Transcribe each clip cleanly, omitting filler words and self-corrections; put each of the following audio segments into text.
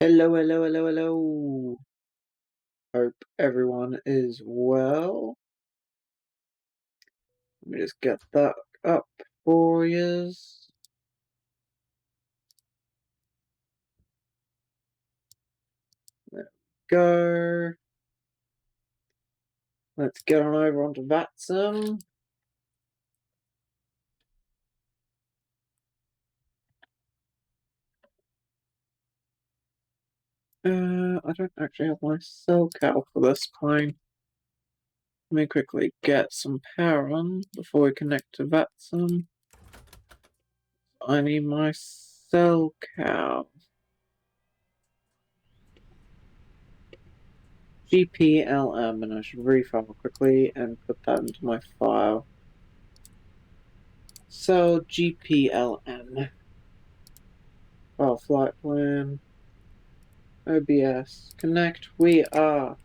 Hello, hello, hello, hello. Hope everyone is well. Let me just get that up for you. There we go. Let's get on over onto VATSIM. I don't actually have my cell cow for this plane. Let me quickly get some power on before we connect to VATSIM. I need my cell cow. GPLM, and I should refile quickly and put that into my file. So GPLM. Oh, flight plan. OBS. Connect. We are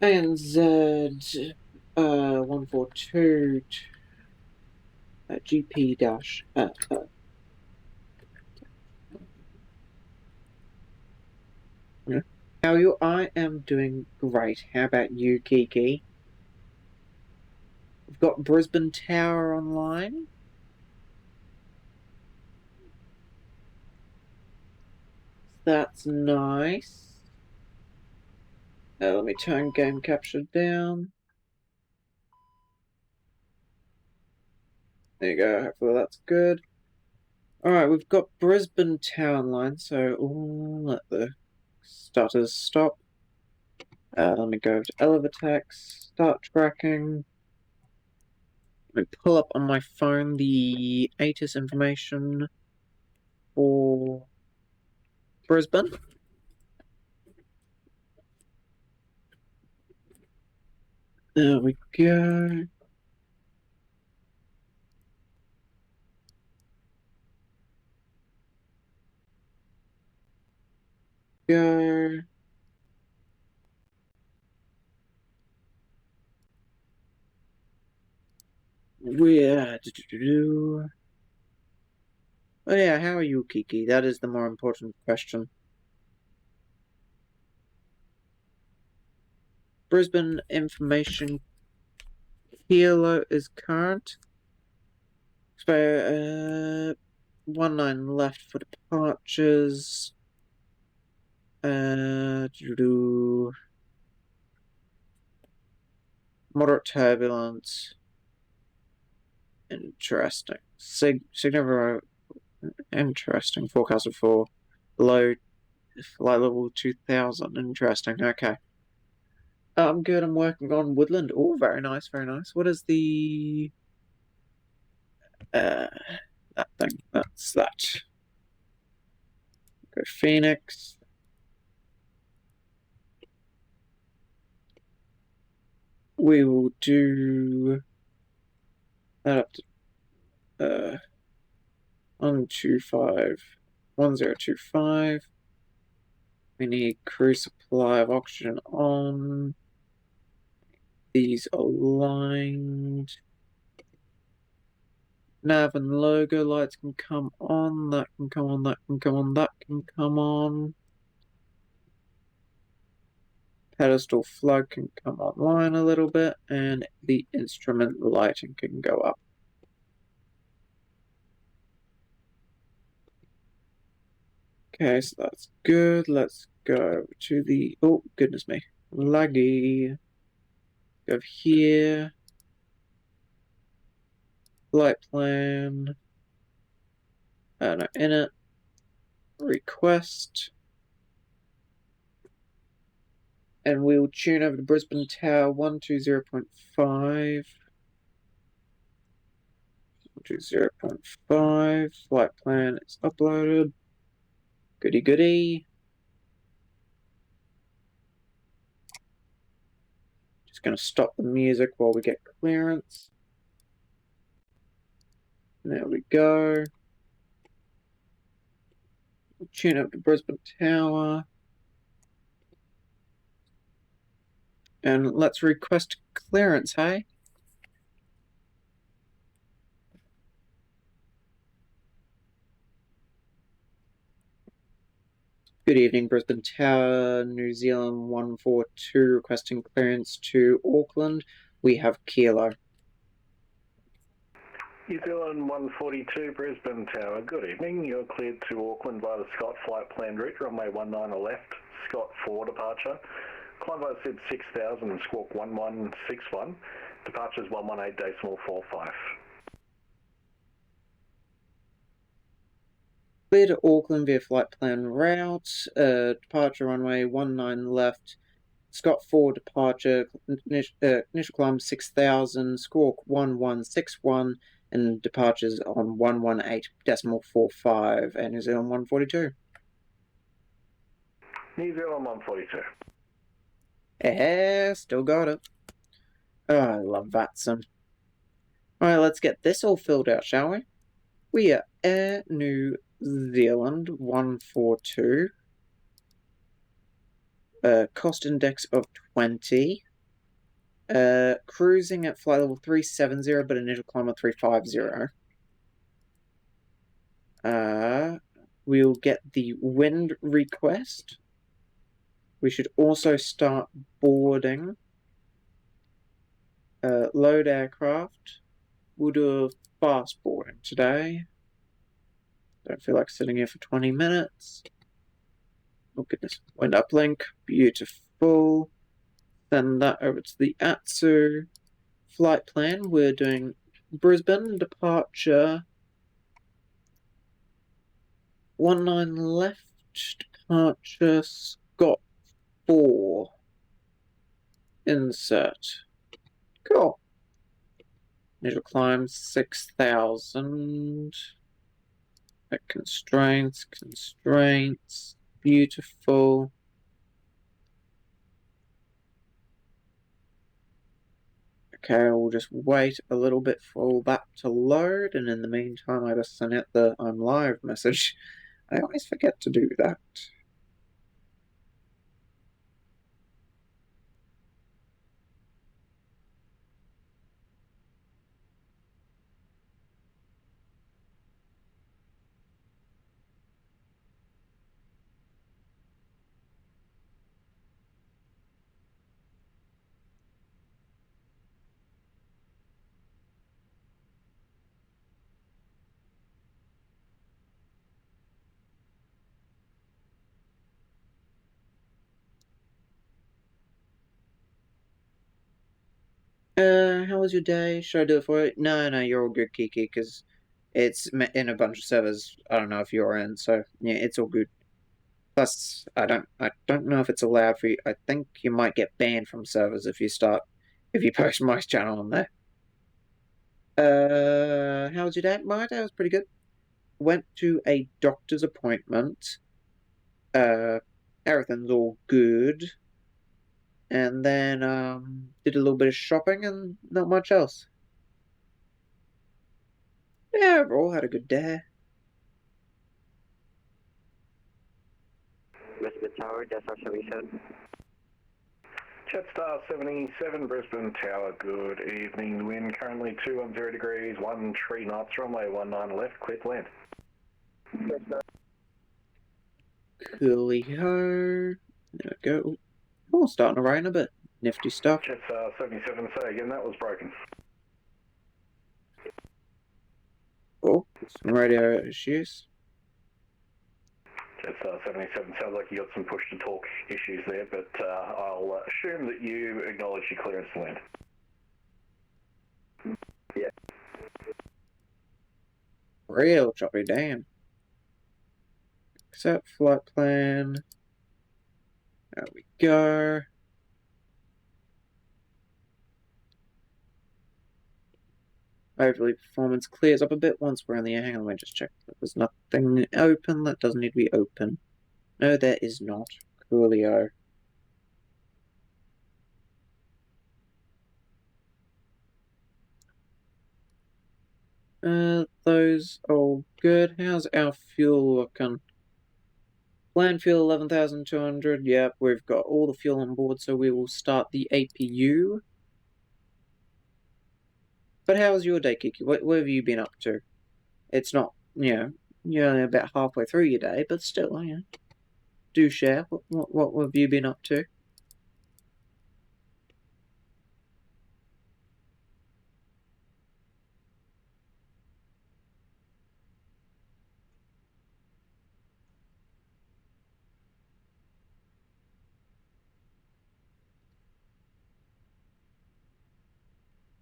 ANZ 142 GP dash. How are you? I am doing great. How about you, Kiki? We've got Brisbane Tower online. That's nice. Let me turn game capture down. There you go. Hopefully that's good. Alright, we've got Brisbane Tower online, so let the starters stop. Let me go to Elevatex, start tracking. Let me pull up on my phone the ATIS information for Brisbane. There we go. Go. Oh yeah, how are you, Kiki? That is the more important question. Brisbane information kilo is current. So 19 left for departures. Moderate turbulence. Interesting. Significant. Interesting. Forecasted for low flight level 2000. Interesting. Okay. I'm good. I'm working on Woodland. Oh, very nice. Very nice. What is the that thing? That's that. Go Phoenix. We will do that up to 1025. We need crew supply of oxygen on. These aligned. Nav and logo lights can come on. That can come on. That can come on. That can come on. Pedestal flood can come online a little bit, and the instrument lighting can go up. Okay, so that's good. Let's go to the, oh, goodness me, laggy. Go over here. Flight plan. No, init. Request. And we'll tune over to Brisbane Tower 120.5. 120.5. Flight plan is uploaded. Goody goody. Just going to stop the music while we get clearance. There we go. We'll tune up to Brisbane Tower. And let's request clearance, hey? Good evening, Brisbane Tower, New Zealand 142 requesting clearance to Auckland. We have Kilo. New Zealand 142, Brisbane Tower, good evening. You're cleared to Auckland via the Scott flight plan route, runway 19 left, Scott 4 departure. Climb via SID 6000, squawk 1161, departures 118.45. Clear to Auckland via flight plan route, departure runway 19 left, Scott 4 departure, initial climb 6000, squawk 1161, and departures on 118.45 and New Zealand 142. New Zealand 142. Still got it. Oh, I love VATSIM. Alright, let's get this all filled out, shall we? We are Air New Zealand 142. Cost index of 20. Cruising at flight level 370, but initial climb of 350. We'll get the wind request. We should also start boarding. Load aircraft. We'll do a fast boarding today. Don't feel like sitting here for 20 minutes. Oh goodness, wind uplink, beautiful. Send that over to the ATSU. Flight plan, we're doing Brisbane, departure 19 left, departure Scott 4. Insert. Cool. Initial climb 6000. Constraints, beautiful. Okay, we'll just wait a little bit for all that to load, and in the meantime I just sent out the I'm live message. I always forget to do that. How was your day? Should I do it for you? No, you're all good, Kiki, because it's in a bunch of servers. I don't know if you're in, so yeah, it's all good. Plus, I don't know if it's allowed for you. I think you might get banned from servers if you post my channel on there. How was your day? My day was pretty good. Went to a doctor's appointment. Everything's all good. And then, did a little bit of shopping and not much else. Yeah, overall had a good day. Brisbane Tower, Jetstar 77. Jetstar 77, Brisbane Tower, good evening. Wind currently 210 degrees, 13 knots, runway 19 left, clear to land. Coolio. There we go. Oh, starting to rain a bit. Nifty stuff. Jetstar 77, say again, that was broken. Oh, some radio issues. Jetstar 77, sounds like you got some push-to-talk issues there, but I'll assume that you acknowledge your clearance to land. Yeah. Real choppy, damn. Accept flight plan. There we go. Hopefully performance clears up a bit once we're in the air. Hang on, let me just check. There's nothing open that doesn't need to be open. No, there is not. Coolio. Those all good. How's our fuel looking? Land fuel 11,200. Yep, we've got all the fuel on board, so we will start the APU. But how was your day, Kiki? What have you been up to? It's not, you're only about halfway through your day, but still, do share. What have you been up to?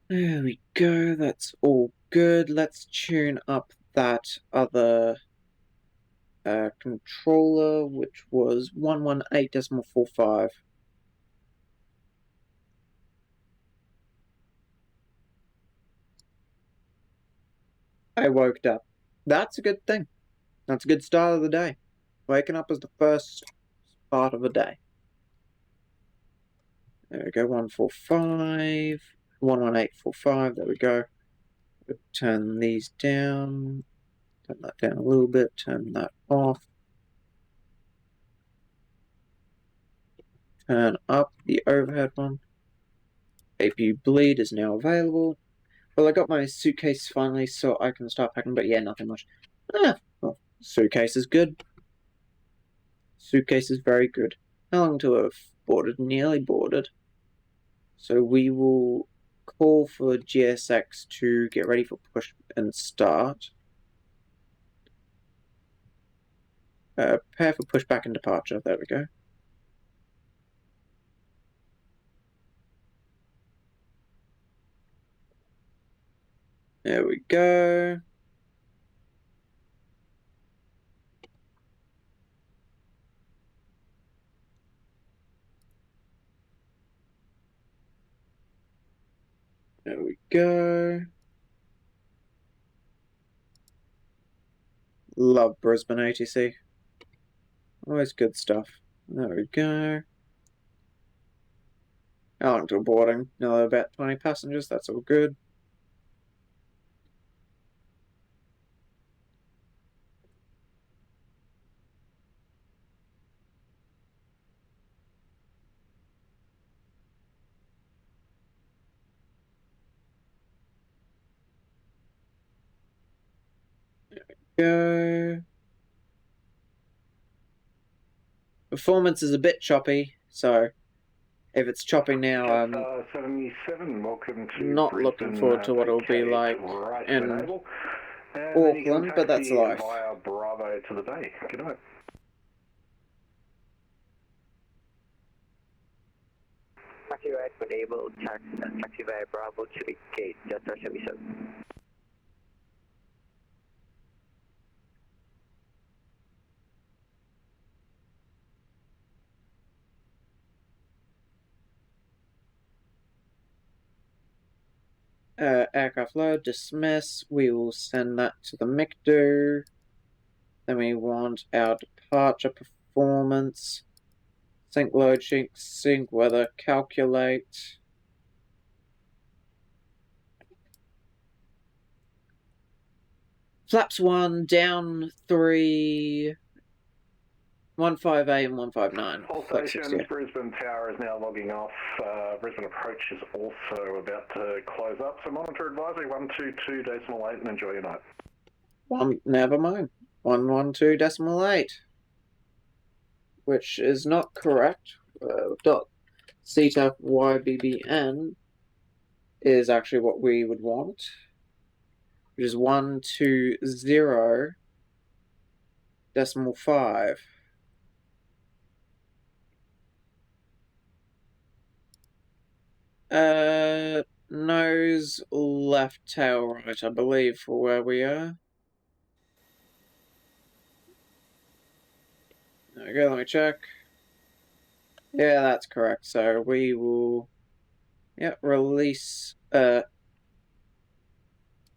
There we go, that's all good. Let's tune up that other controller, which was 118.45. I woke up. That's a good thing. That's a good start of the day. Waking up is the first part of the day. There we go, 145, 118.45, there we go. Turn these down, turn that down a little bit, turn that off. Turn up the overhead one. APU bleed is now available. Well, I got my suitcase finally, so I can start packing, but yeah, nothing much. Well, suitcase is good. Suitcase is very good. How long to have boarded? Nearly boarded. So we will call for GSX to get ready for push and start. Prepare for pushback and departure. There we go. There we go. There we go. Love Brisbane ATC. Always good stuff. There we go. How long till boarding? No, about 20 passengers. That's all good. Go. Performance is a bit choppy, so if it's choppy now, I'm 77, welcome to not Brisbane, looking forward to what it'll be like right in Auckland, but that's life. Via Bravo to the Bay. Good night. Taxi right when able, taxi via Bravo to the gate, Delta 77. Aircraft load, dismiss. We will send that to the MICDO. Then we want our departure performance. Sync load sheet, sync weather, calculate. Flaps 1, down 3, 15A and 159. All stations, Brisbane Tower is now logging off. Brisbane Approach is also about to close up. So monitor advisory 122.8 and enjoy your night. Never mind. 112.8. Which is not correct. CTAF YBBN is actually what we would want, which is 120.5. Nose left, tail right, I believe, for where we are. There we go, let me check. Yeah, that's correct. So we will, release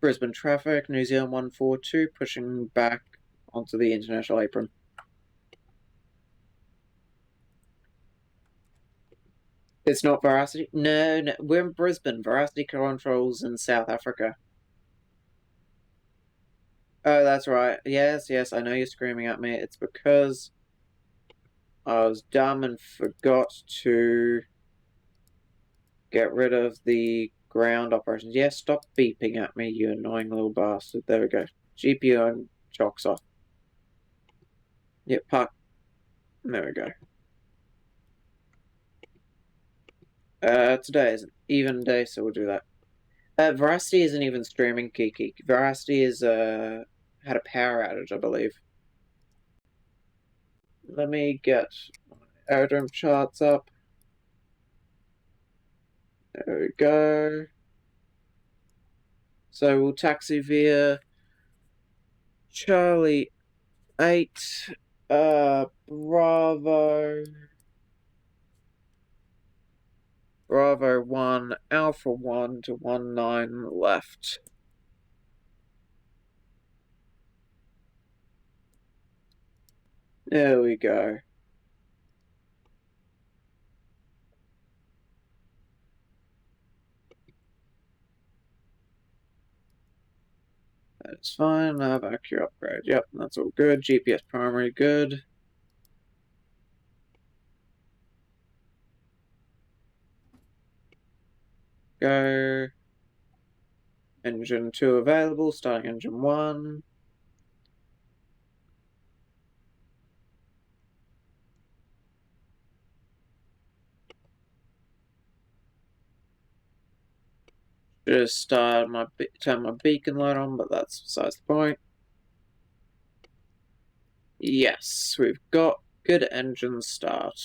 Brisbane traffic, New Zealand 142, pushing back onto the international apron. It's not Veracity? No, we're in Brisbane. Veracity controls in South Africa. Oh, that's right. Yes, I know you're screaming at me. It's because I was dumb and forgot to get rid of the ground operations. Yes, stop beeping at me, you annoying little bastard. There we go. GPU and chocks off. Yep, park. There we go. Today is an even day, so we'll do that. Veracity isn't even streaming, Kiki. Veracity is, had a power outage, I believe. Let me get my aerodrome charts up. There we go. So we'll taxi via Charlie 8, Bravo 1, Alpha 1 to 19 left. There we go. That's fine. Vacuum upgrade. Yep, that's all good. GPS primary, good. Go. Engine 2 available. Starting engine 1. Just turn my beacon light on, but that's besides the point. Yes, we've got good engine start.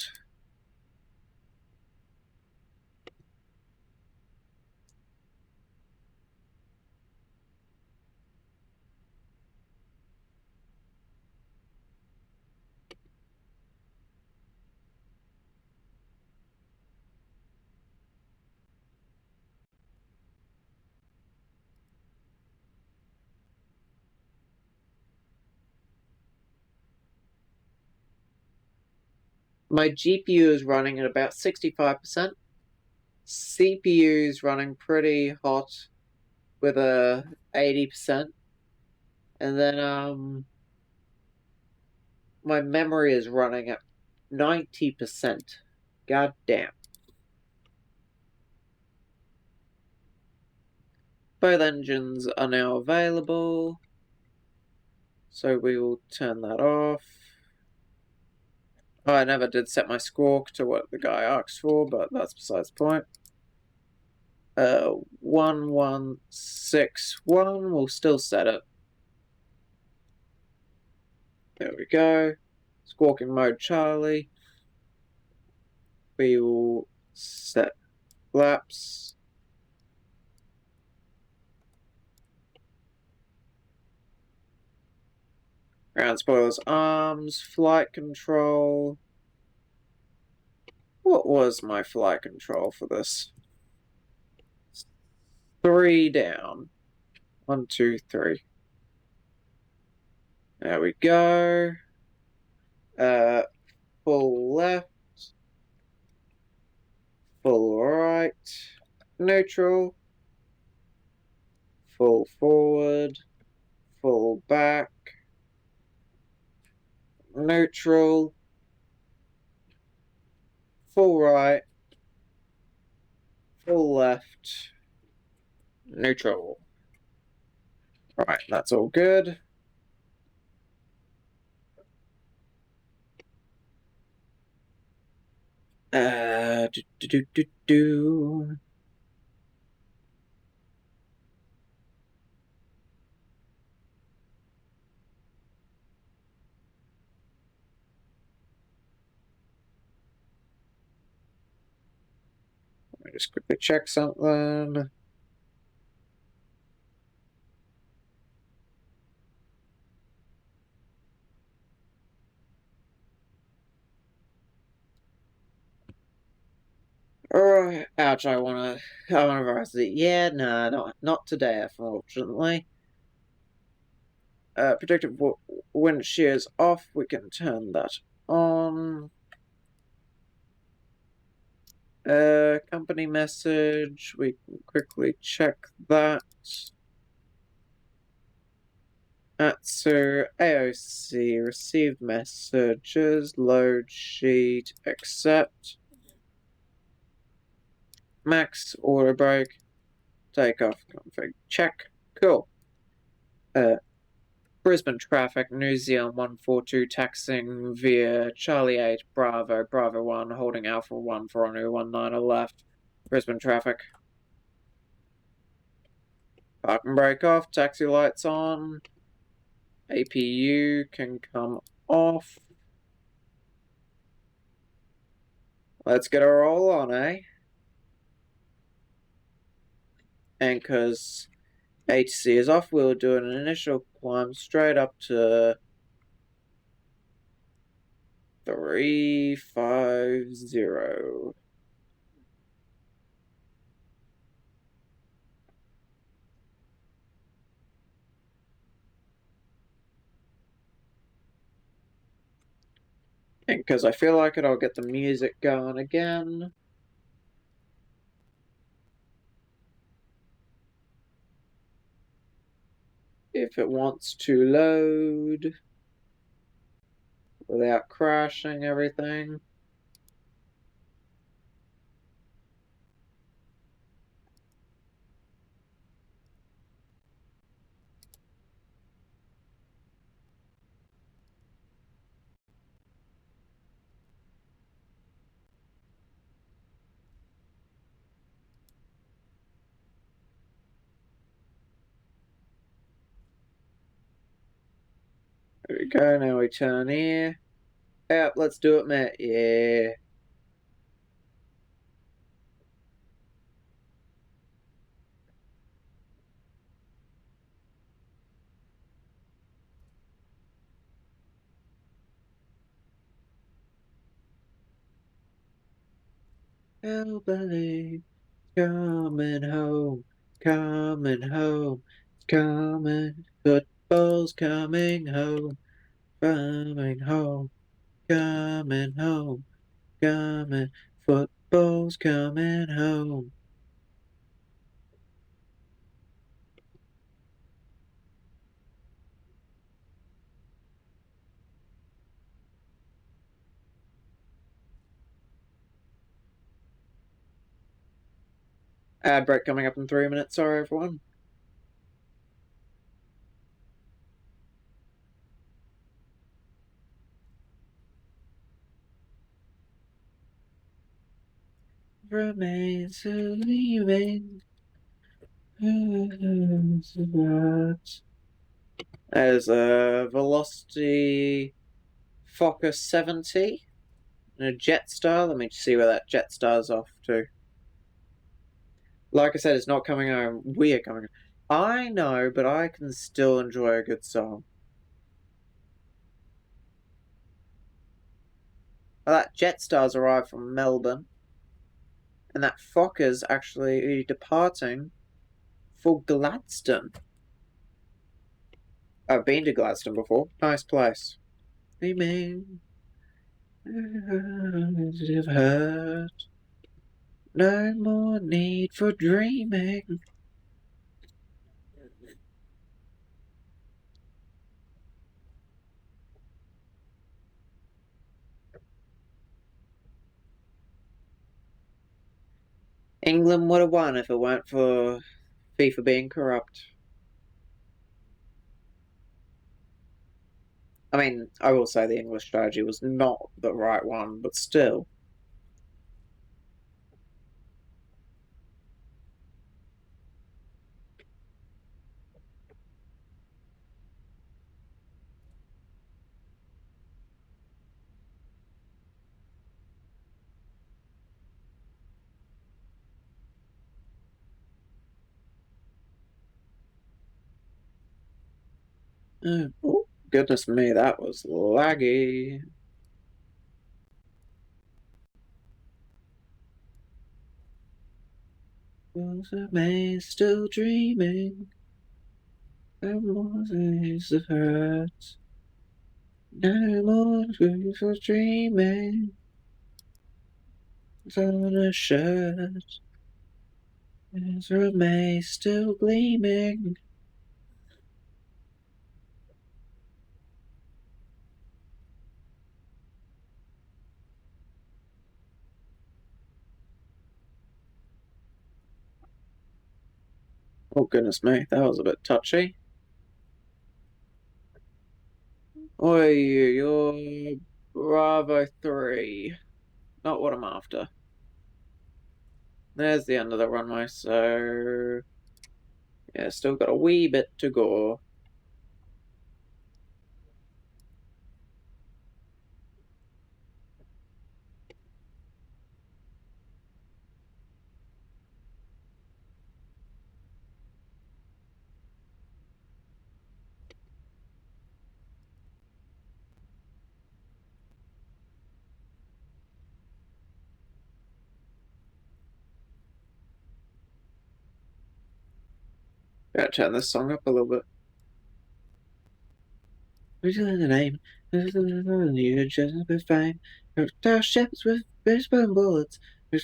My GPU is running at about 65%. CPU is running pretty hot with a 80%. And then my memory is running at 90%. God damn. Both engines are now available. So we will turn that off. Oh, I never did set my squawk to what the guy asked for, but that's besides the point. 1161, we'll still set it. There we go. Squawking mode Charlie. We will set flaps. Ground spoilers, arms, flight control. What was my flight control for this? 3 down. 1, 2, 3. There we go. Full left. Full right. Neutral. Full forward. Full back. Neutral. Full right. Full left. Neutral. Alright, that's all good. Let me just quickly check something. Oh, ouch, I wanna Veracity. Yeah, no, not today, unfortunately. Predictive wind shears off, we can turn that on. Company message, we can quickly check that. ATSU, AOC, received messages, load sheet, accept. Max auto brake, takeoff config, check. Cool. Brisbane traffic, New Zealand 142 taxiing via Charlie 8, Bravo, Bravo 1, holding Alpha 1 for runway 19 left. Brisbane traffic. Park and brake off, taxi lights on. APU can come off. Let's get a roll on, eh? Anchors HC is off. We'll do an initial climb straight up to 350. And because I feel like it, I'll get the music going again. If it wants to load without crashing everything. There we go, now we turn here. Yep, let's do it, mate. Yeah. Albany, coming home, coming home, it's coming, football's coming home, coming home, coming home, coming, football's coming home. Ad break coming up in 3 minutes, sorry everyone. Remains leaving. There's a Velocity Focus 70 and a Jetstar. Let me see where that Jetstar's off to. Like I said, it's not coming home. We are coming home. I know, but I can still enjoy a good song. Well, that Jetstar's arrived from Melbourne. And that Focker's actually departing for Gladstone. I've been to Gladstone before. Nice place. Dreaming. I've heard. No more need for dreaming. England would have won if it weren't for FIFA being corrupt. I mean, I will say the English strategy was not the right one, but still. Oh, goodness me, that was laggy. Was a man still dreaming? There was the hurt. No more grief for dreaming. It's on a shirt. Is a May still gleaming? Oh, goodness me, that was a bit touchy. Oi, you're Bravo 3. Not what I'm after. There's the end of the runway, so yeah, still got a wee bit to go. Gotta turn this song up a little bit. Who's in the name? You just be fine. Our ships with baseball bullets. We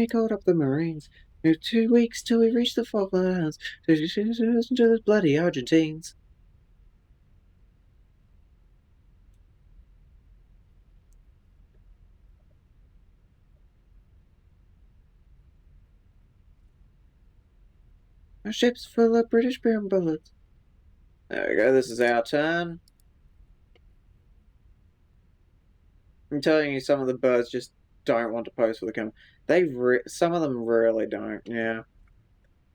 called up the Marines. 2 weeks till we reach the Falklands. Listen to those bloody Argentines. Our ship's full of British bullets. There we go. This is our turn. I'm telling you, some of the birds just don't want to pose for the camera. Some of them really don't. Yeah,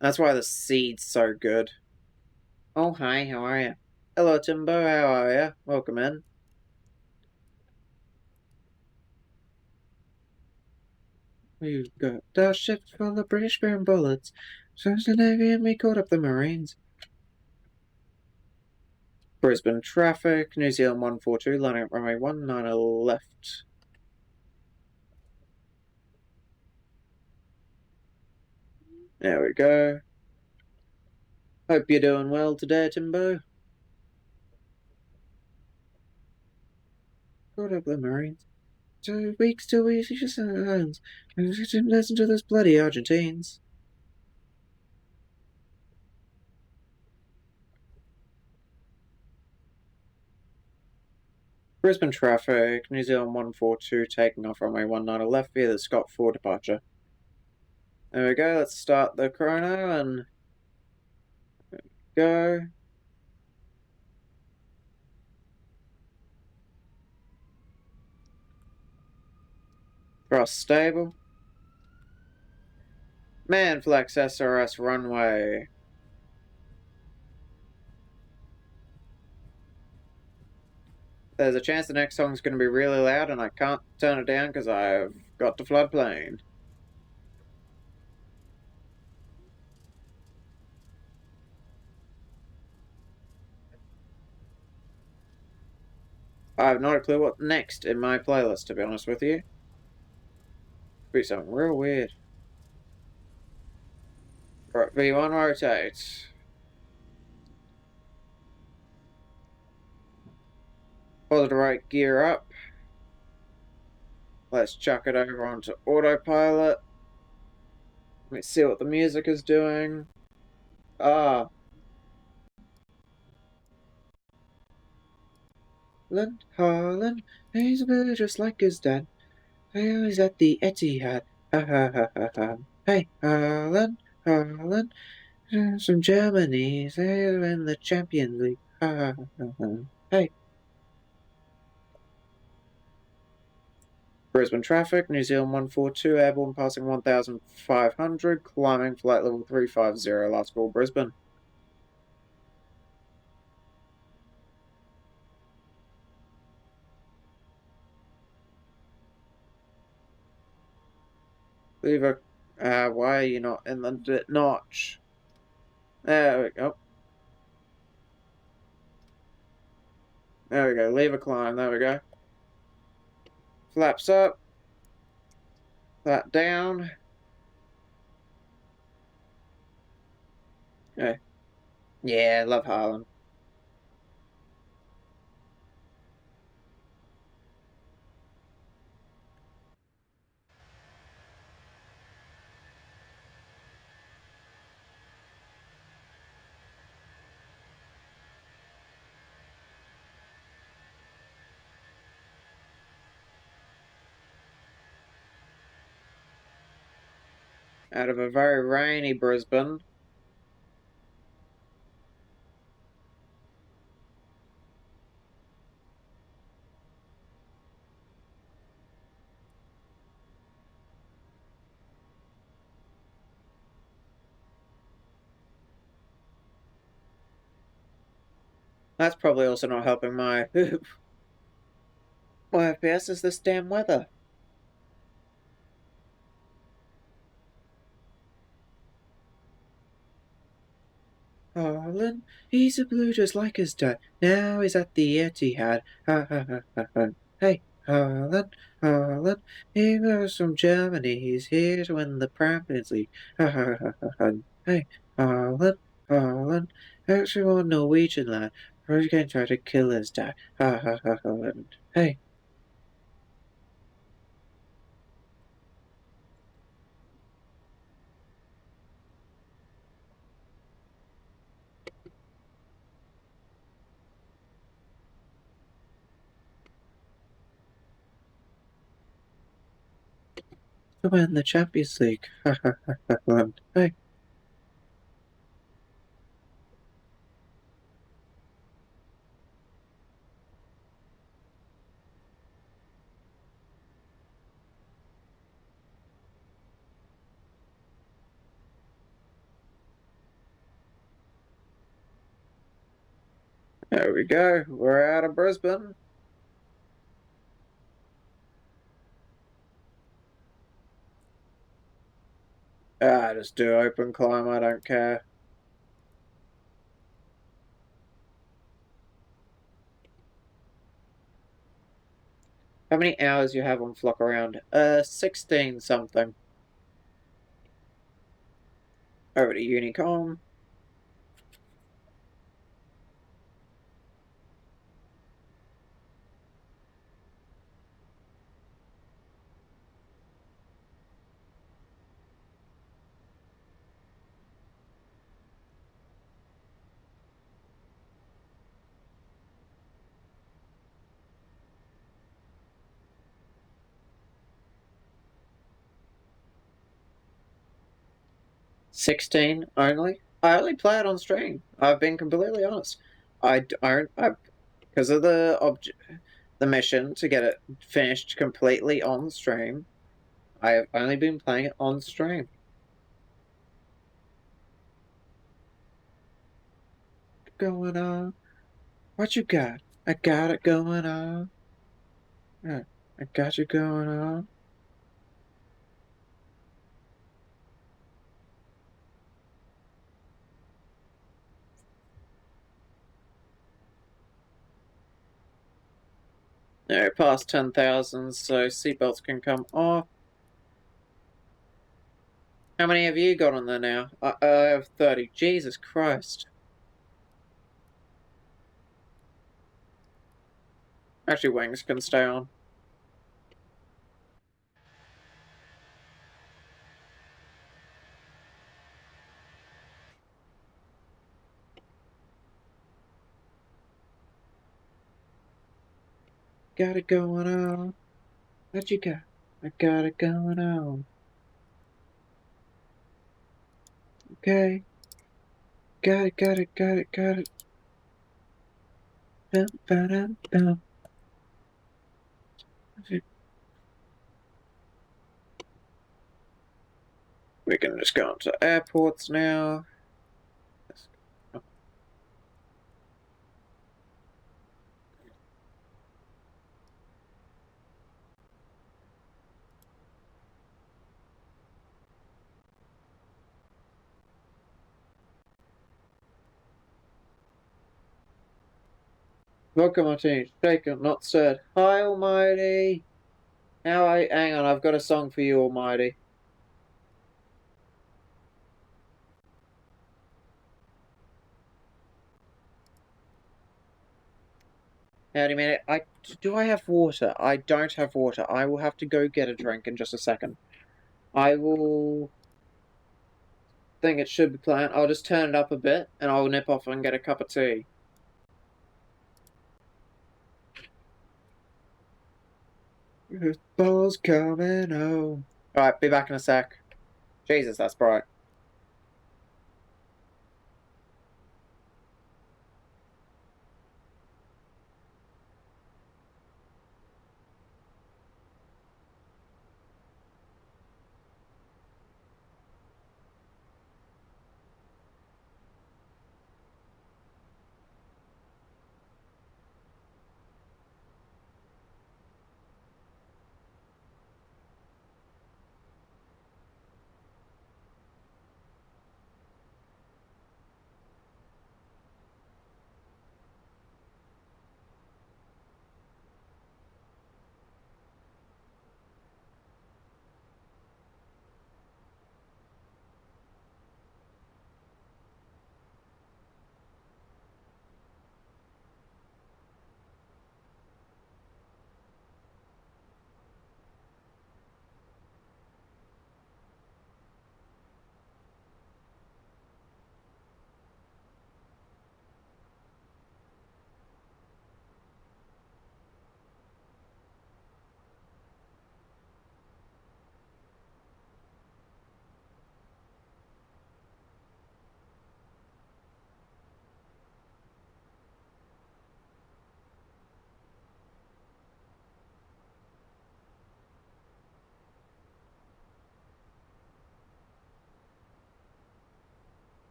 that's why the seed's so good. Oh hi, how are you? Hello Timbo, how are you? Welcome in. We've got our ship full of British bullets. Since the Navy and we caught up the Marines. Brisbane traffic, New Zealand 142, lining up runway 19 left. There we go. Hope you're doing well today, Timbo. Caught up the Marines. 2 weeks till we see the lands. Listen to those bloody Argentines. Brisbane traffic, New Zealand 142 taking off runway 19 left via the Scott 4 departure. There we go, let's start the chrono and go. Cross stable. Manflex SRS runway. There's a chance the next song's going to be really loud and I can't turn it down because I've got to floodplain. I have not a clue what's next in my playlist, to be honest with you. Be something real weird. Right, V1 rotate. Pull the right gear up. Let's chuck it over onto autopilot. Let me see what the music is doing. Ah. Harlan, he's a bit just like his dad. He was at the Etihad. Ha ha ha ha ha. Hey, Harlan, from Germany. They're in the Champions League. Ha ha ha ha. Hey. Brisbane traffic, New Zealand 142, airborne passing 1,500, climbing flight level 350, last call Brisbane. Leave a, why are you not in the notch? There we go. There we go, leave a climb, there we go. Flaps up. Flat down. Okay. Yeah, love Harlem. Out of a very rainy Brisbane. That's probably also not helping my my FPS is this damn weather. Harlan, he's a blue just like his dad. Now he's at the Etihad. Ha ha ha ha ha. Hey, Harlan, Harlan, he was from Germany. He's here to win the Champions League. Ha ha ha ha ha. Hey, Harlan, Harlan, actually one Norwegian lad. Who's going to try to kill his dad? Ha ha ha ha. Hey. To win the Champions League. Ha ha ha ha. Hey. There we go. We're out of Brisbane. Just do open climb. I don't care. How many hours you have on flock around? 16 something. Over to Unicom. $16 only. I only play it on stream. I've been completely honest. I don't. Because of the mission to get it finished completely on stream. I have only been playing it on stream. Going on. What you got? I got it going on. Yeah, I got you going on. No, past 10,000, so seatbelts can come off. How many have you got on there now? I have 30. Jesus Christ. Actually, wings can stay on. Got it going on. What you got? I got it going on. Okay. Got it, got it, got it, got it. Dum, ba-dum, dum. We can just go into airports now. Welcome, Martini. Shaken, not stirred. Hi, Almighty. Hang on, I've got a song for you, Almighty. Howdy, minute. Do I have water? I don't have water. I will have to go get a drink in just a second. I will think it should be playing. I'll just turn it up a bit and I'll nip off and get a cup of tea. Ball's coming home. Alright, be back in a sec. Jesus, that's bright.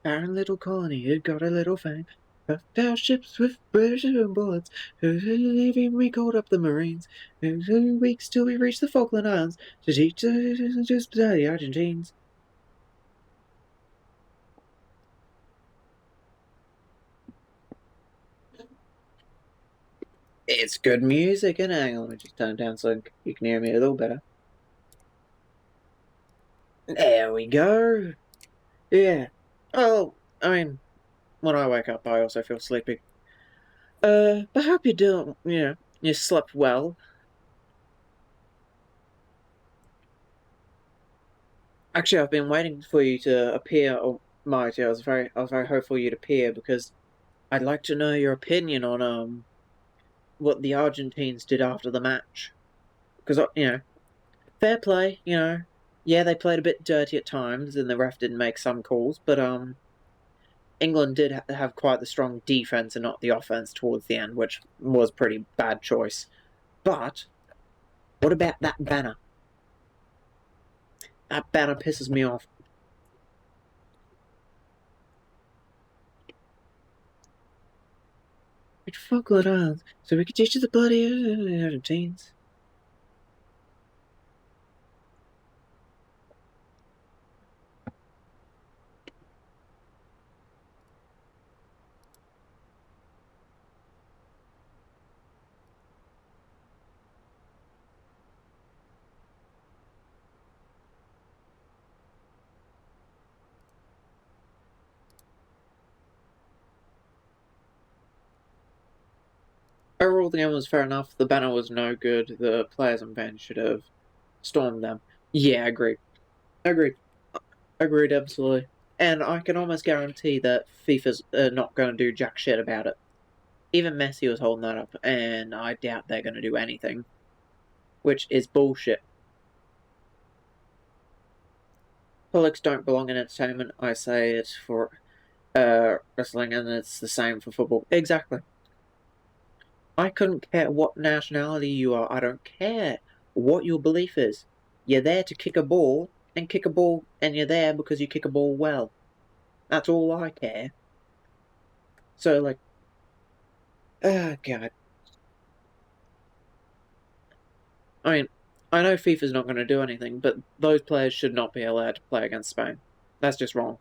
Our little colony had got a little fame. Puffed our ships with British bullets. We called up the Marines. 2 weeks till we reached the Falkland Islands to teach just the Argentines. It's good music, and hang on, let me just turn it down so you can hear me a little better. There we go. Yeah. Oh, I mean, when I wake up, I also feel sleepy. But I hope you do, you slept well. Actually, I've been waiting for you to appear, or Mighty. I was very hopeful you'd appear because I'd like to know your opinion on what the Argentines did after the match. Because fair play, yeah, they played a bit dirty at times, and the ref didn't make some calls, but England did have quite the strong defense and not the offense towards the end, which was pretty bad choice. But what about that banner? That banner pisses me off. It's Falkland Islands, so we could teach you the bloody Argentines. Overall, the game was fair enough. The banner was no good. The players and fans should have stormed them. Yeah, agreed. Agreed. Agreed, absolutely. And I can almost guarantee that FIFA's not going to do jack shit about it. Even Messi was holding that up, and I doubt they're going to do anything. Which is bullshit. Politics don't belong in entertainment. I say it for wrestling, and it's the same for football. Exactly. I couldn't care what nationality you are. I don't care what your belief is. You're there to kick a ball, and you're there because you kick a ball well. That's all I care. So, like, oh, God. I mean, I know FIFA's not going to do anything, but those players should not be allowed to play against Spain. That's just wrong.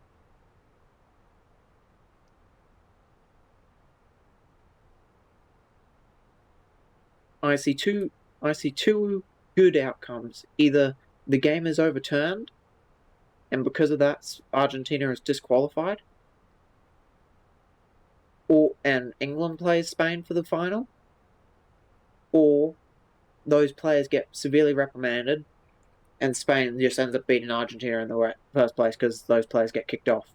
I see two good outcomes. Either the game is overturned, and because of that, Argentina is disqualified, and England plays Spain for the final, or those players get severely reprimanded, and Spain just ends up beating Argentina in the first place because those players get kicked off.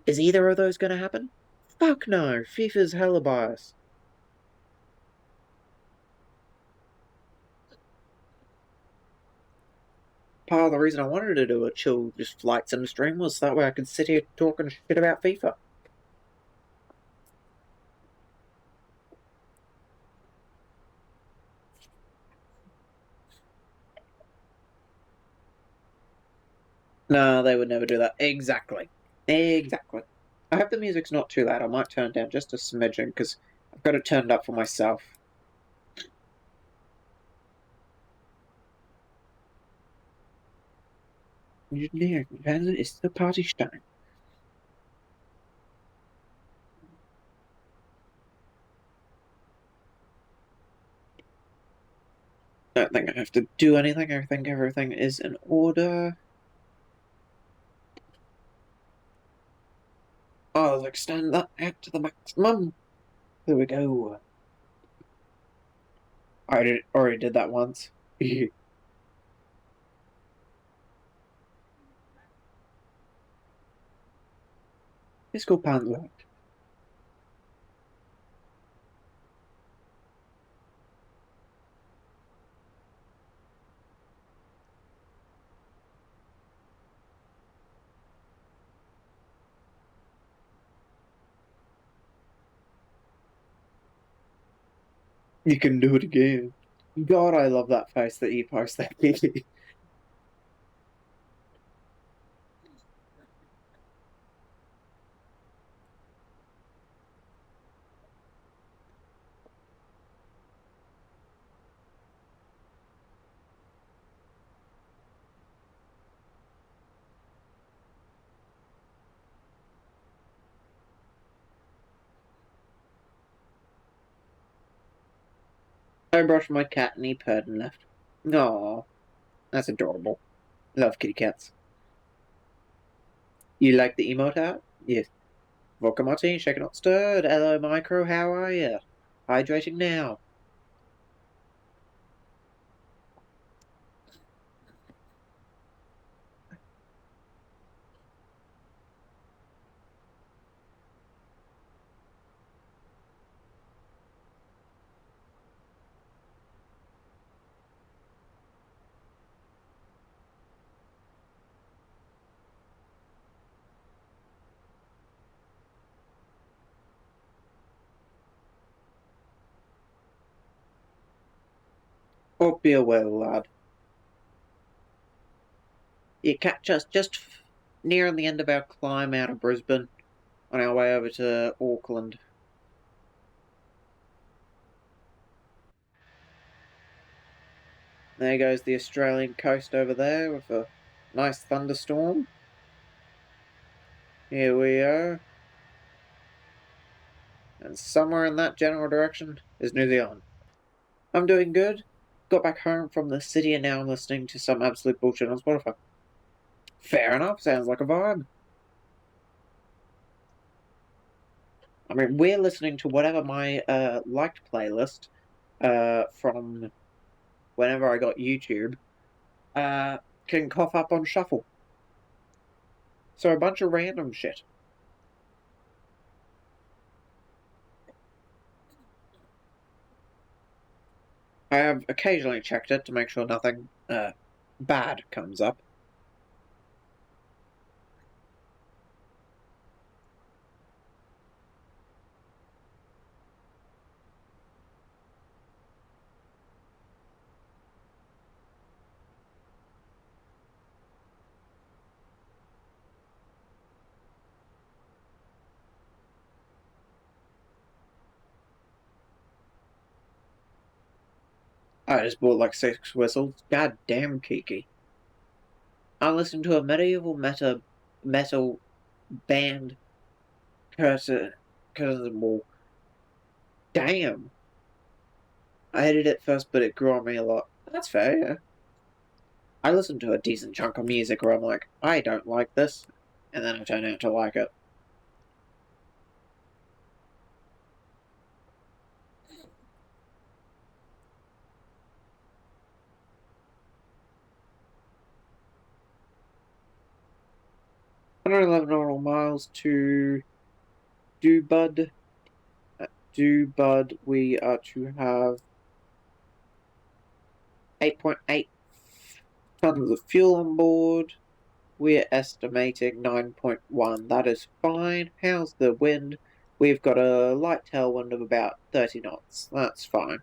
Is either of those going to happen? Fuck no. FIFA's hella biased. Part of the reason I wanted to do a chill, just flight sim stream was that way I could sit here talking shit about FIFA. No, they would never do that. Exactly. Exactly. I hope the music's not too loud. I might turn it down just a smidgen because I've got it turned up for myself. It's the party time. I don't think I have to do anything. I think everything is in order. I'll extend that out to the maximum. There we go. I already did that once. It's called Panther. You can do it again. God, I love that face that you post that. I brushed my cat and he purred and left. Aww, that's adorable. Love kitty cats. You like the emote art? Yes. Vodka martini, shaken not stirred. Hello, Micro, how are you? Hydrating now. Hope you're well, lad. You catch us just near the end of our climb out of Brisbane on our way over to Auckland. There goes the Australian coast over there with a nice thunderstorm. Here we are. And somewhere in that general direction is New Zealand. I'm doing good. Got back home from the city and now I'm listening to some absolute bullshit on Spotify. Fair enough, sounds like a vibe. I mean, we're listening to whatever my liked playlist from whenever I got YouTube can cough up on shuffle. So a bunch of random shit. I have occasionally checked it to make sure nothing bad comes up. I just bought like 6 whistles. God damn, Kiki. I listened to a medieval metal band curtain wall. Damn. I hated it first, but it grew on me a lot. That's fair, yeah. I listened to a decent chunk of music where I'm like, I don't like this, and then I turn out to like it. Another 11 normal miles to Dubud. At Dubud, we are to have 8.8 tons of fuel on board. We're estimating 9.1. That is fine. How's the wind? We've got a light tailwind of about 30 knots. That's fine.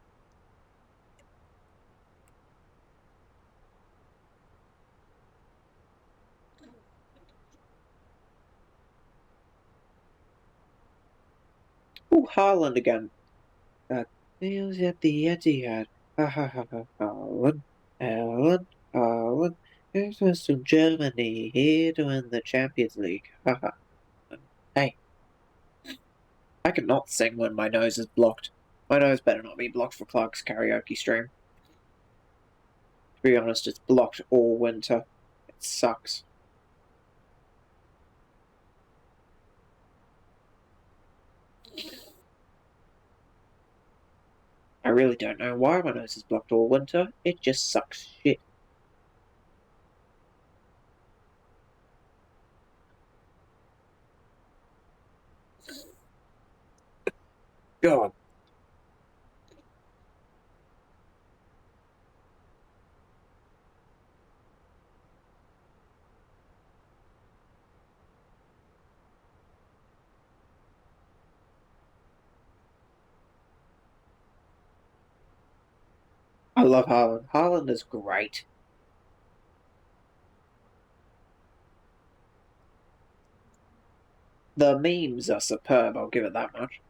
Oh, Harland again. News at the Etihad. Ha ha ha ha. Harland, Harland, Harland. Here's Western Germany here to win the Champions League. Ha ha. Hey, I cannot sing when my nose is blocked. My nose better not be blocked for Clark's karaoke stream. To be honest, it's blocked all winter. It sucks. I really don't know why my nose is blocked all winter. It just sucks shit. God. I love Harlan. Harlan is great. The memes are superb, I'll give it that much.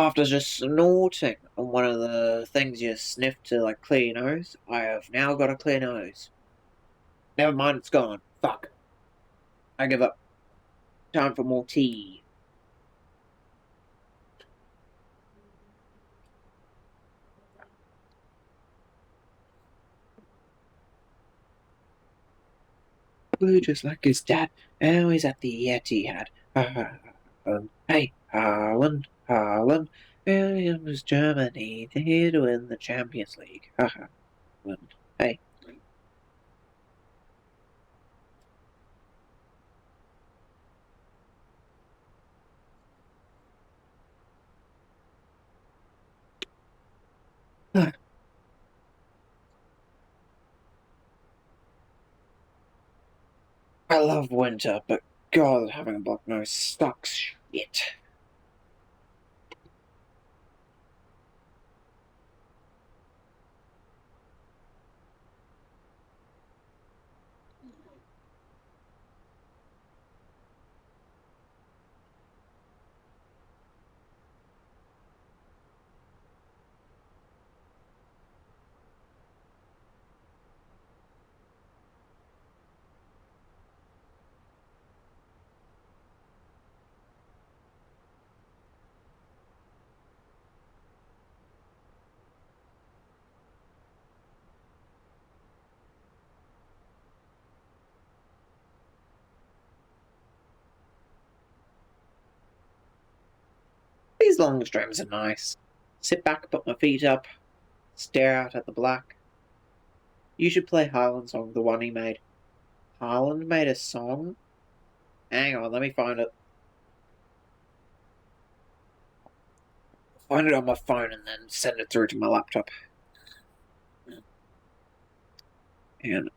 After just snorting on one of the things you sniff to like clear your nose, I have now got a clear nose. Never mind, it's gone. Fuck. I give up. Time for more tea. Blue just like his dad, always at the Etihad. Hey, Haaland, Haaland, Williams, Germany, they're here to win the Champions League. Haaland, hey. I love winter, but God, having a blocked nose sucks shit. These long streams are nice. Sit back, put my feet up, stare out at the black. You should play Haaland's song, the one he made. Haaland made a song? Hang on, let me find it. Find it on my phone and then send it through to my laptop. And,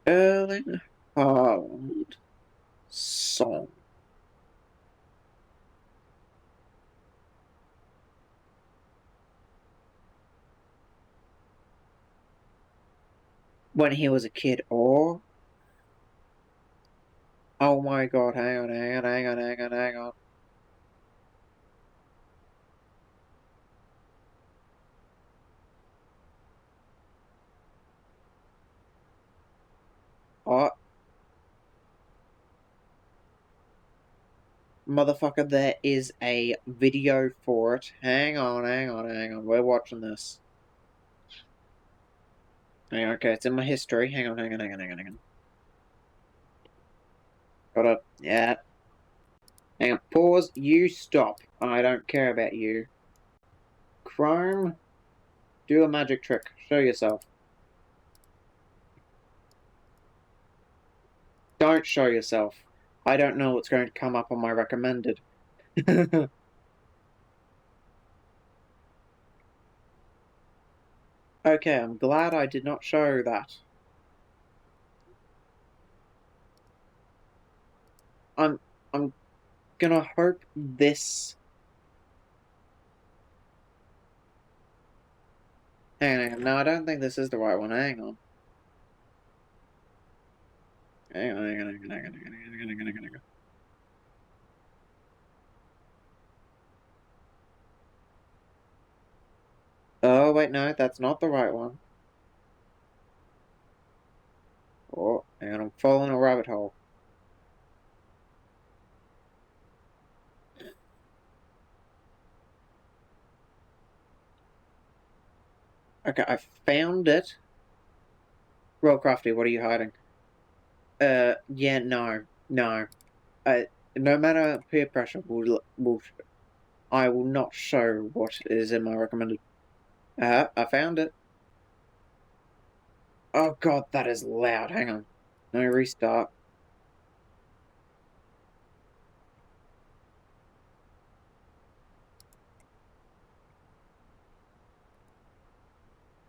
Erling Haaland song. When he was a kid, or... Oh my god, hang on. Oh, motherfucker, there is a video for it. Hang on. We're watching this. Hang on, okay, it's in my history. Hang on. Got it. Yeah. Hang on, pause. You stop. I don't care about you. Chrome, do a magic trick. Show yourself. Don't show yourself. I don't know what's going to come up on my recommended. Okay, I'm glad I did not show that. I'm gonna hope this... Hang on. No, I don't think this is the right one. Hang on. Hang on. Oh, wait, no, that's not the right one. Oh, hang on, I'm falling a rabbit hole. Okay, I found it. Roll Crafty, what are you hiding? Yeah, no. No matter peer pressure, I will not show what is in my recommended. I found it. Oh god, that is loud. Hang on. Let me restart.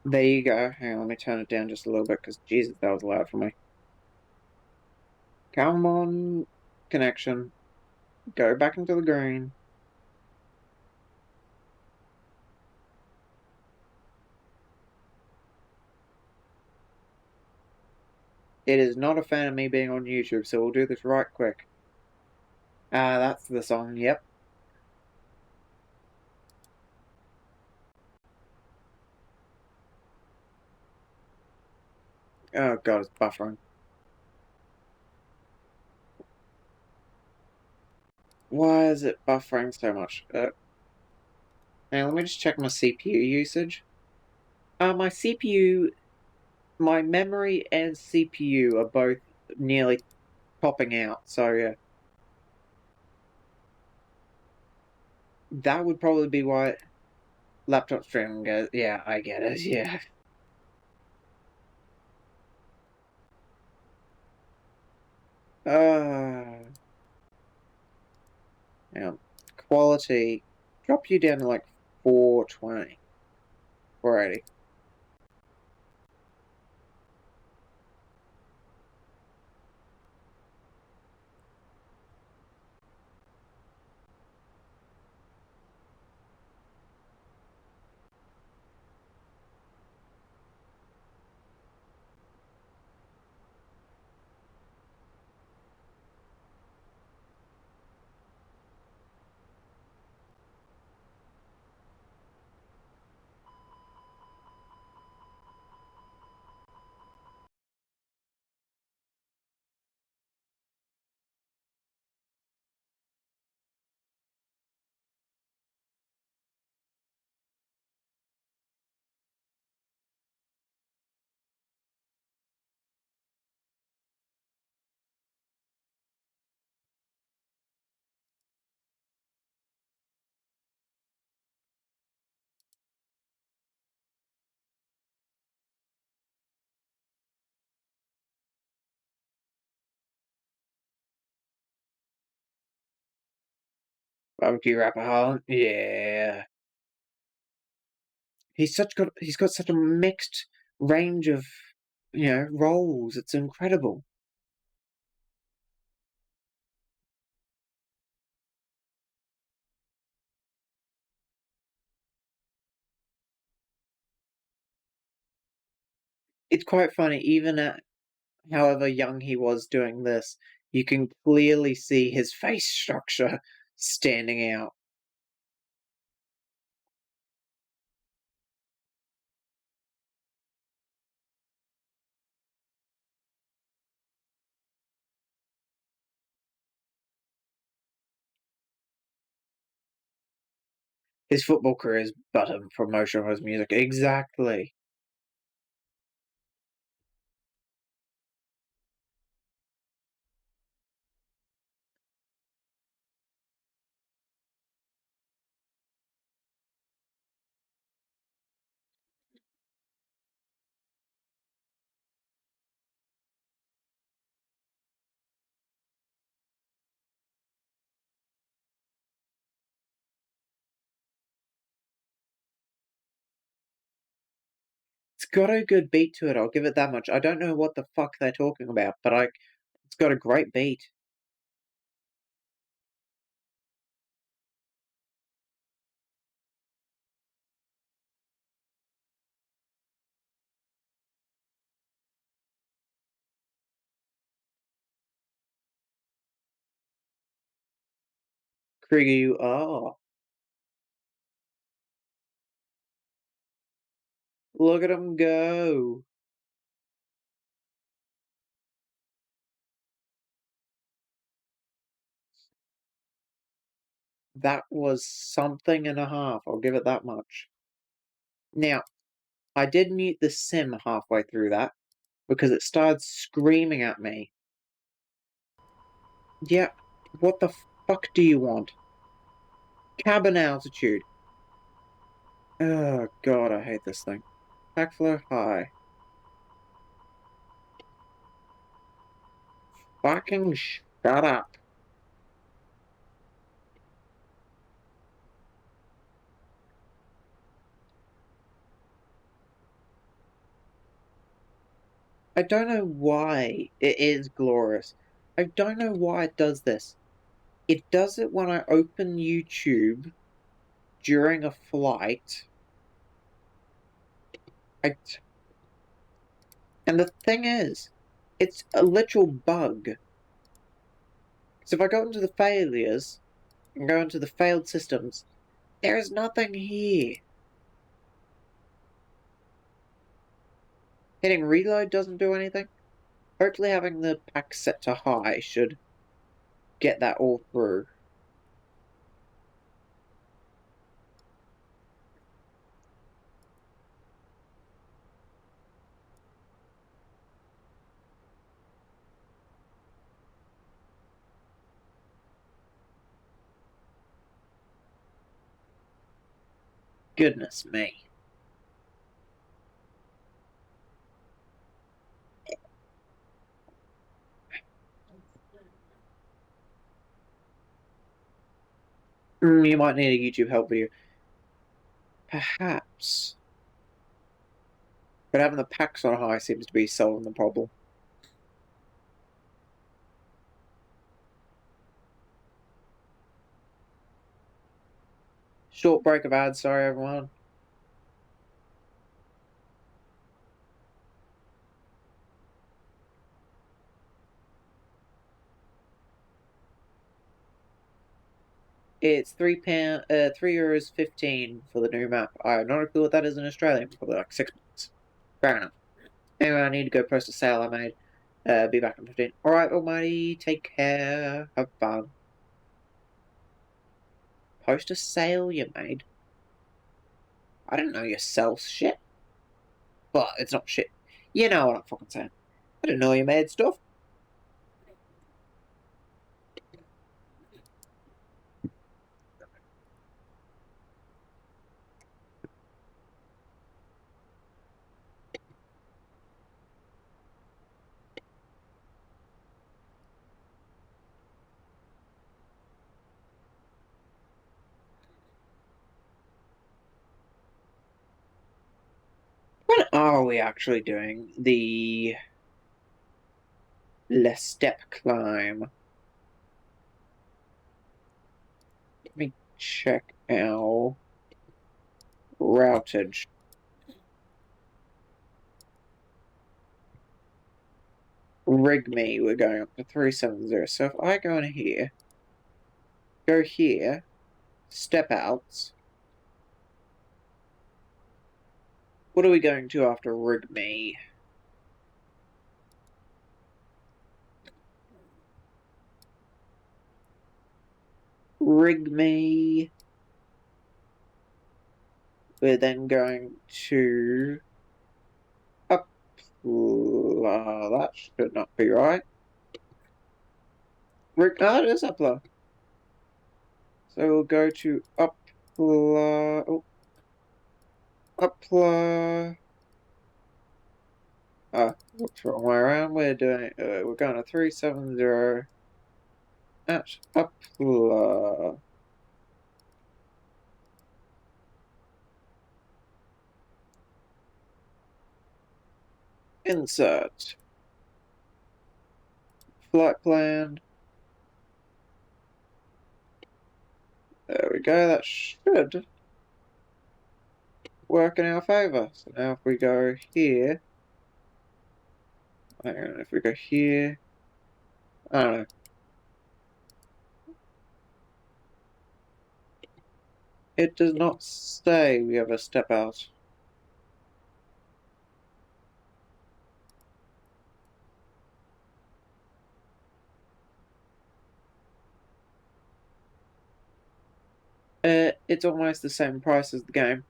There you go. Hang on, let me turn it down just a little bit, because Jesus, that was loud for me. Come on, connection. Go back into the green. It is not a fan of me being on YouTube, so we'll do this right quick. That's the song, yep. Oh god, it's buffering. Why is it buffering so much? Now let me just check my CPU usage. My CPU, my memory and CPU are both nearly popping out, so yeah. That would probably be why laptop streaming goes. Yeah, I get it, yeah. Yeah. Quality, drop you down to like 420, 480. Barbecue wrapper Harlan, yeah. He's got such a mixed range of, roles. It's incredible. It's quite funny, even at however young he was doing this, you can clearly see his face structure standing out. His football career is but a promotion of his music. Exactly. It's got a good beat to it, I'll give it that much. I don't know what the fuck they're talking about, but it's got a great beat. Krieger, you are. Look at him go. That was something and a half, I'll give it that much. Now, I did mute the sim halfway through that, because it started screaming at me. Yeah, what the fuck do you want? Cabin altitude. Oh god, I hate this thing. Backflow high. Fucking shut up. I don't know why it is glorious. I don't know why it does this. It does it when I open YouTube during a flight. And the thing is, It's a literal bug. So if I go into the failures and go into the failed systems, there is nothing here. Hitting reload doesn't do anything. Hopefully having the pack set to high should get that all through. Goodness me. You might need a YouTube help video. Perhaps. But having the packs on high seems to be solving the problem. Short break of ads, sorry everyone. It's €3.15 for the new map. I have not a clue what that is in Australian, probably like £6. Fair enough. Anyway, I need to go post a sale I made. Be back in 15. Alright, Almighty, take care. Have fun. Post a sale you made? I didn't know you sell shit. But it's not shit. You know what I'm fucking saying. I didn't know you made stuff. When are we actually doing the less step climb? Let me check our routage. Rig me, we're going up to 370. So if I go in here, go here, step outs. What are we going to after rig me? Rig me. We're then going to up. That should not be right. Rig. Oh, it is up. So we'll go to up. Oh, up. What's wrong way around? We're doing. We're going to 370 at up. Insert. Flight plan. There we go, that should work in our favor. So now if we go here, hang on, if we go here, I don't know. It does not say we have a step out. It's almost the same price as the game.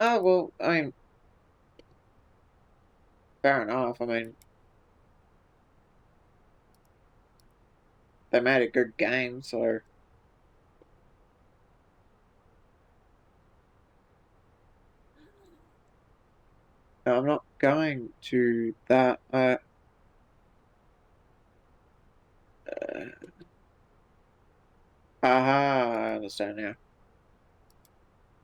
Oh, well, I mean, fair enough. I mean, they made a good game, so. No, I'm not going to that. Aha, I understand now.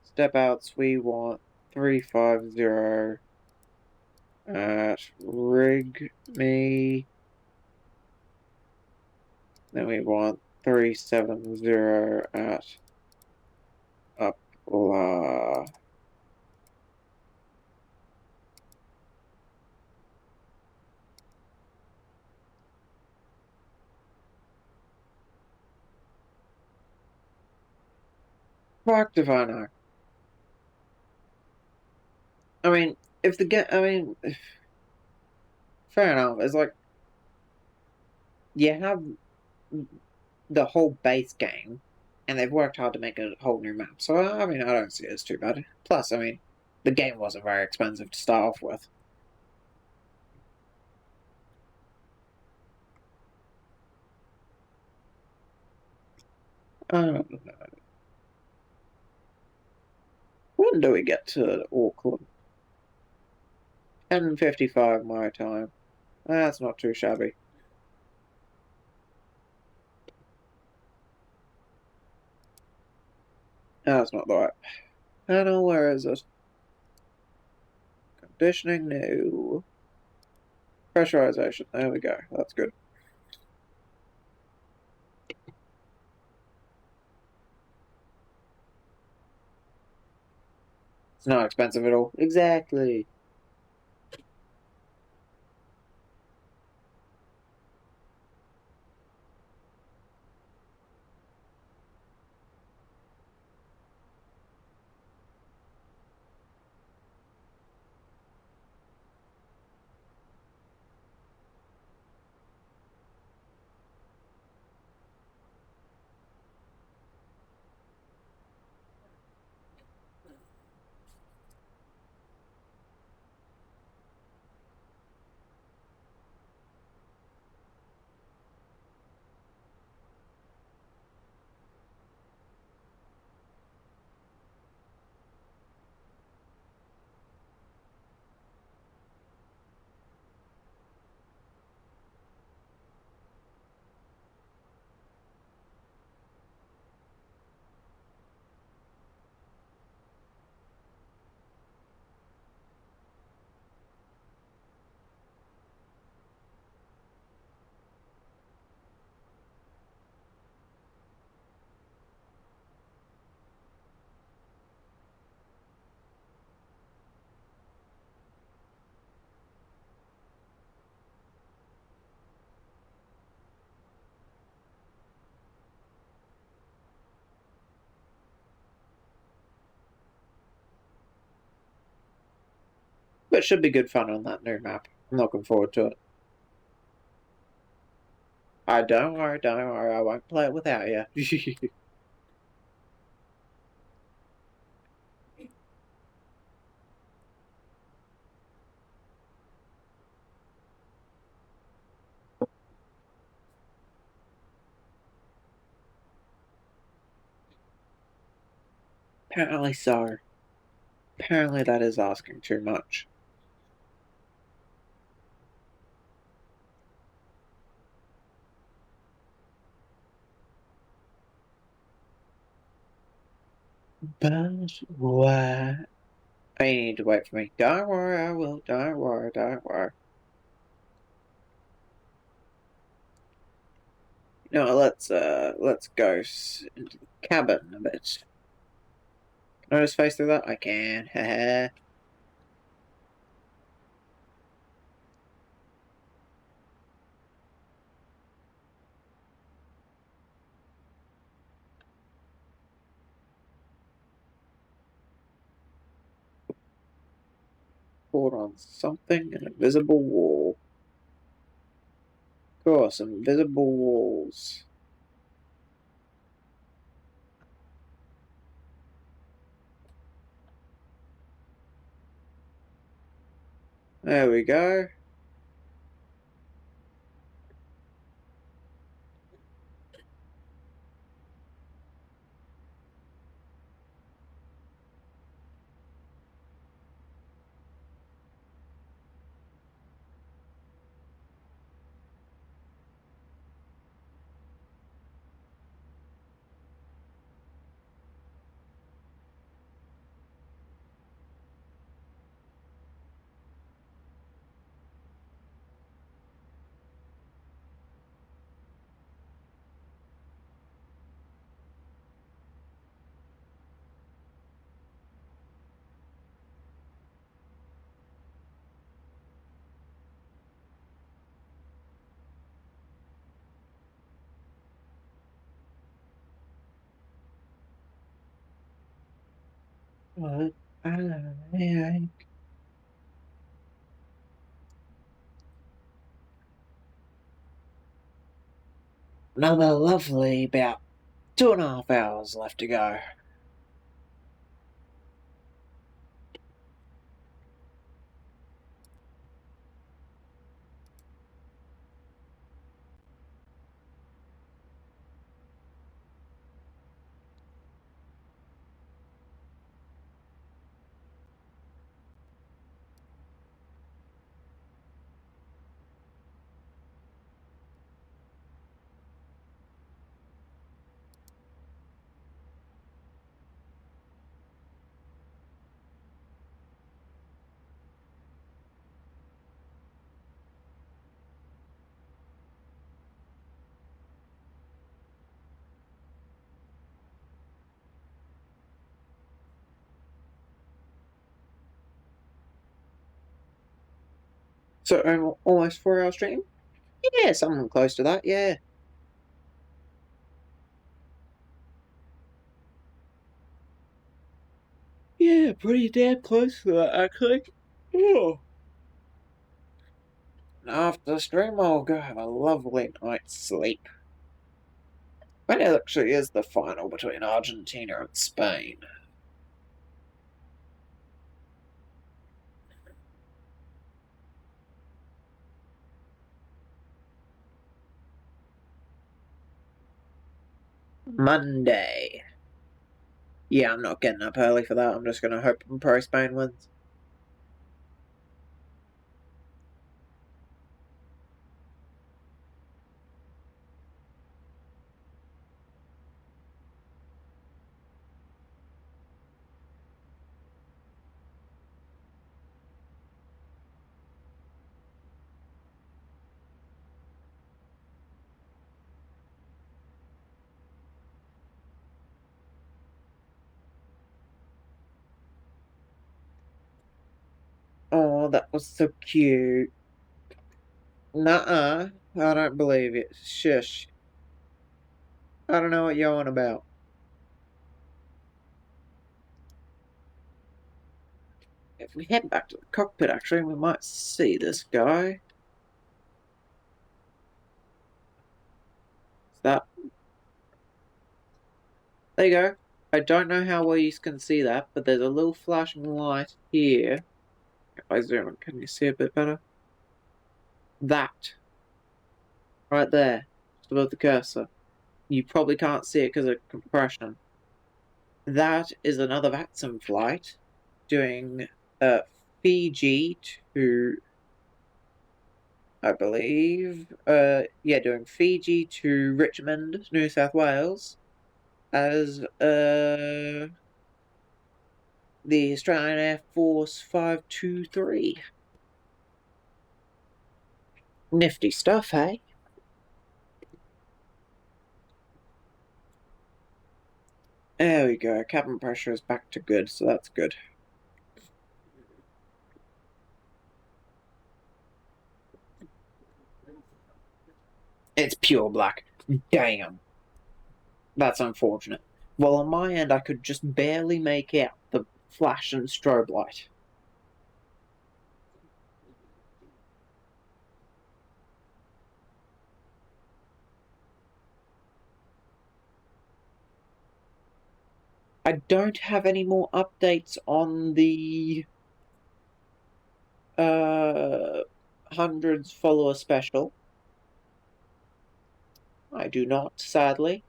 Step outs, we want 350 at rig me. Then we want 370 at up la. Fucked if I know. I mean, if the game, I mean, fair enough. It's like you have the whole base game, and they've worked hard to make a whole new map. So I mean, I don't see it as too bad. Plus, I mean, the game wasn't very expensive to start off with. I don't know. When do we get to Auckland? 10:55 my time. That's not too shabby. That's not the right panel. Where is it? Conditioning, no. Pressurization. There we go. That's good. It's not expensive at all. Exactly. But it should be good fun on that new map. I'm looking forward to it. Don't worry, I won't play it without you. Apparently so. Apparently that is asking too much. But why? I need to wait for me. Don't worry, I will. Don't worry, don't worry. You know, let's go into the cabin a bit. Can I just face through that? I can. Haha. Caught on something, an invisible wall. Of course, invisible walls. There we go. What I like. Another lovely about 2.5 hours left to go. So almost 4 hour stream? Yeah, something close to that, yeah. Yeah, pretty damn close to that, actually. Oh. After the stream, I'll go have a lovely night's sleep. When it actually is the final between Argentina and Spain. Monday. Yeah, I'm not getting up early for that. I'm just going to hope and pray Spain wins. Oh, that was so cute. Nuh-uh. I don't believe it. Shush. I don't know what you're on about. If we head back to the cockpit, actually, we might see this guy. Is that... There you go. I don't know how well you can see that, but there's a little flashing light here. If I zoom in, can you see a bit better? That. Right there. Just above the cursor. You probably can't see it because of compression. That is another VATSIM flight doing Fiji to, I believe, doing Fiji to Richmond, New South Wales, as the Australian Air Force 523. Nifty stuff, hey? There we go. Cabin pressure is back to good, so that's good. It's pure black. Damn. That's unfortunate. Well, on my end, I could just barely make out the flash and strobe light. I don't have any more updates on the hundreds follower special. I do not, sadly.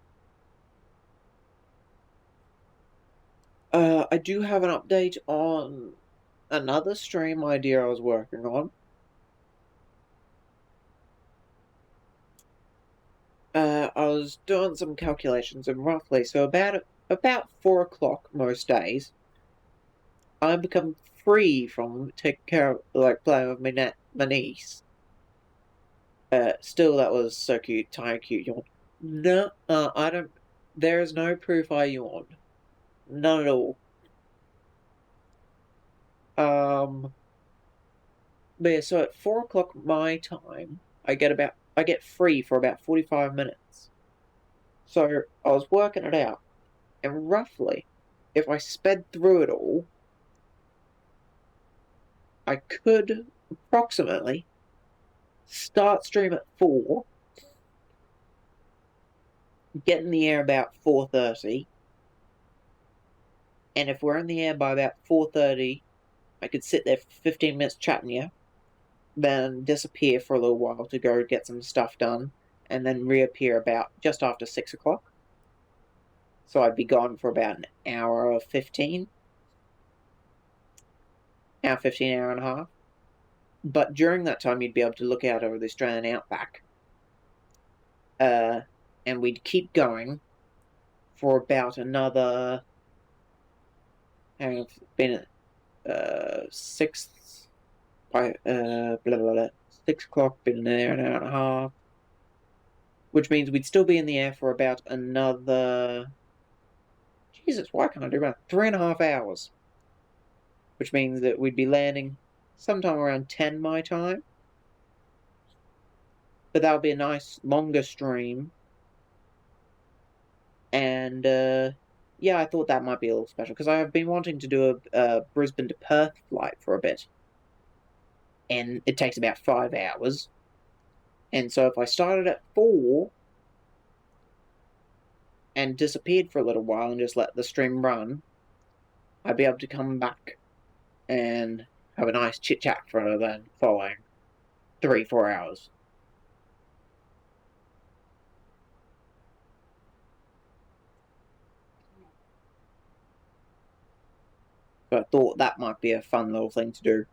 I do have an update on another stream idea I was working on. I was doing some calculations, and roughly, so about 4 o'clock most days, I become free from taking care of, like, playing with my niece. Still, that was so cute, tiny cute yawn. No, I don't. There is no proof I yawned. None at all. But yeah, so at 4 o'clock my time, I get free for about 45 minutes. So I was working it out, and roughly, if I sped through it all, I could approximately start stream at 4, get in the air about 4:30, and if we're in the air by about 4:30, I could sit there for 15 minutes chatting you, then disappear for a little while to go get some stuff done, and then reappear about just after 6 o'clock. So I'd be gone for about an hour or 15. Hour 15, hour and a half. But during that time, you'd be able to look out over the Australian outback. And we'd keep going for about another. Hang on, been 6 by blah blah blah. 6 o'clock, been there an hour and a half, which means we'd still be in the air for about another. Jesus, why can't I do about 3.5 hours? Which means that we'd be landing sometime around 10 my time. But that would be a nice longer stream. And yeah, I thought that might be a little special because I have been wanting to do a Brisbane to Perth flight for a bit, and it takes about 5 hours. And so if I started at 4 and disappeared for a little while and just let the stream run, I'd be able to come back and have a nice chit chat for the following 3-4 hours. So I thought that might be a fun little thing to do.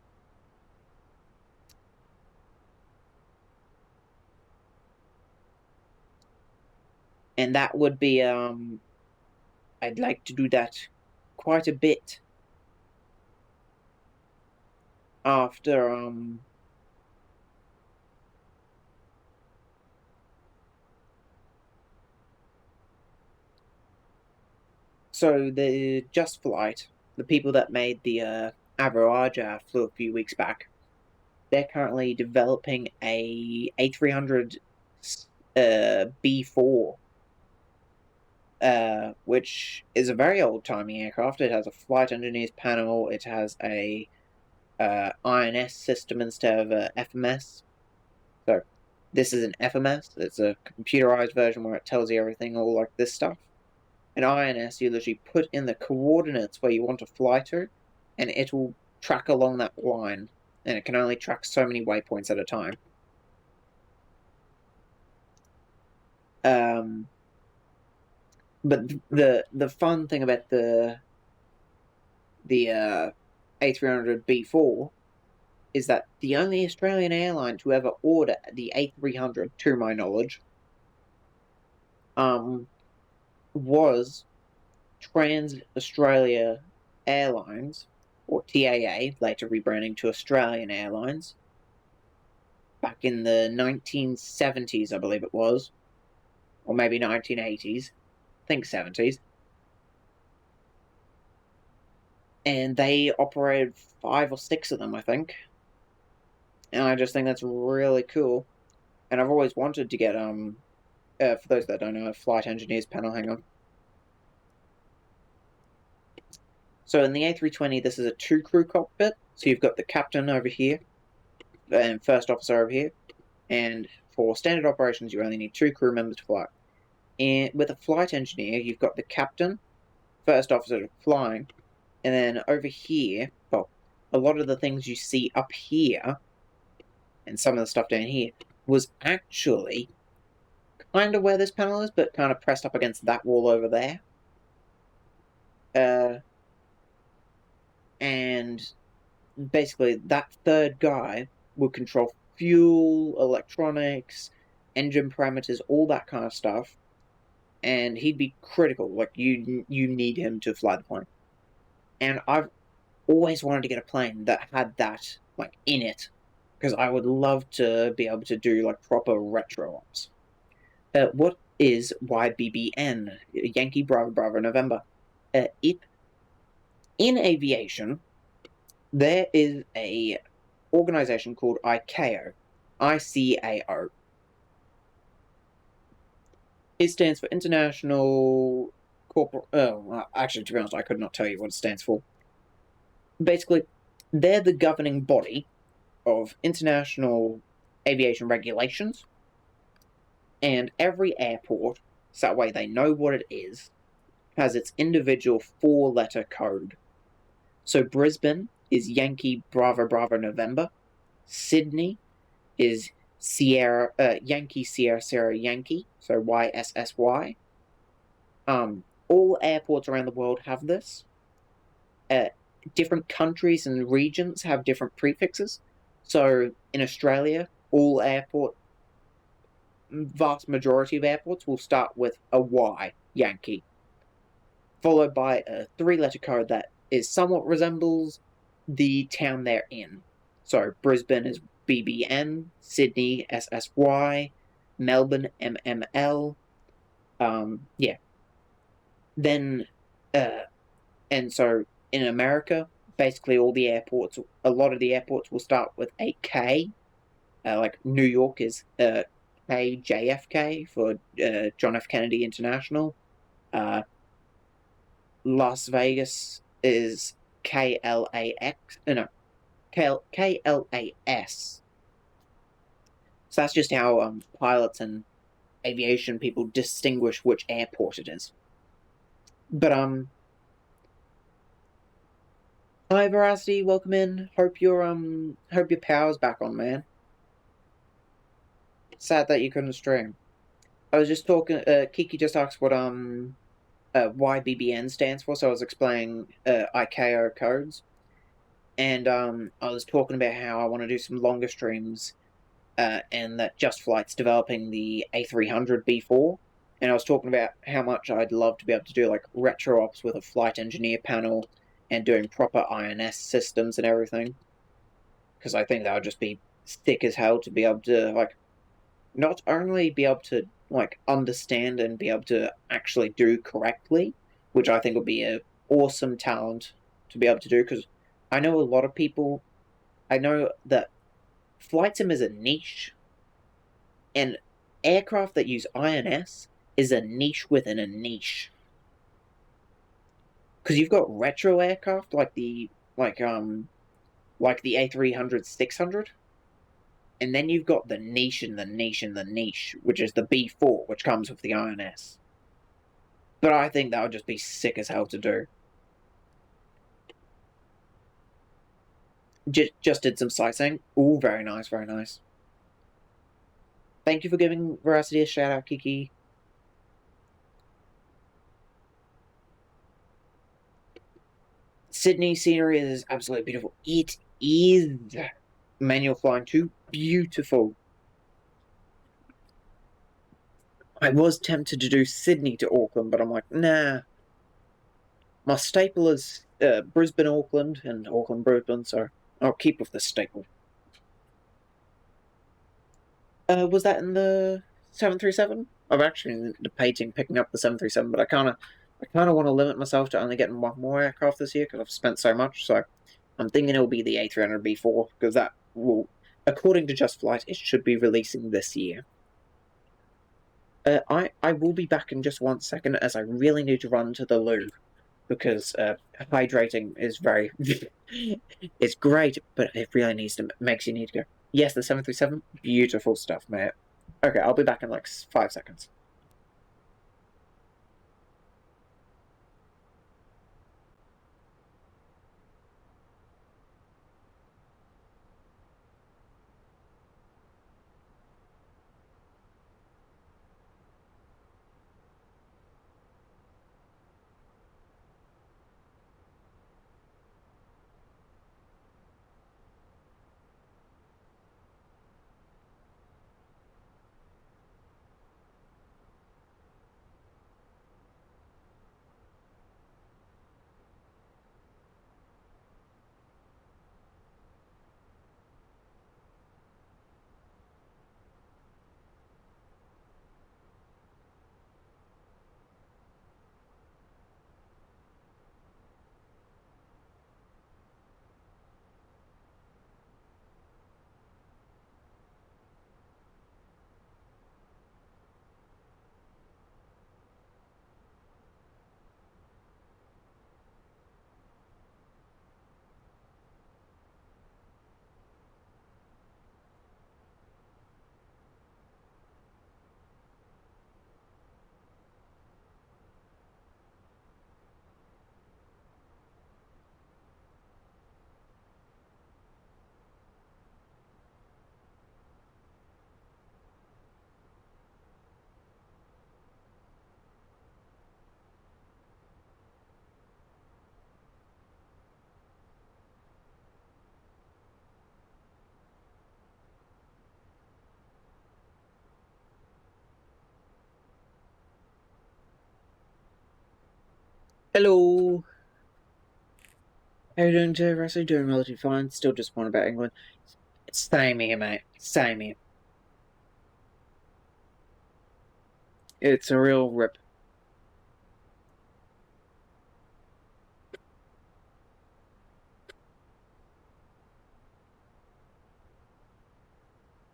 And that would be I'd like to do that quite a bit after so the Just Flight, the people that made the Avro flew a few weeks back. They're currently developing a A300 B4, which is a very old-timey aircraft. It has a flight engineer's panel. It has a INS system instead of a FMS. So this is an FMS. It's a computerized version where it tells you everything, all like this stuff. An INS, you literally put in the coordinates where you want to fly to, and it will track along that line, and it can only track so many waypoints at a time. But the fun thing about the A300 B4 is that the only Australian airline to ever order the A300, to my knowledge, was Trans Australia Airlines, or TAA, later rebranding to Australian Airlines, back in the 1970s, I believe it was, or maybe 1980s, I think 70s. And they operated 5 or 6 of them, I think. And I just think that's really cool. And I've always wanted to get, for those that don't know, a flight engineer's panel. Hang on. So in the A320, this is a 2-crew cockpit. So you've got the captain over here, and first officer over here. And for standard operations, you only need 2 crew members to fly. And with a flight engineer, you've got the captain, first officer flying, and then over here, well, a lot of the things you see up here, and some of the stuff down here, was actually kind of where this panel is, but kind of pressed up against that wall over there. And basically, that third guy will control fuel, electronics, engine parameters, all that kind of stuff. And he'd be critical. Like, you need him to fly the plane. And I've always wanted to get a plane that had that, like, in it. Because I would love to be able to do, like, proper retro ops. What is YBBN? Yankee Bravo Bravo November. In aviation, there is a organization called ICAO. ICAO. It stands for International actually, to be honest, I could not tell you what it stands for. Basically, they're the governing body of international aviation regulations, and every airport, so that way they know what it is, has its individual 4-letter code. So Brisbane is Yankee Bravo Bravo November. Sydney is Yankee Sierra Sierra Yankee, so YSSY. All airports around the world have this. Different countries and regions have different prefixes. So in Australia, vast majority of airports will start with a Y, Yankee, followed by a 3-letter code that somewhat resembles the town they're in. So Brisbane is BBN, Sydney SSY, Melbourne MML. Yeah. Then, and so in America, basically a lot of the airports will start with a K. Like New York is KJFK for John F. Kennedy International. Las Vegas is KLAX. No, KLAS. So that's just how pilots and aviation people distinguish which airport it is. But hi Veracity, welcome in. Hope your power's back on, man. Sad that you couldn't stream. I was just talking. Kiki just asked what YBBN stands for, so I was explaining ICAO codes, and I was talking about how I want to do some longer streams, and that Just Flight's developing the A300 B4, and I was talking about how much I'd love to be able to do like retro ops with a flight engineer panel and doing proper INS systems and everything, because I think that would just be thick as hell to be able to like not only be able to like understand and be able to actually do correctly, which I think would be an awesome talent to be able to do, because I know a lot of people. I know that flight sim is a niche, and aircraft that use INS is a niche within a niche. Because you've got retro aircraft like the A300 600, and then you've got the niche and the niche and the niche, which is the B4, which comes with the INS. But I think that would just be sick as hell to do. Just did some sightseeing. Ooh, very nice, very nice. Thank you for giving Veracity a shout out, Kiki. Sydney scenery is absolutely beautiful. It is. Manual flying too. Beautiful. I was tempted to do Sydney to Auckland, but I'm like, nah. My staple is Brisbane, Auckland, and Auckland, Brisbane, so I'll keep with the staple. Was that in the 737? I'm actually debating picking up the 737, but I kind of want to limit myself to only getting one more aircraft this year because I've spent so much. So I'm thinking it'll be the A300 B4 because that will, according to Just Flight, it should be releasing this year. I will be back in just 1 second as I really need to run to the loo because hydrating is very it's great, but it really makes you need to go. Yes, the 737, beautiful stuff, mate. Okay, I'll be back in like 5 seconds. Hello. How you doing today, Russell? Doing relatively fine. Still disappointed about England. Same here, mate. Same here. It's a real rip.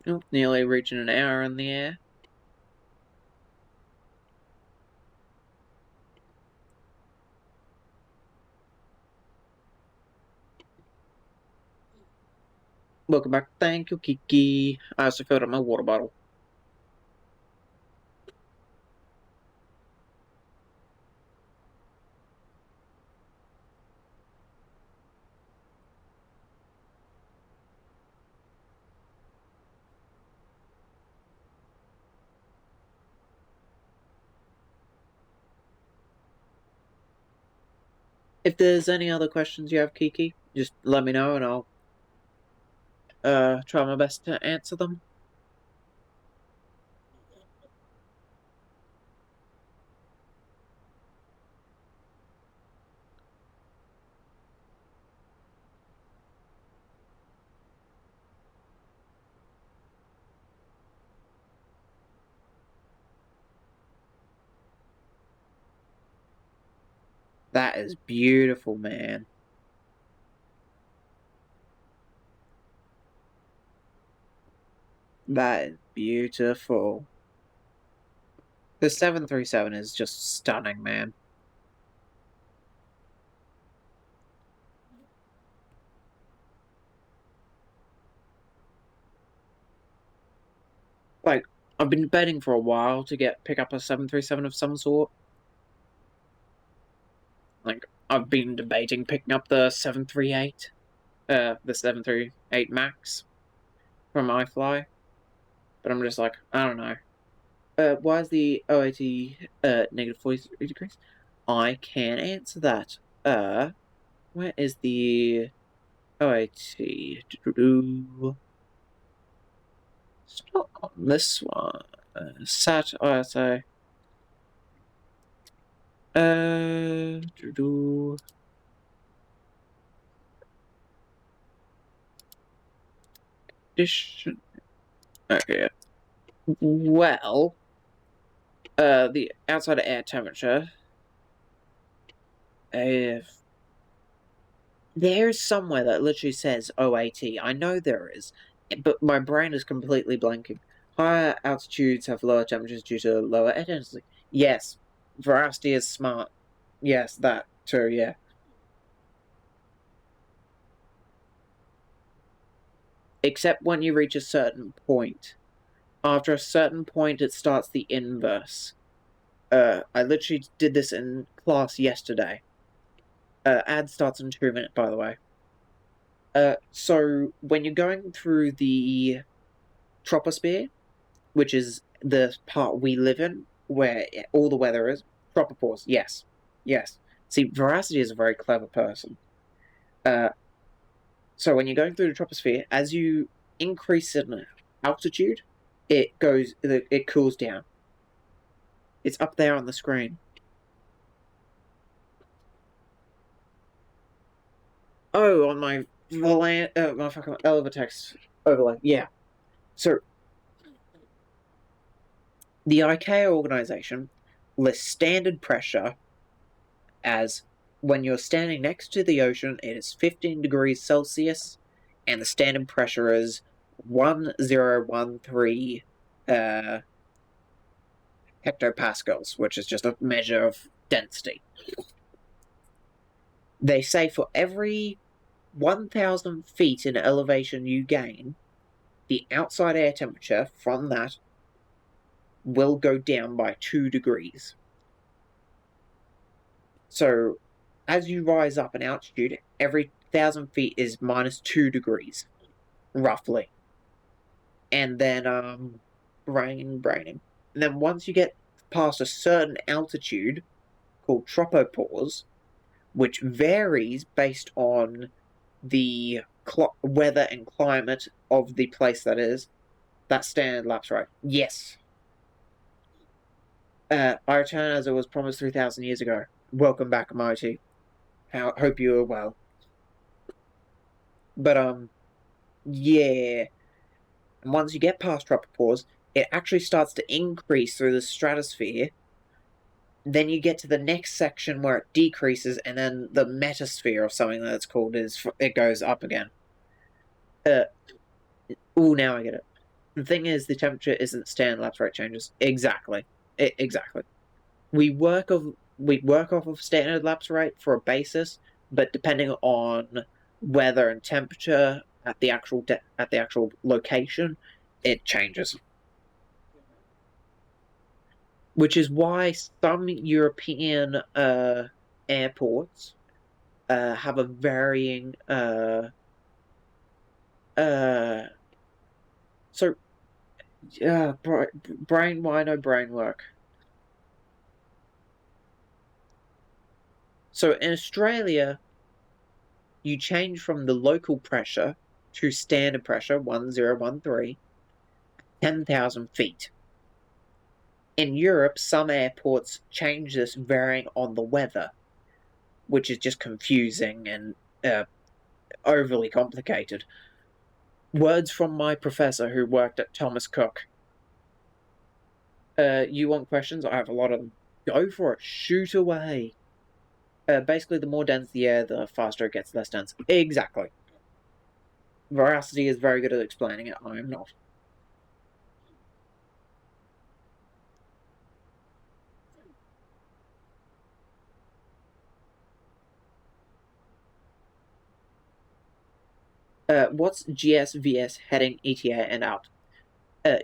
Oh, nearly reaching an hour in the air. Welcome back. Thank you, Kiki. I also filled up my water bottle. If there's any other questions you have, Kiki, just let me know and I'll try my best to answer them. That is beautiful, man. That is beautiful. The 737 is just stunning, man. Like, I've been debating for a while to pick up a 737 of some sort. Like, I've been debating picking up the 738, the 738 MAX from iFly, but I'm just like, I don't know. Why is the OAT negative 43 degrees? I can answer that. Where is the OAT? Stop on this one. Sat ISO. Condition. Okay. Well, the outside air temperature. If there's somewhere that literally says OAT, I know there is, but my brain is completely blanking. Higher altitudes have lower temperatures due to lower air density. Yes, veracity is smart. Yes, that too. Yeah. Except when you reach a certain point. After a certain point, it starts the inverse. I literally did this in class yesterday. Ad starts in 2 minutes, by the way. So when you're going through the troposphere, which is the part we live in, where all the weather is, tropopause, yes. Yes. See, Veracity is a very clever person. So when you're going through the troposphere, as you increase in altitude, it cools down. It's up there on the screen. Oh, on my my fucking Elevatex overlay. Yeah. So the ICAO organization lists standard pressure as when you're standing next to the ocean, it is 15 degrees Celsius, and the standard pressure is 1013 hectopascals, which is just a measure of density. They say for every 1,000 feet in elevation you gain, the outside air temperature from that will go down by 2 degrees. So, as you rise up in altitude, every 1,000 feet is minus 2 degrees, roughly. And then, braining. And then once you get past a certain altitude, called tropopause, which varies based on the weather and climate of the place that is, that's standard lapse rate. Yes. I return as it was promised 3,000 years ago. welcome back, Mighty. Hope you are well. But, yeah. And once you get past tropopause, it actually starts to increase through the stratosphere. Then you get to the next section where it decreases, and then the metasphere or something that it's called it goes up again. Now I get it. The thing is, the temperature isn't standard lapse rate changes. Exactly. Exactly. We work off of standard lapse rate for a basis, but depending on weather and temperature at the actual location, it changes. Which is why some European airports have a varying brain work. So in Australia, you change from the local pressure to standard pressure 1013, 10,000 feet. In Europe, some airports change this varying on the weather, which is just confusing and overly complicated. Words from my professor who worked at Thomas Cook. You want questions? I have a lot of them. Go for it. Shoot away. Basically, the more dense the air, the faster it gets less dense. Exactly. Veracity is very good at explaining it. I am not. What's GS, VS, heading, ETA, and out?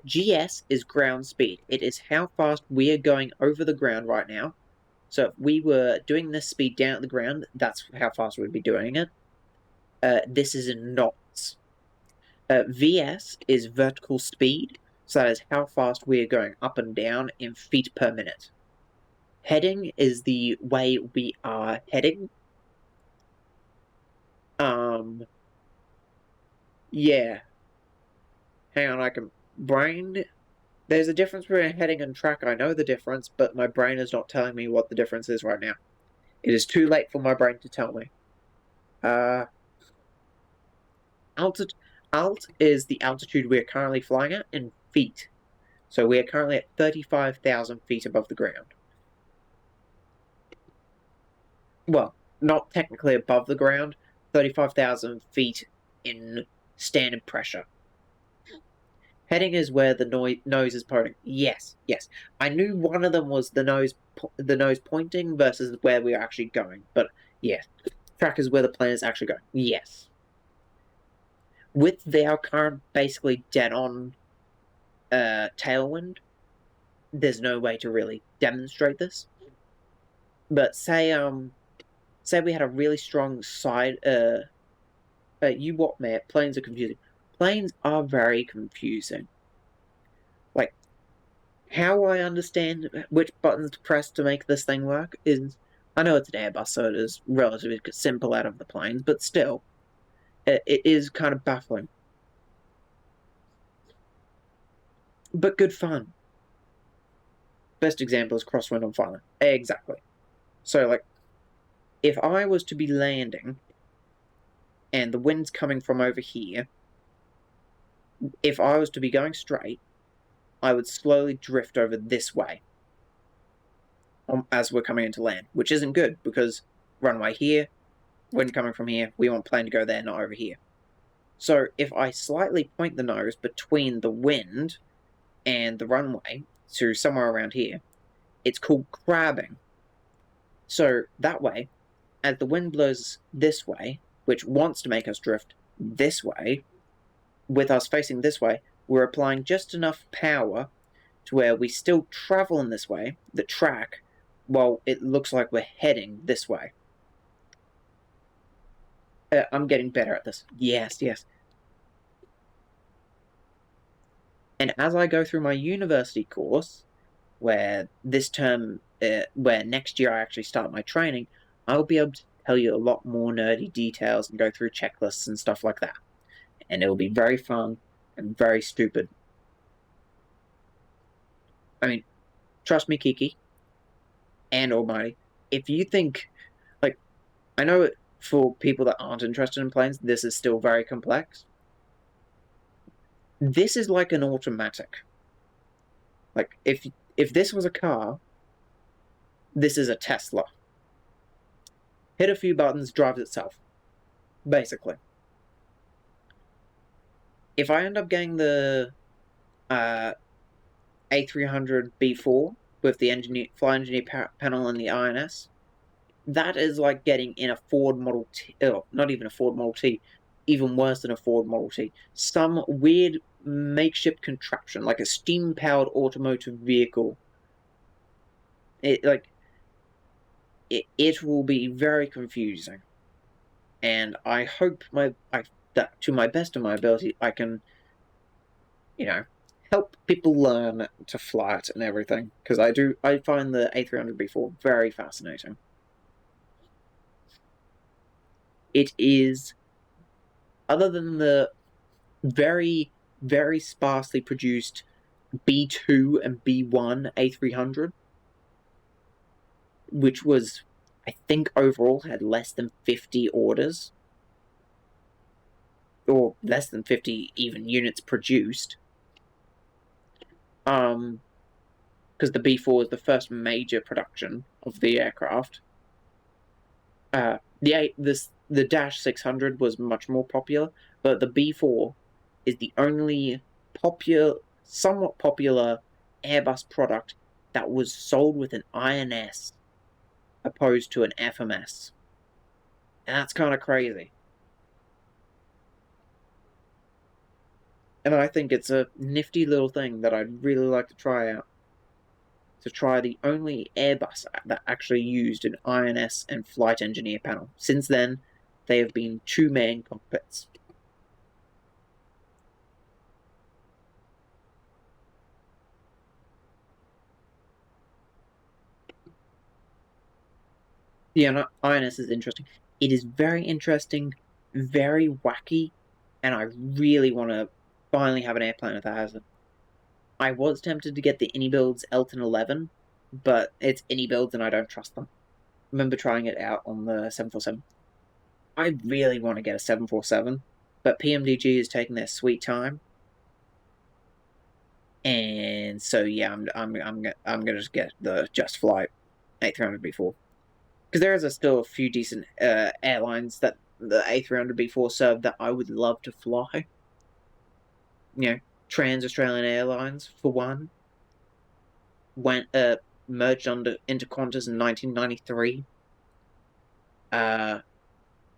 GS is ground speed. It is how fast we are going over the ground right now. So if we were doing this speed down at the ground, that's how fast we'd be doing it. This is in knots. VS is vertical speed. So that is how fast we are going up and down in feet per minute. Heading is the way we are heading. Yeah. Hang on, I can... Brain... There's a difference between heading and track. I know the difference, but my brain is not telling me what the difference is right now. It is too late for my brain to tell me. Alt is the altitude we are currently flying at in feet. So we are currently at 35,000 feet above the ground. Well, not technically above the ground, 35,000 feet in standard pressure. Heading is where the nose is pointing. Yes. I knew one of them was the nose pointing versus where we are actually going. But yes, track is where the plane is actually going. Yes. With our current basically dead-on tailwind, there's no way to really demonstrate this. But say we had a really strong side. You what, man? Planes are confusing. Planes are very confusing. Like, how I understand which buttons to press to make this thing work is... I know it's an Airbus, so it is relatively simple out of the planes, but still, it is kind of baffling. But good fun. Best example is crosswind on fire. Exactly. So, like, if I was to be landing, and the wind's coming from over here, if I was to be going straight, I would slowly drift over this way as we're coming into land, which isn't good because runway here, wind coming from here, we want plane to go there, not over here. So if I slightly point the nose between the wind and the runway to somewhere around here, it's called crabbing. So that way, as the wind blows this way, which wants to make us drift this way, with us facing this way, we're applying just enough power to where we still travel in this way, the track, while it looks like we're heading this way. I'm getting better at this. Yes. And as I go through my university course, where this term, where next year I actually start my training, I'll be able to tell you a lot more nerdy details and go through checklists and stuff like that. And it'll be very fun and very stupid. I mean, trust me, Kiki and Almighty, if you think, like, I know for people that aren't interested in planes, this is still very complex. This is like an automatic. Like, if this was a car, this is a Tesla. Hit a few buttons, drives itself, basically. If I end up getting the A300 B4 with the fly engineer panel and the INS, that is like getting in a Ford Model T, not even a Ford Model T, even worse than a Ford Model T, some weird makeshift contraption, like a steam-powered automotive vehicle. It will be very confusing, and I hope that to my best of my ability, I can, help people learn to fly it and everything, because I find the A300B4 very fascinating. It is, other than the very, very sparsely produced B2 and B1 A300, which was, I think, overall had less than 50 orders, or less than 50 even units produced. Because the B4 is the first major production of the aircraft. The Dash 600 was much more popular, but the B4 is the only somewhat popular Airbus product that was sold with an INS opposed to an FMS. And that's kind of crazy. And I think it's a nifty little thing that I'd really like to try out. To try the only Airbus that actually used an INS and flight engineer panel. Since then, they have been two-man cockpits. Yeah, no, INS is interesting. It is very interesting, very wacky, and I really want to finally have an airplane that has it. I was tempted to get the Anybuilds Elton 11, but it's Anybuilds and I don't trust them. I remember trying it out on the 747. I really want to get a 747, but PMDG is taking their sweet time. And so yeah, I'm gonna just get the Just Flight A300B4, because there is still a few decent airlines that the A300B4 served that I would love to fly. Trans Australian Airlines for one went merged into Qantas in 1993.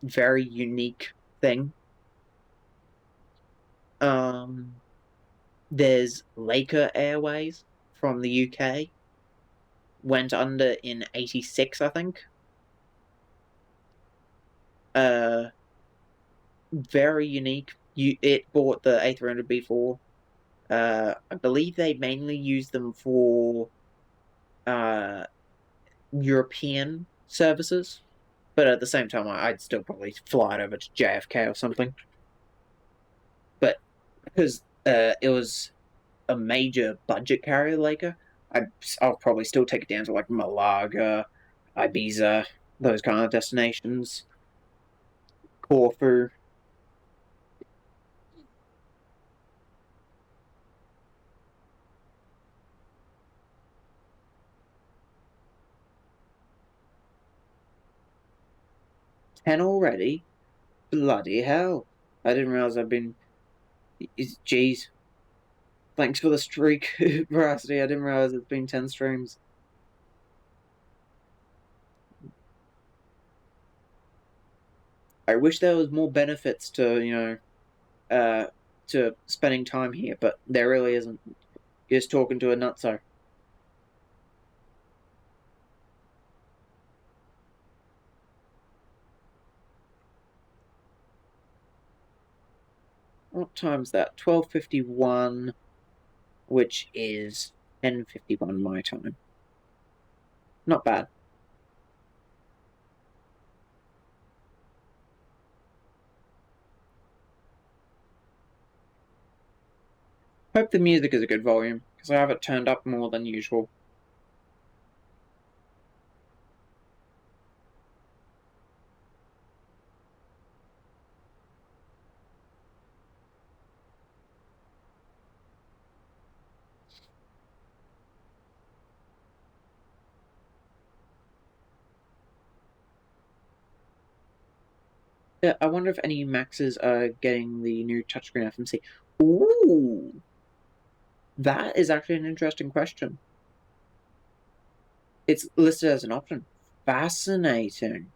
Very unique thing. There's Laker Airways from the UK. Went under in 86, I think. Very unique. It bought the A300B4. I believe they mainly use them for European services, but at the same time, I'd still probably fly it over to JFK or something. But because it was a major budget carrier, Laker, I'll probably still take it down to like Malaga, Ibiza, those kind of destinations, Corfu. Ten already? Bloody hell! I didn't realize I've been. Jeez. Thanks for the streak, Veracity. I didn't realize it's been 10 streams. I wish there was more benefits to, to spending time here, but there really isn't. You're just talking to a nutso. What time's that? 12:51, which is 10:51 my time. Not bad. Hope the music is a good volume, because I have it turned up more than usual. I wonder if any Maxes are getting the new touchscreen FMC. Ooh, that is actually an interesting question. It's listed as an option. Fascinating.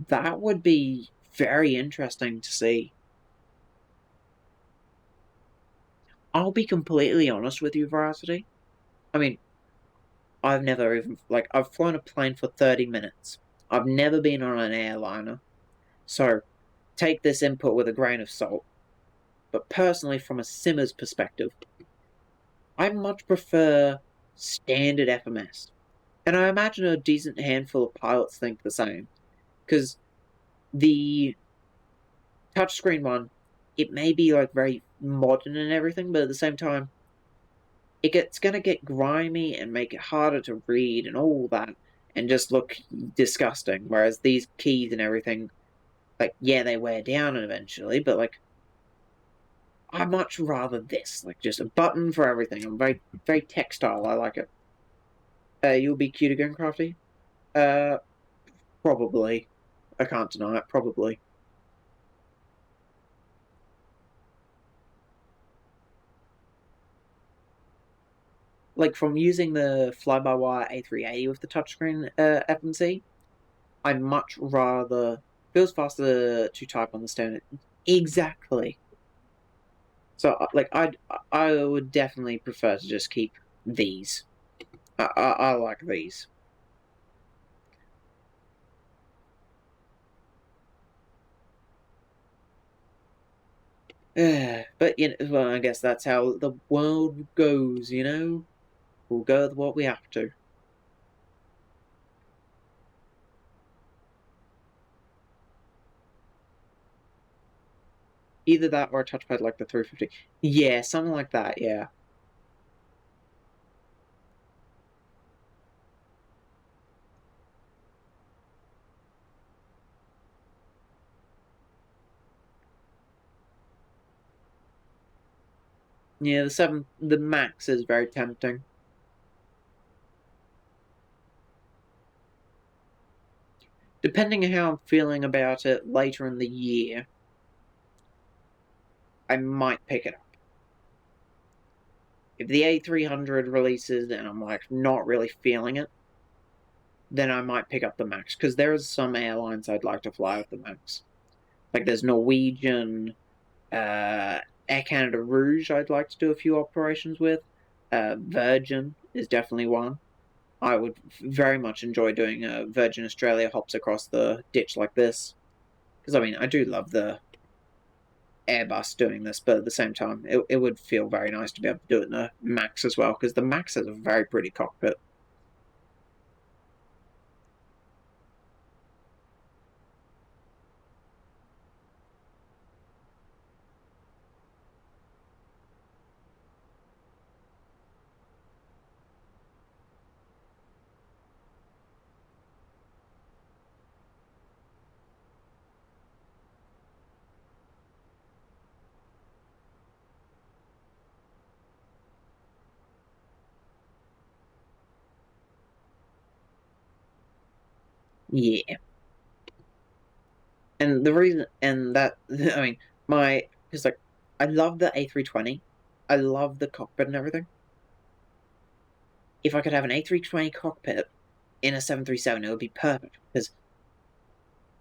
That would be very interesting to see. I'll be completely honest with you, Veracity. I mean, I've never even, I've flown a plane for 30 minutes. I've never been on an airliner. So, take this input with a grain of salt. But personally, from a simmer's perspective, I much prefer standard FMS. And I imagine a decent handful of pilots think the same. Because the touchscreen one, it may be very modern and everything, but at the same time, it's going to get grimy and make it harder to read and all that and just look disgusting. Whereas these keys and everything, yeah, they wear down eventually, but I much rather this. Just a button for everything. I'm very, very textile. I like it. You'll be cute again, Crafty? Probably. I can't deny it, probably. From using the fly-by-wire A380 with the touchscreen FMC, I much rather feels faster to type on the standard. Exactly. So I would definitely prefer to just keep these. I like these. But well, I guess that's how the world goes. We'll go with what we have to. Either that or a touchpad like the 350. Yeah, something like that, yeah. Yeah, the Max is very tempting. Depending on how I'm feeling about it later in the year, I might pick it up. If the A300 releases and I'm not really feeling it, then I might pick up the Max, because there's some airlines I'd like to fly with the Max. There's Norwegian, Air Canada Rouge I'd like to do a few operations with. Virgin is definitely one. I would very much enjoy doing a Virgin Australia hops across the ditch like this. Because, I do love the Airbus doing this, but at the same time, it would feel very nice to be able to do it in a Max as well, because the Max has a very pretty cockpit. Yeah. And the reason, and that, because I love the A320. I love the cockpit and everything. If I could have an A320 cockpit in a 737, it would be perfect. Because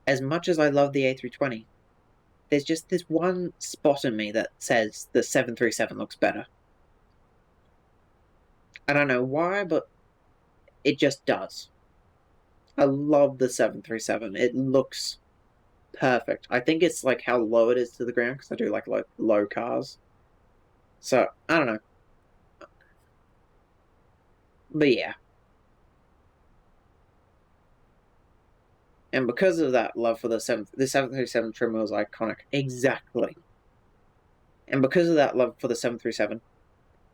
as much as I love the A320, there's just this one spot in me that says the 737 looks better. I don't know why, but it just does. I love the 737. It looks perfect. I think it's how low it is to the ground, because I do like low cars. So, I don't know. But yeah. And because of that love for the 737 trim was iconic. Exactly. And because of that love for the 737,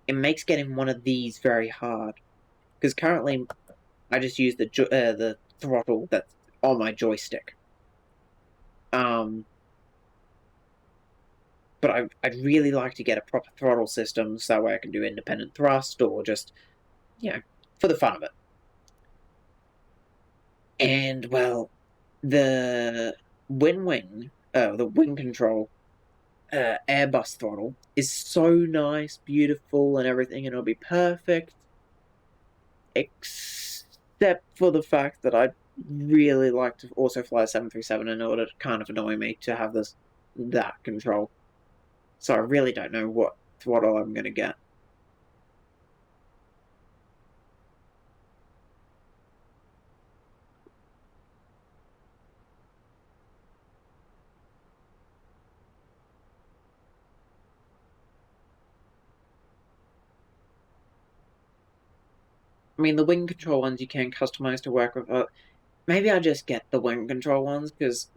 it makes getting one of these very hard. Because currently, I just use the throttle that's on my joystick. But I'd really like to get a proper throttle system, so that way I can do independent thrust or just, for the fun of it. And, well, the the wing control Airbus throttle is so nice, beautiful, and everything, and it'll be perfect, except for the fact that I'd really like to also fly a 737 in order to kind of annoy me to have that control. So I really don't know what throttle I'm going to get. I mean, the wing control ones you can customize to work with. Maybe I just get the wing control ones because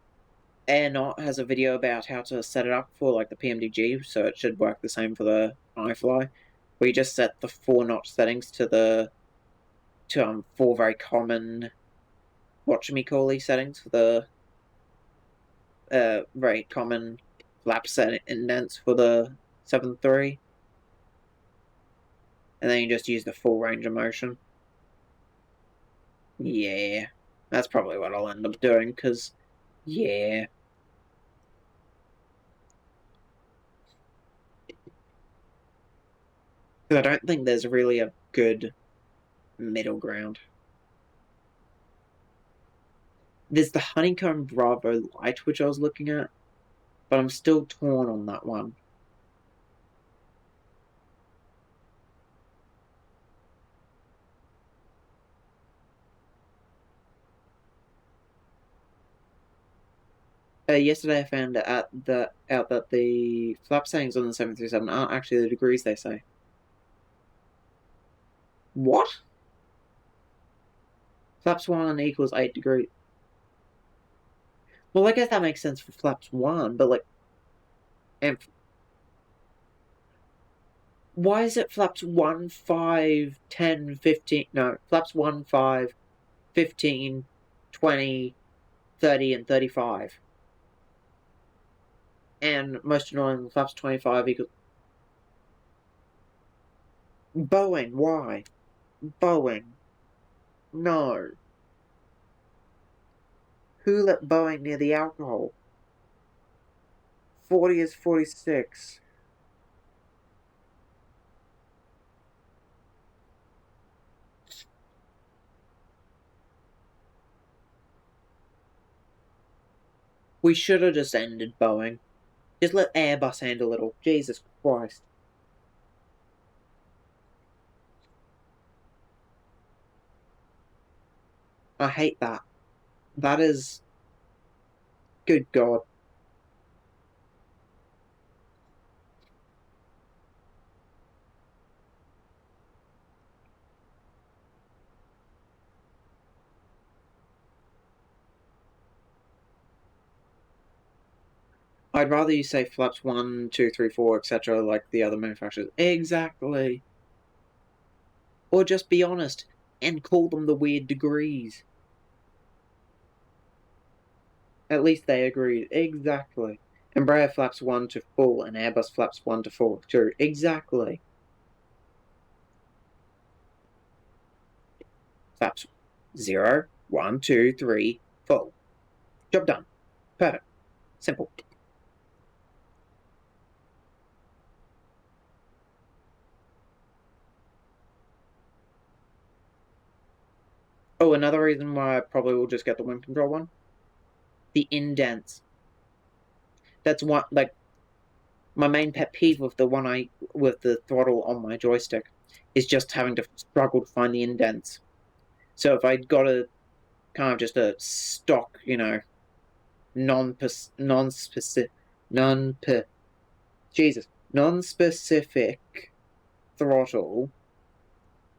Airnaut has a video about how to set it up for like the PMDG, so it should work the same for the iFly, where you just set the 4-notch settings to four very common whatchamacallie settings for the very common flap set indents for the 7.3, and then you just use the full range of motion. Yeah, that's probably what I'll end up doing, because, yeah. Because I don't think there's really a good middle ground. There's the Honeycomb Bravo Light, which I was looking at, but I'm still torn on that one. Yesterday I found out that the flap settings on the 737 aren't actually the degrees they say. What? Flaps 1 equals 8 degrees. Well, I guess that makes sense for flaps 1, but like... And why is it flaps 1, 5, 10, 15... No, flaps 1, 5, 15, 20, 30, and 35. And most annoying, flaps 25 equals... Boeing, why? Boeing. No. Who let Boeing near the alcohol? 40 is 46. We should have just ended Boeing. Just let Airbus handle it all. Jesus Christ. I hate that. That is... Good God. I'd rather you say flaps 1, 2, 3, 4, etc. like the other manufacturers. Exactly. Or just be honest and call them the weird degrees. At least they agreed. Exactly. Embraer flaps 1 to full and Airbus flaps 1 to full. True. Exactly. Flaps 0, 1, 2, 3, full. Job done. Perfect. Simple. Oh, another reason why I probably will just get the wind control one. The indents. That's one, like, my main pet peeve with the throttle on my joystick is just having to struggle to find the indents. So if I got a kind of just a stock, non-specific throttle,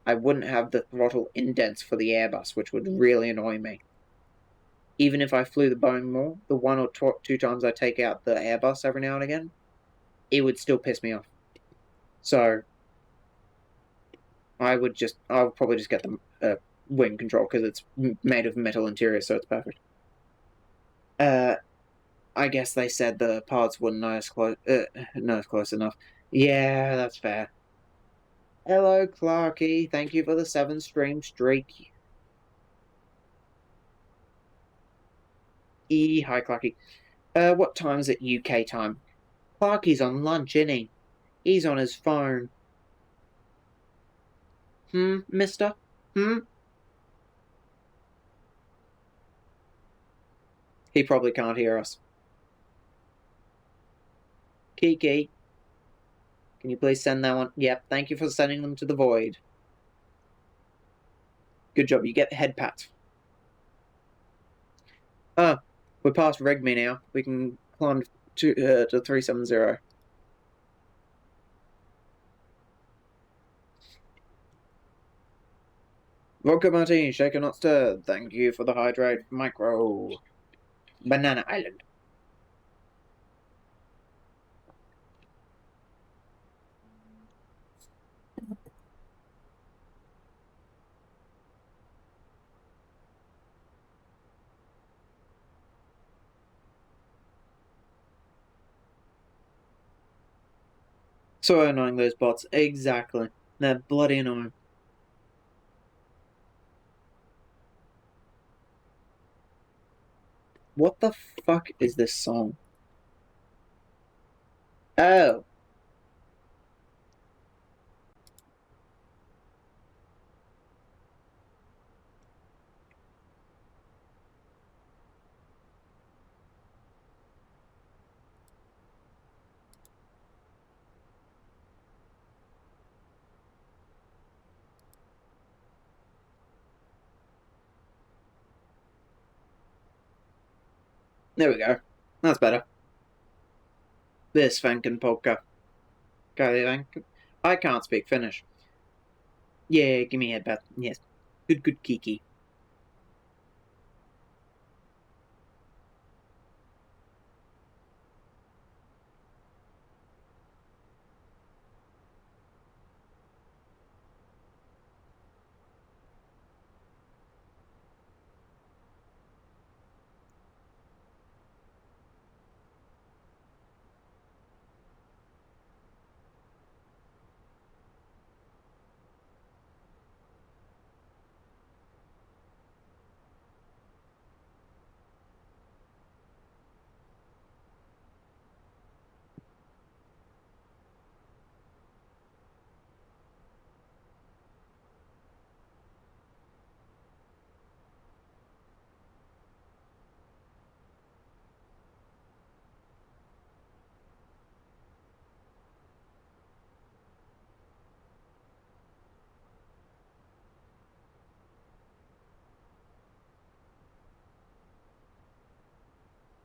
I wouldn't have the throttle indents for the Airbus, which would really annoy me. Even if I flew the Boeing more, the 1 or 2 times I take out the Airbus every now and again, it would still piss me off. So I would probably just get the wing control because it's made of metal interior, so it's perfect. I guess they said the parts were nose close enough. Yeah, that's fair. Hello, Clarky. Thank you for the 7 stream streak. Hi, Clarky. What time is it UK time? Clarky's on lunch, isn't he? He's on his phone. Mister? He probably can't hear us. Kiki, can you please send that one? Yep, thank you for sending them to the void. Good job, you get head pats. We're past Regme now. We can climb to 370. Vodka martini, shaken not stirred. Thank you for the hydrate micro. Banana Island. So annoying, those bots. Exactly. They're bloody annoying. What the fuck is this song? Oh. There we go. That's better. This Vanken polka. I can't speak Finnish. Yeah, give me a headbutt. Yes. Good Kiki.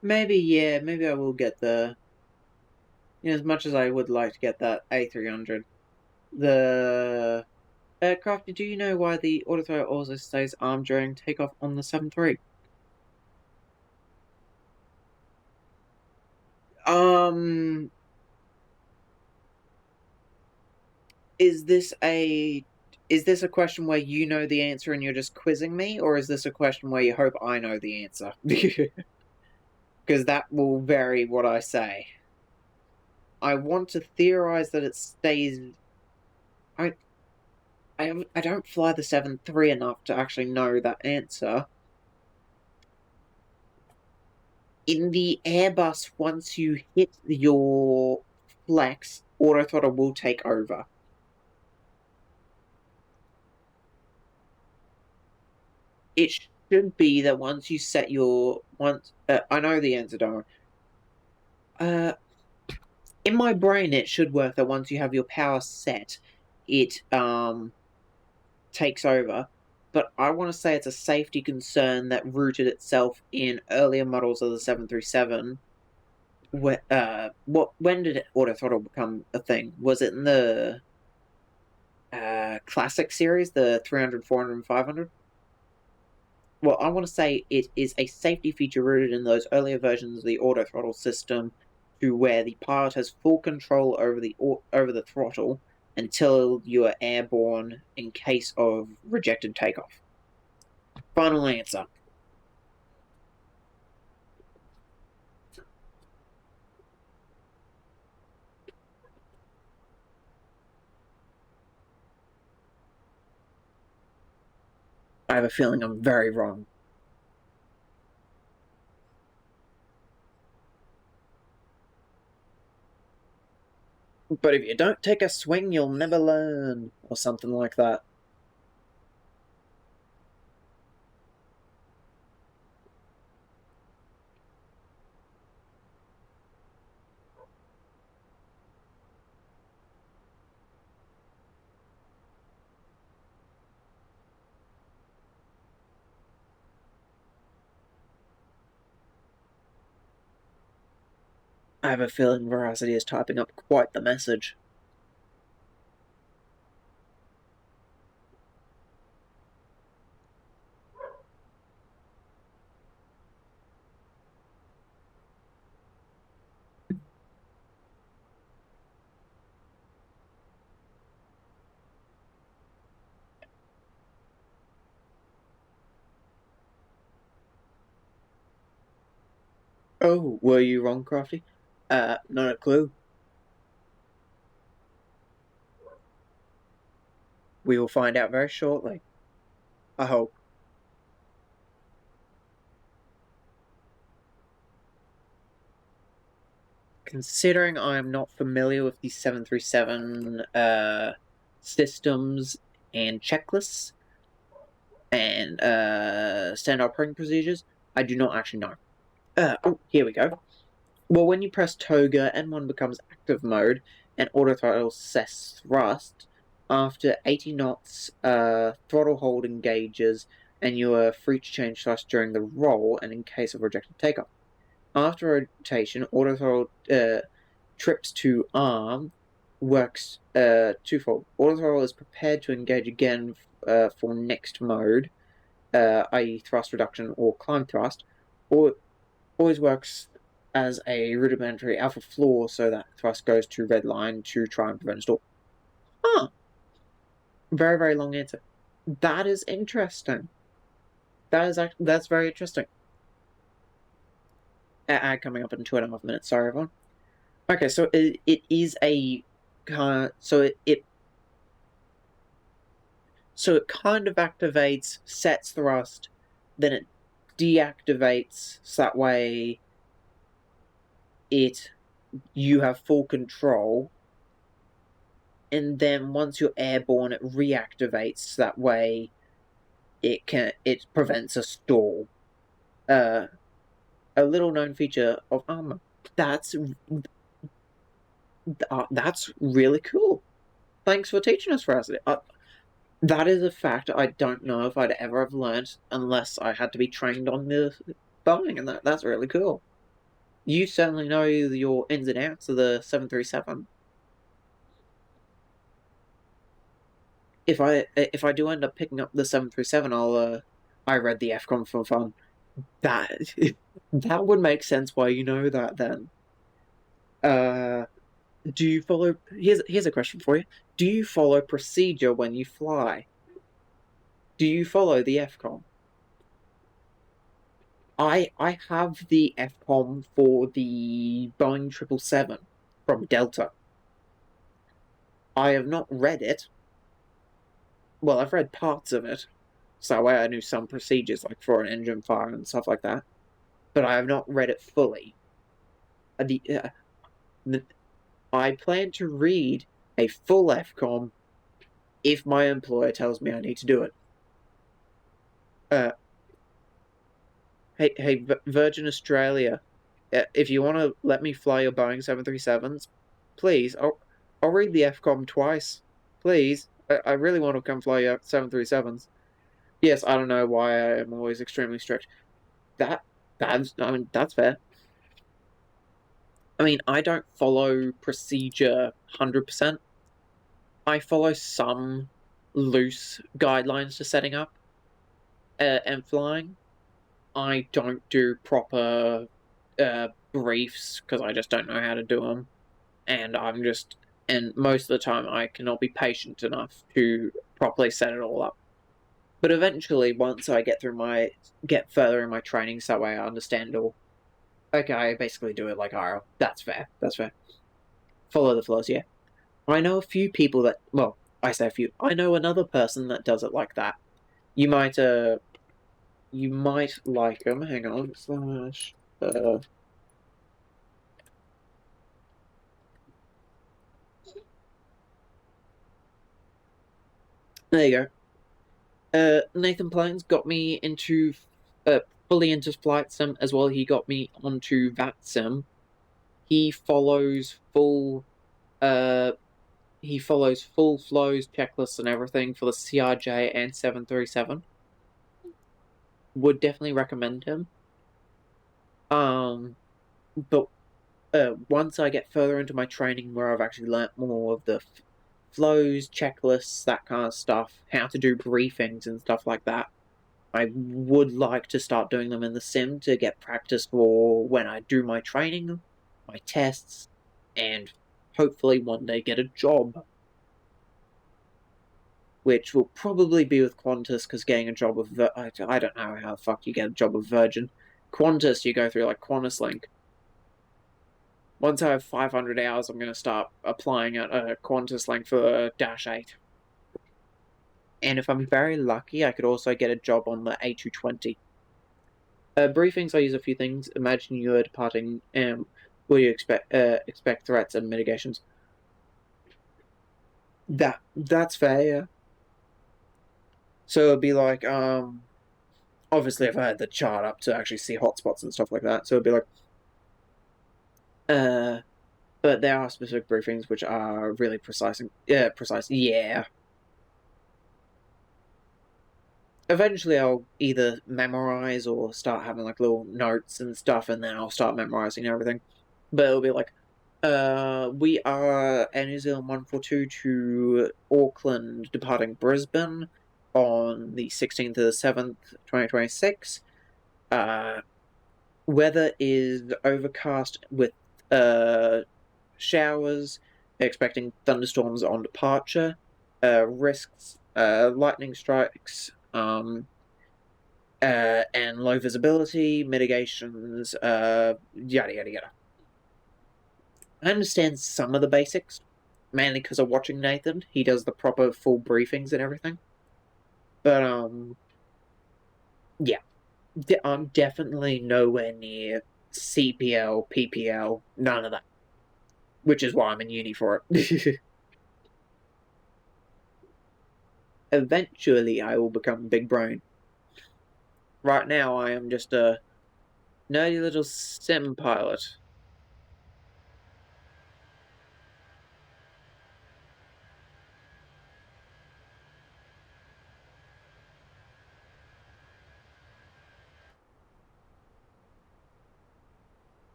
Maybe, yeah, maybe I will get the... as much as I would like to get that A300. The... Aircraft, do you know why the autothrow also stays armed during takeoff on the 7-3? Is this a question where you know the answer and you're just quizzing me, or is this a question where you hope I know the answer? Because that will vary what I say. I want to theorize that it stays. I don't fly the 7-3 enough to actually know that answer. In the Airbus, once you hit your flex, autothrottle will take over. It should be that once you set your I know the answer, don't worry. In my brain, it should work that once you have your power set, it takes over. But I want to say it's a safety concern that rooted itself in earlier models of the 737. When did auto throttle become a thing? Was it in the classic series, the 300, 400, and 500? Well, I want to say it is a safety feature rooted in those earlier versions of the auto throttle system, to where the pilot has full control over the throttle until you are airborne in case of rejected takeoff. Final answer. I have a feeling I'm very wrong. But if you don't take a swing, you'll never learn, or something like that. I have a feeling Veracity is typing up quite the message. Oh, were you wrong, Crafty? Not a clue. We will find out very shortly. I hope. Considering I am not familiar with the 737 systems and checklists and standard operating procedures, I do not actually know. Oh, here we go. Well, when you press toga, N1 becomes active mode and autothrottle sets thrust. After 80 knots, throttle hold engages and you are free to change thrust during the roll and in case of rejected takeoff. After rotation, autothrottle trips to arm works twofold. Autothrottle is prepared to engage again for next mode, i.e. thrust reduction or climb thrust, or always works as a rudimentary alpha floor so that thrust goes to red line to try and prevent a stall. Huh. Very, very long answer. That is interesting. That's very interesting. Ad coming up in 2.5 minutes. Sorry, everyone. Okay, so it is a so it kind of activates, sets thrust, then it deactivates, so that way you have full control, and then once you're airborne, it reactivates, so that way it prevents a stall. A little known feature of armor. That's really cool. Thanks for teaching us, Razzie. That is a fact I don't know if I'd ever have learned unless I had to be trained on the Boeing, and that's really cool. You certainly know your ins and outs of the 737. If I do end up picking up the 737, I read the FCOM for fun. That that would make sense why you know that then. Do you follow? Here's a question for you. Do you follow procedure when you fly? Do you follow the FCOM? I have the FCOM for the Boeing 777 from Delta. I have not read it. Well, I've read parts of it, so that way I knew some procedures, like for an engine fire and stuff like that. But I have not read it fully. I plan to read a full FCOM if my employer tells me I need to do it. Hey, Virgin Australia, if you want to let me fly your Boeing 737s, please, I'll read the FCOM twice. Please, I really want to come fly your 737s. Yes, I don't know why I am always extremely strict. That's fair. I mean, I don't follow procedure 100%. I follow some loose guidelines to setting up and flying. I don't do proper briefs because I just don't know how to do them, and and most of the time I cannot be patient enough to properly set it all up. But eventually, once I get further in my training, so that way I understand all. Okay, I basically do it like RL. That's fair. That's fair. Follow the flows, yeah. I know a few people that. Well, I say a few. I know another person that does it like that. You might like them. Hang on. Slash. There you go. Nathan Plains got me into fully into flight sim as well. He got me onto VATSIM. He follows full flows, checklists, and everything for the CRJ and 737. Would definitely recommend him. But once I get further into my training, where I've actually learnt more of the flows, checklists, that kind of stuff, how to do briefings and stuff like that, I would like to start doing them in the sim to get practice for when I do my training, my tests, and hopefully one day get a job. Which will probably be with Qantas, because getting a job with I don't know how the fuck you get a job with Virgin. Qantas, you go through like QantasLink. Once I have 500 hours, I'm going to start applying at QantasLink for Dash 8. And if I'm very lucky, I could also get a job on the A320. Briefings, I use a few things. Imagine you're departing, will you expect threats and mitigations? That's fair, yeah. So it'd be like, obviously if I had the chart up to actually see hotspots and stuff like that, so it'd be like, but there are specific briefings which are really precise. Yeah. Eventually, I'll either memorize or start having like little notes and stuff, and then I'll start memorizing everything. But it'll be like, we are Air New Zealand 142 to Auckland, departing Brisbane on the 16th of the 7th, 2026. Weather is overcast with showers, expecting thunderstorms on departure. Risks, lightning strikes, and low visibility, mitigations, yada yada yada. I understand some of the basics, mainly because of watching Nathan. He does the proper full briefings and everything. But yeah, I'm definitely nowhere near CPL, PPL, none of that. Which is why I'm in uni for it. Eventually, I will become big brain. Right now, I am just a nerdy little sim pilot.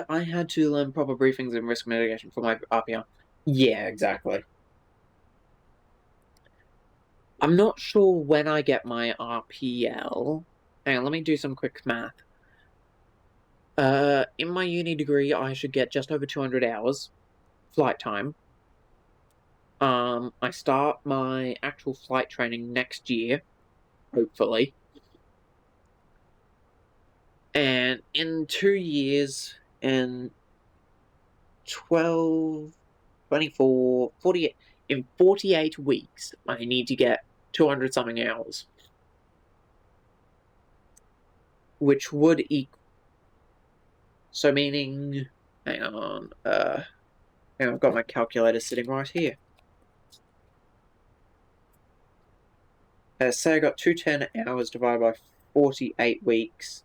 I had to learn proper briefings and risk mitigation for my RPR. Yeah, exactly. I'm not sure when I get my RPL. Hang on, let me do some quick math. In my uni degree, I should get just over 200 hours flight time. I start my actual flight training next year, hopefully. And in 2 years, in 12, 24, 48, in 48 weeks, I need to get 200 something hours. Which would equal. So meaning, hang on, I've got my calculator sitting right here. Say I got 210 hours divided by 48 weeks.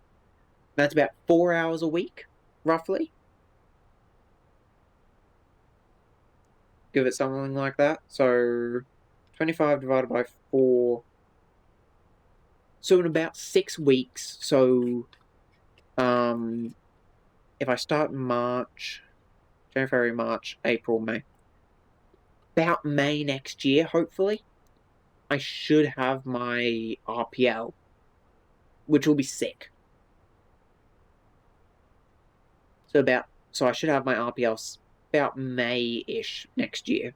That's about 4 hours a week, roughly. Give it something like that. So 25 divided by 4. So in about 6 weeks. So if I start in March, January, March, April, May. About May next year, hopefully, I should have my RPL, which will be sick. So I should have my RPL about May-ish next year.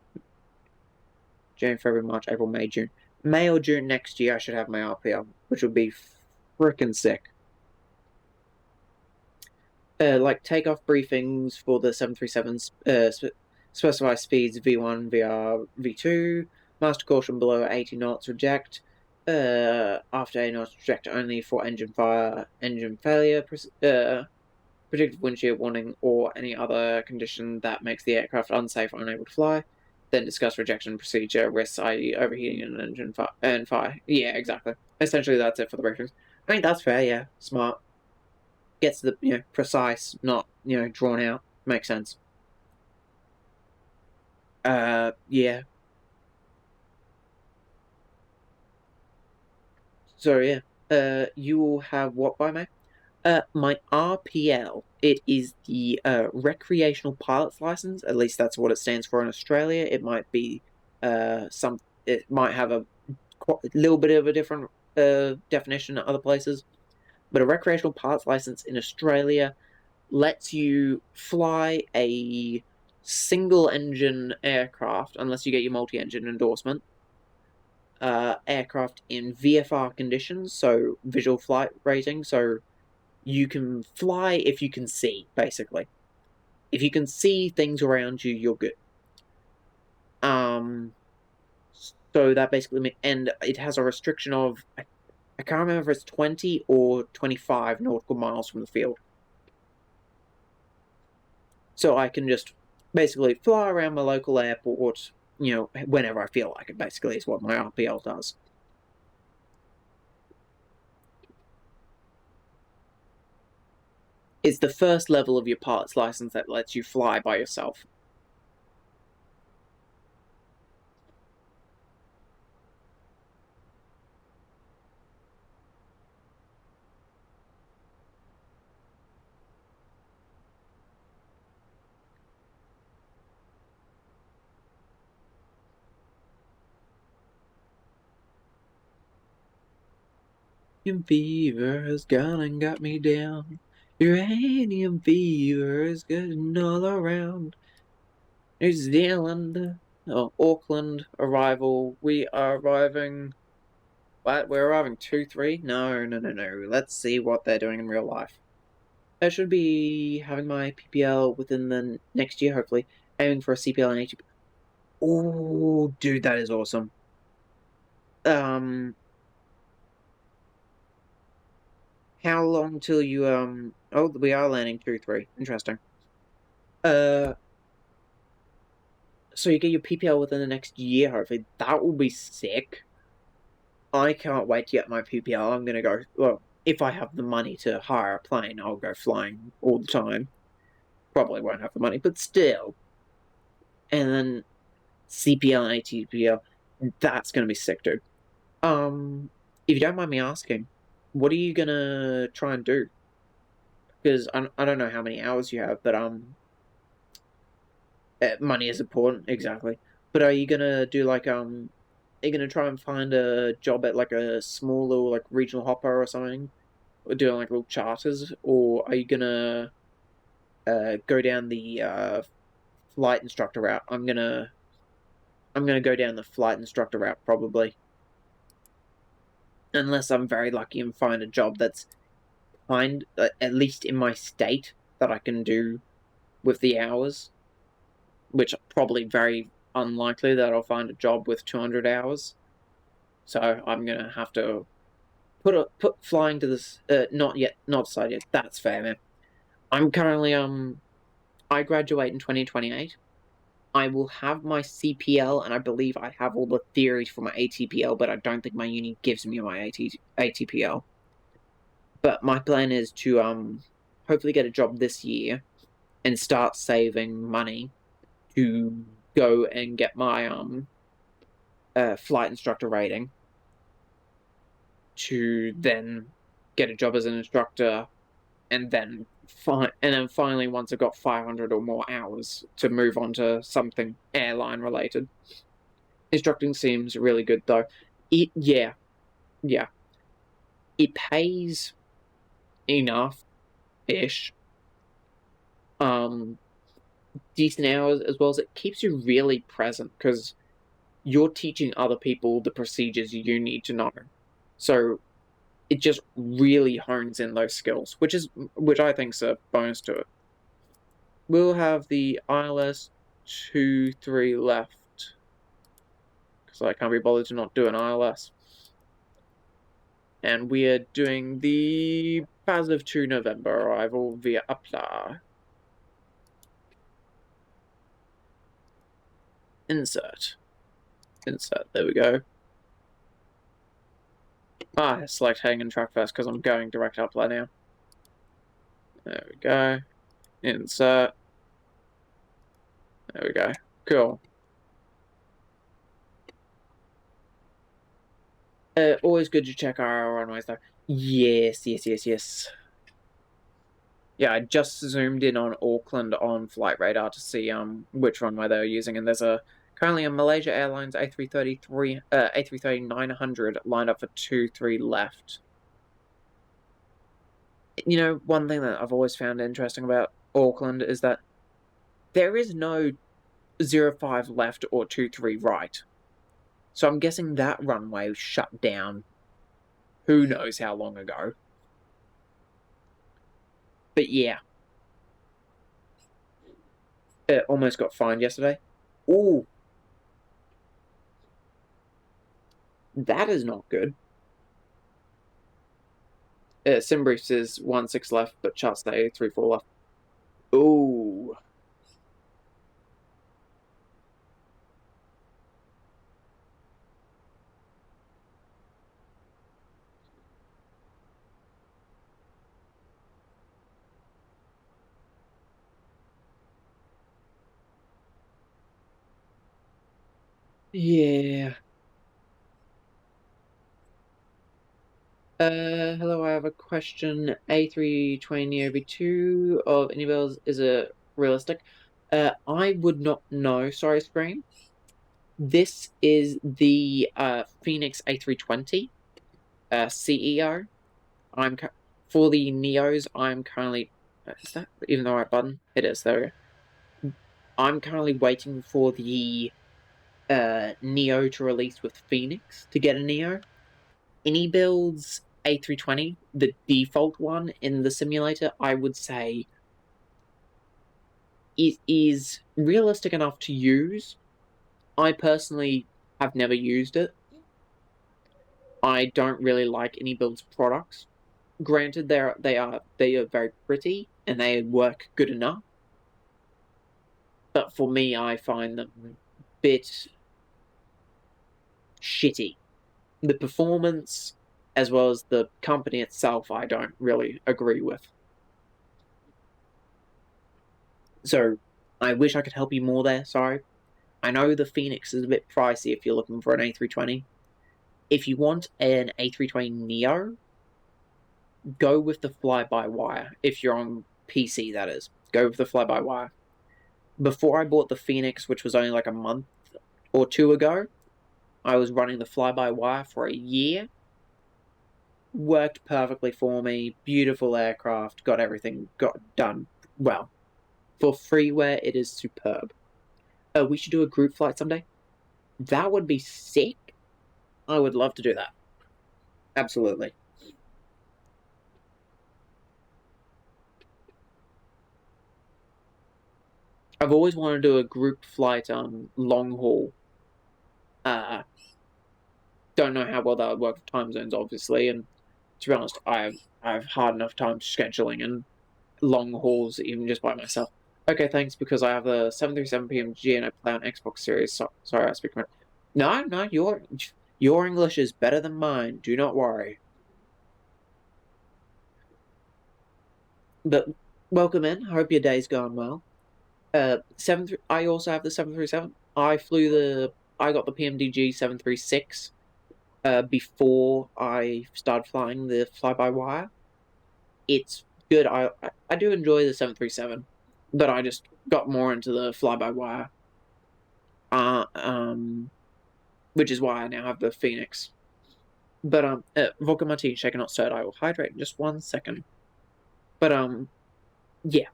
January, February, March, April, May, June. May or June next year, I should have my RPL, which would be freaking sick. Like takeoff briefings for the 737s, specify speeds V1, VR, V2, master caution below 80 knots, reject, after aeronautics reject only for engine fire, engine failure, predicted windshield warning, or any other condition that makes the aircraft unsafe or unable to fly. Then discuss rejection procedure, risks, i.e. overheating an engine and fire. Yeah, exactly. Essentially, that's it for the briefings. I mean, that's fair, yeah. Smart. Gets the, precise, not, drawn out. Makes sense. Yeah. So, yeah. You will have what by me? My RPL, it is the recreational pilot's license. At least that's what it stands for in Australia. It might be it might have a little bit of a different definition at other places. But a recreational pilot's license in Australia lets you fly a single engine aircraft, unless you get your multi-engine endorsement, aircraft in VFR conditions, so visual flight rating. So you can fly if you can see, basically. If you can see things around you, you're good. So that basically, and it has a restriction of, I can't remember if it's 20 or 25 nautical miles from the field. So I can just basically fly around my local airport, whenever I feel like it, basically, is what my RPL does. It's the first level of your pilot's license that lets you fly by yourself. Uranium fever has gone and got me down. Uranium fever is getting all around. New Zealand, Auckland arrival. We are arriving. What? We're arriving 2-3? No. Let's see what they're doing in real life. I should be having my PPL within the next year, hopefully. Aiming for a CPL and ATP. Oh, dude, that is awesome. How long till you Oh, we are landing 2-3. Interesting. So you get your PPL within the next year, hopefully. That will be sick. I can't wait to get my PPL. I'm gonna go, well, if I have the money to hire a plane, I'll go flying all the time. Probably won't have the money, but still. And then CPL and ATPL, that's gonna be sick, dude. If you don't mind me asking, what are you gonna try and do? Because I don't know how many hours you have, but money is important, exactly. But are you gonna do like are you gonna try and find a job at like a small little like regional hopper or something, or doing like little charters, or are you gonna go down the flight instructor route? I'm gonna go down the flight instructor route probably, unless I'm very lucky and find a job that's at least in my state that I can do with the hours, which probably very unlikely that I'll find a job with 200 hours. So I'm gonna have to put flying to this. Not decided yet. That's fair, man. I'm currently I graduate in 2028. I will have my CPL, and I believe I have all the theories for my ATPL, but I don't think my uni gives me my ATPL. But my plan is to hopefully get a job this year and start saving money to go and get my flight instructor rating, to then get a job as an instructor, and then finally, once I got 500 or more hours, to move on to something airline related. Instructing seems really good though. Yeah. It pays enough ish. Decent hours, as well as it keeps you really present because you're teaching other people the procedures you need to know. So it just really hones in those skills, which I think is a bonus to it. We'll have the ILS 2-3 left because I can't be bothered to not do an ILS. And we are doing the positive 2 November arrival via apply. Insert. There we go. Select hang and track first because I'm going direct apply now. There we go. Insert. There we go. Cool. Always good to check our runways though. Yes. Yeah, I just zoomed in on Auckland on flight radar to see which runway they were using, and there's currently a Malaysia Airlines A330-900 lined up for 2-3 left. You know, one thing that I've always found interesting about Auckland is that there is no 05 left or 23 right. So I'm guessing that runway was shut down who knows how long ago. But yeah. It almost got fined yesterday. Ooh. That is not good. Sim briefs is 16 left, but chart stay 34 left. Ooh. Yeah. Hello, I have a question. A320 NeoV2 of any bells, is it realistic? I would not know, sorry, screen. This is the Fenix A320 CEO. For the Neos, I'm currently, is that even the right button? It is, there we go. I'm currently waiting for the Neo to release with Fenix to get a Neo. Any builds A320, the default one in the simulator, I would say it is realistic enough to use. I personally have never used it. I don't really like any builds products. Granted, they are very pretty and they work good enough. But for me, I find them a bit shitty. The performance, as well as the company itself, I don't really agree with. So, I wish I could help you more there, sorry. I know the Fenix is a bit pricey if you're looking for an A320. If you want an A320 Neo, go with the fly-by-wire. If you're on PC, that is. Go with the fly-by-wire. Before I bought the Fenix, which was only like a month or two ago, I was running the fly-by-wire for a year. Worked perfectly for me. Beautiful aircraft. Got everything done well. For freeware, it is superb. We should do a group flight someday. That would be sick. I would love to do that. Absolutely. I've always wanted to do a group flight long haul. Don't know how well that would work with time zones, obviously, and to be honest, I have hard enough time scheduling and long hauls even just by myself. Okay, thanks, because I have the 737 PMG and I play on Xbox Series. Sorry, I speak. No, your English is better than mine. Do not worry. But welcome in. I hope your day's going well. I also have the 737. I got the PMDG 736 before I started flying the fly-by-wire. It's good. I do enjoy the 737, but I just got more into the fly-by-wire. Which is why I now have the Fenix. But vodka martini shaken not stirred. I will hydrate in just 1 second. But yeah,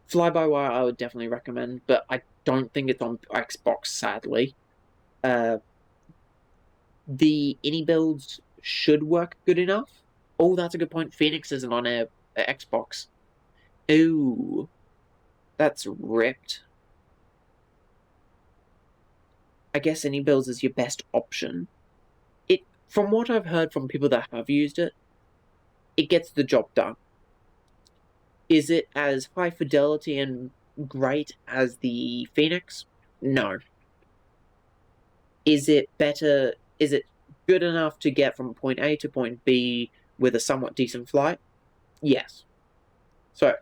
fly-by-wire I would definitely recommend, but I don't think it's on Xbox, sadly. The any builds should work good enough. Oh, that's a good point. Fenix isn't on a Xbox. Ooh, that's ripped. I guess any builds is your best option. from what I've heard from people that have used it, it gets the job done. Is it as high fidelity and great as the Fenix? No. Is it better? Is it good enough to get from point A to point B with a somewhat decent flight? Yes. So,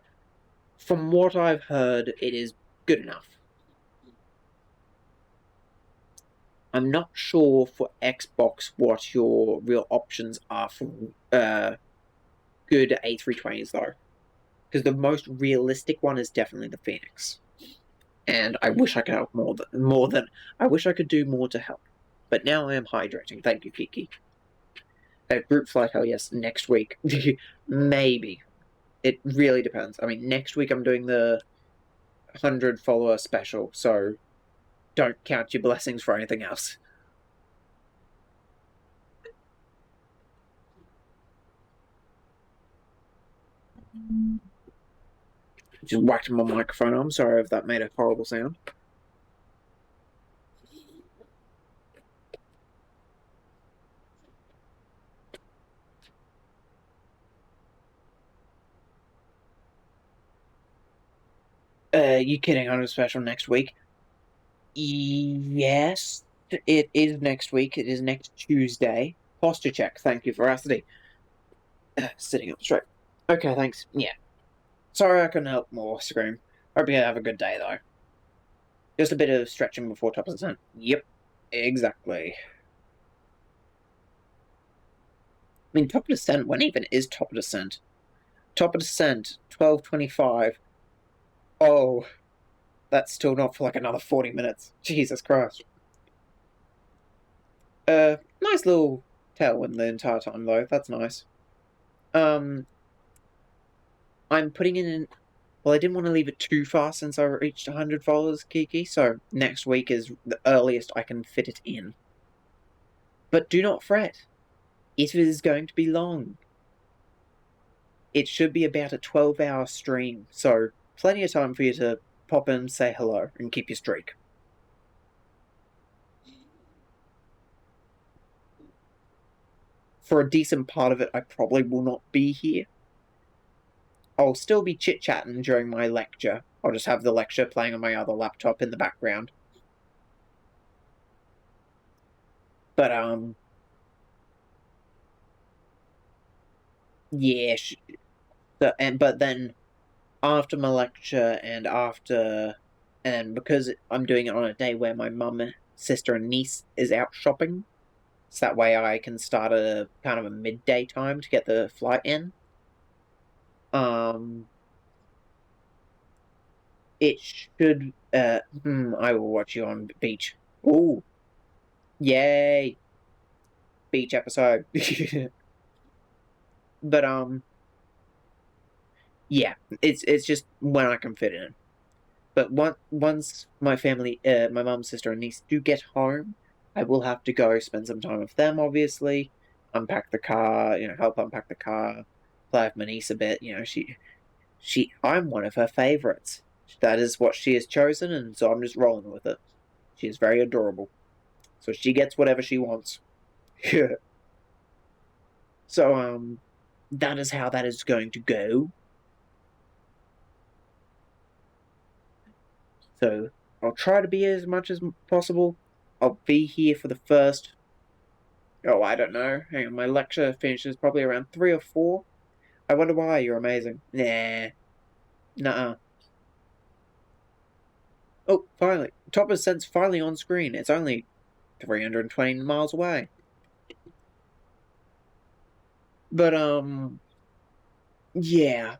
from what I've heard, it is good enough. I'm not sure for Xbox what your real options are for good A320s though, because the most realistic one is definitely the Fenix. And I wish I could help more than I wish I could do more to help. But now I am hydrating. Thank you, Kiki. Group flight, hell yes, next week. Maybe. It really depends. I mean, next week I'm doing the 100 follower special, so don't count your blessings for anything else. Just whacked my microphone. I'm sorry if that made a horrible sound. You kidding? I'm special next week. Yes, it is next week. It is next Tuesday. Posture check. Thank you, veracity. Sitting up straight. Okay, thanks. Yeah. Sorry I couldn't help more, Scream. Hope you have a good day, though. Just a bit of stretching before top of descent. Yep, exactly. I mean, top of descent, when even is top of descent? Top of descent, 12:25. Oh, that's still not for like another 40 minutes. Jesus Christ. Nice little tailwind the entire time, though. That's nice. I'm putting in... Well, I didn't want to leave it too far since I reached 100 followers, Kiki, so next week is the earliest I can fit it in. But do not fret. It is going to be long. It should be about a 12-hour stream, so plenty of time for you to pop in, say hello, and keep your streak. For a decent part of it, I probably will not be here. I'll still be chit-chatting during my lecture. I'll just have the lecture playing on my other laptop in the background. But, yeah, but then after my lecture and because I'm doing it on a day where my mum, sister, and niece is out shopping, so that way I can start at a kind of a midday time to get the flight in. It should, I will watch you on beach. Ooh. Yay. Beach episode. But, yeah, it's just when I can fit in. But once my family, my mum, sister, and niece do get home, I will have to go spend some time with them, obviously. Unpack the car, help unpack the car, play with my niece a bit. I'm one of her favorites. That is what she has chosen, and so I'm just rolling with it. She is very adorable. So she gets whatever she wants. So, that is how that is going to go. So, I'll try to be as much as possible. I'll be here for the first... Oh, I don't know. Hang on, my lecture finishes probably around 3 or 4. I wonder why. You're amazing. Nah. Nuh-uh. Oh, finally. Top of Descent's finally on screen. It's only 320 miles away. But, yeah.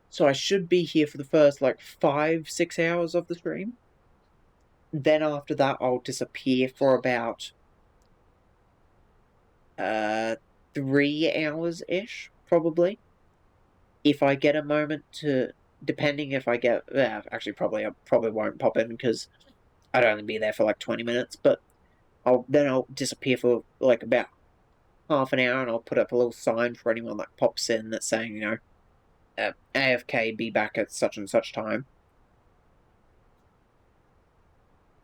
So I should be here for the first, 5-6 hours of the stream. Then after that, I'll disappear for about 3 hours-ish, probably. If I get a moment to, depending if I get, actually I probably won't pop in because I'd only be there for 20 minutes, but I'll disappear for about half an hour, and I'll put up a little sign for anyone that pops in that's saying, AFK, be back at such and such time.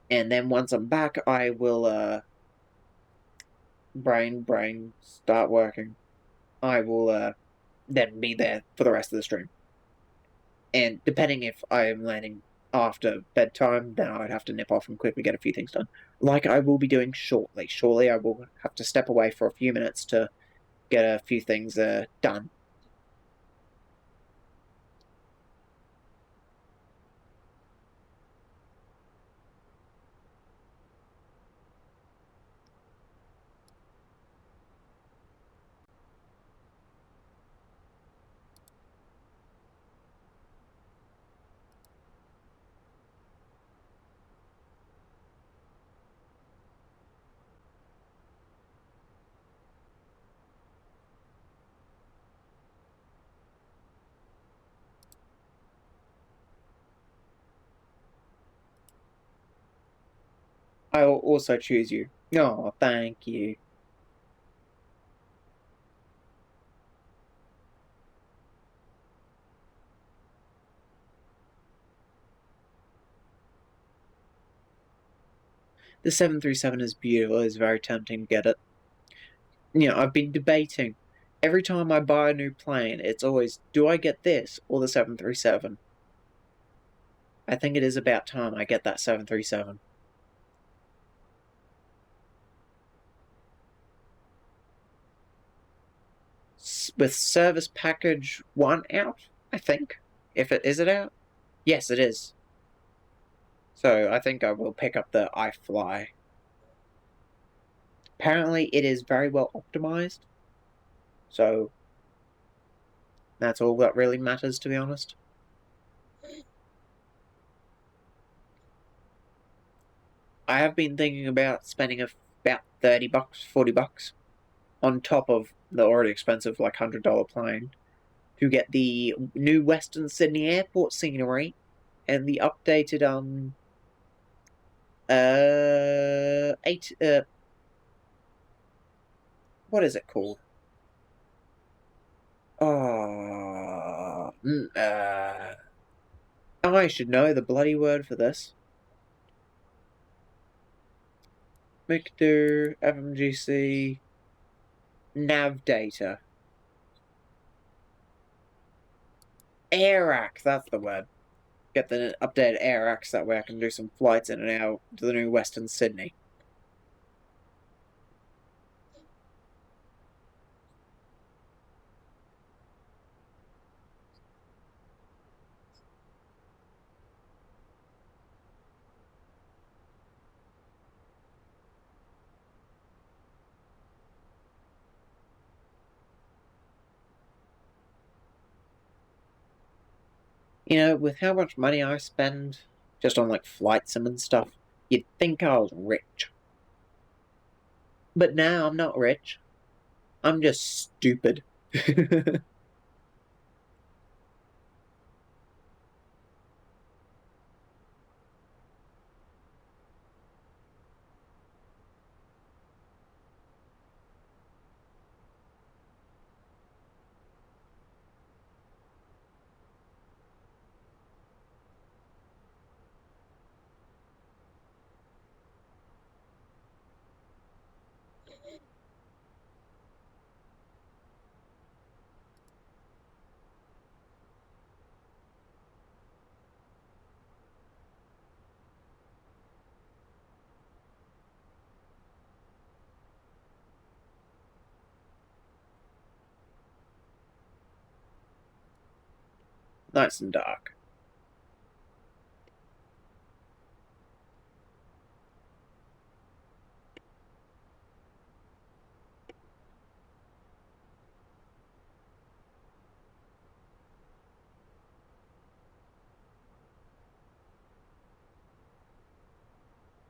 And then once I'm back, I will, brain, start working. I will then be there for the rest of the stream. And depending if I am landing after bedtime, then I would have to nip off and quickly get a few things done. Like I will be doing shortly. Shortly, I will have to step away for a few minutes to get a few things done. I will also choose you. Oh, thank you. The 737 is beautiful. It's very tempting to get it. I've been debating. Every time I buy a new plane, it's always, do I get this or the 737? I think it is about time I get that 737. With service package 1 out, I think. Is it out? Yes, it is. So I think I will pick up the iFly. Apparently, it is very well optimized. So that's all that really matters, to be honest. I have been thinking about spending about $30, $40 on top of the already expensive, like, $100 plane to get the new Western Sydney airport scenery and the updated, what is it called? I should know the bloody word for this. Victor, FMGC, nav data. AirAC, that's the word. Get the updated AirAC, that way I can do some flights in and out to the new Western Sydney. With how much money I spend just on, like, VATSIM and stuff, you'd think I was rich. But now I'm not rich. I'm just stupid. Nice and dark.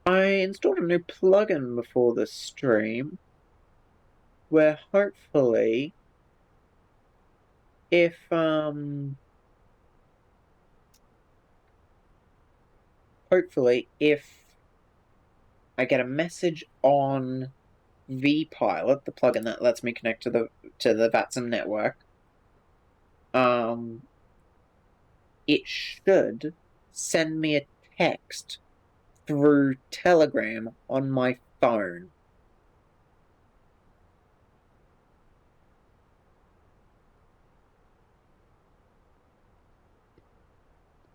I installed a new plugin before the stream where hopefully if I get a message on vPilot, the plugin that lets me connect to the VATSIM network, it should send me a text through Telegram on my phone.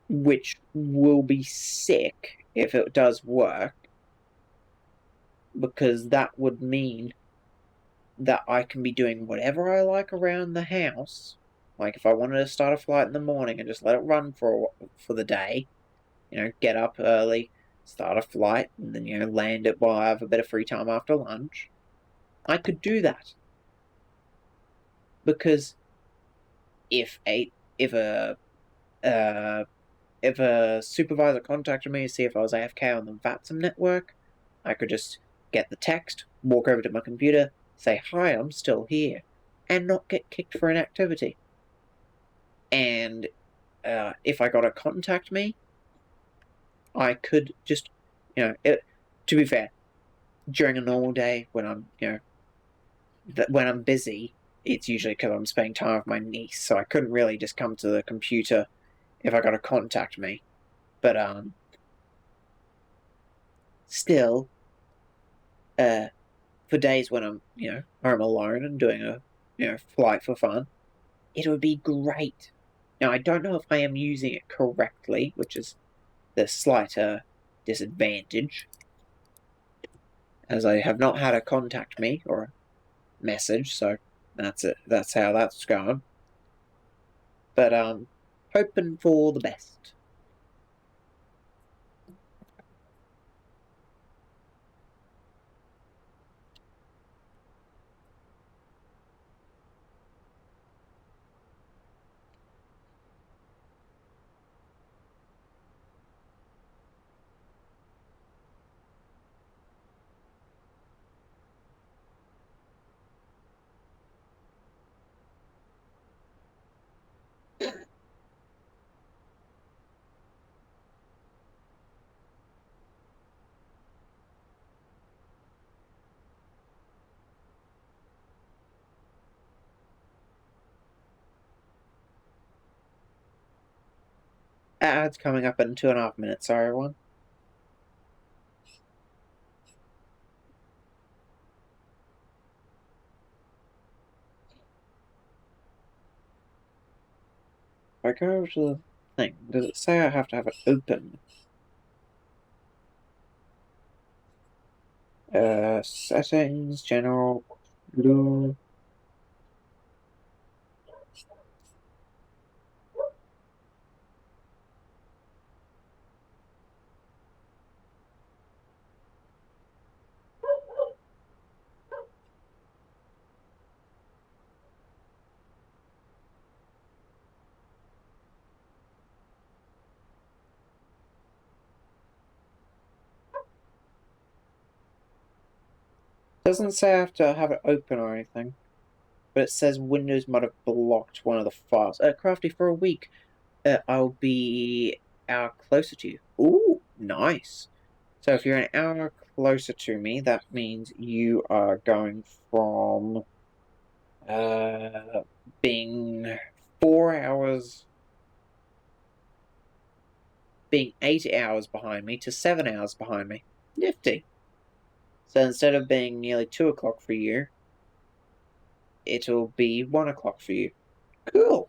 which will be sick if it does work, because that would mean that I can be doing whatever I like around the house. Like if I wanted to start a flight in the morning and just let it run for the day, get up early, start a flight, and then land it while I have a bit of free time after lunch, I could do that. Because if a supervisor contacted me to see if I was AFK on the VATSIM network, I could just get the text, walk over to my computer, say, "Hi, I'm still here," and not get kicked for inactivity. And if I got to contact me, I could just, to be fair, during a normal day when I'm busy, it's usually because I'm spending time with my niece, so I couldn't really just come to the computer if I got to contact me. But still, for days when I'm home alone and doing a flight for fun, it would be great. Now I don't know if I am using it correctly, which is the slighter disadvantage, as I have not had a contact me or a message, so that's it. That's how that's going. But hoping for the best. Ad's coming up in 2.5 minutes. Sorry, everyone. If I go to the thing, does it say I have to have it open? Settings, general, blue. Doesn't say I have to have it open or anything, but it says Windows might have blocked one of the files. Crafty, for a week, I'll be an hour closer to you. Ooh, nice. So if you're an hour closer to me, that means you are going from being 4 hours, being 8 hours behind me to 7 hours behind me. Nifty. So instead of being nearly 2 o'clock for you, it'll be 1 o'clock for you. Cool.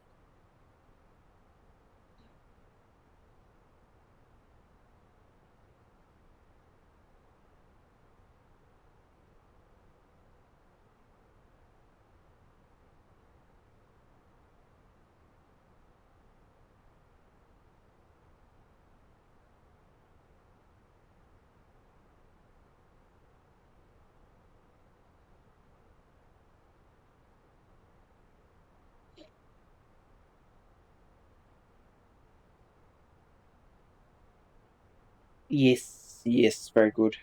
Yes, very good.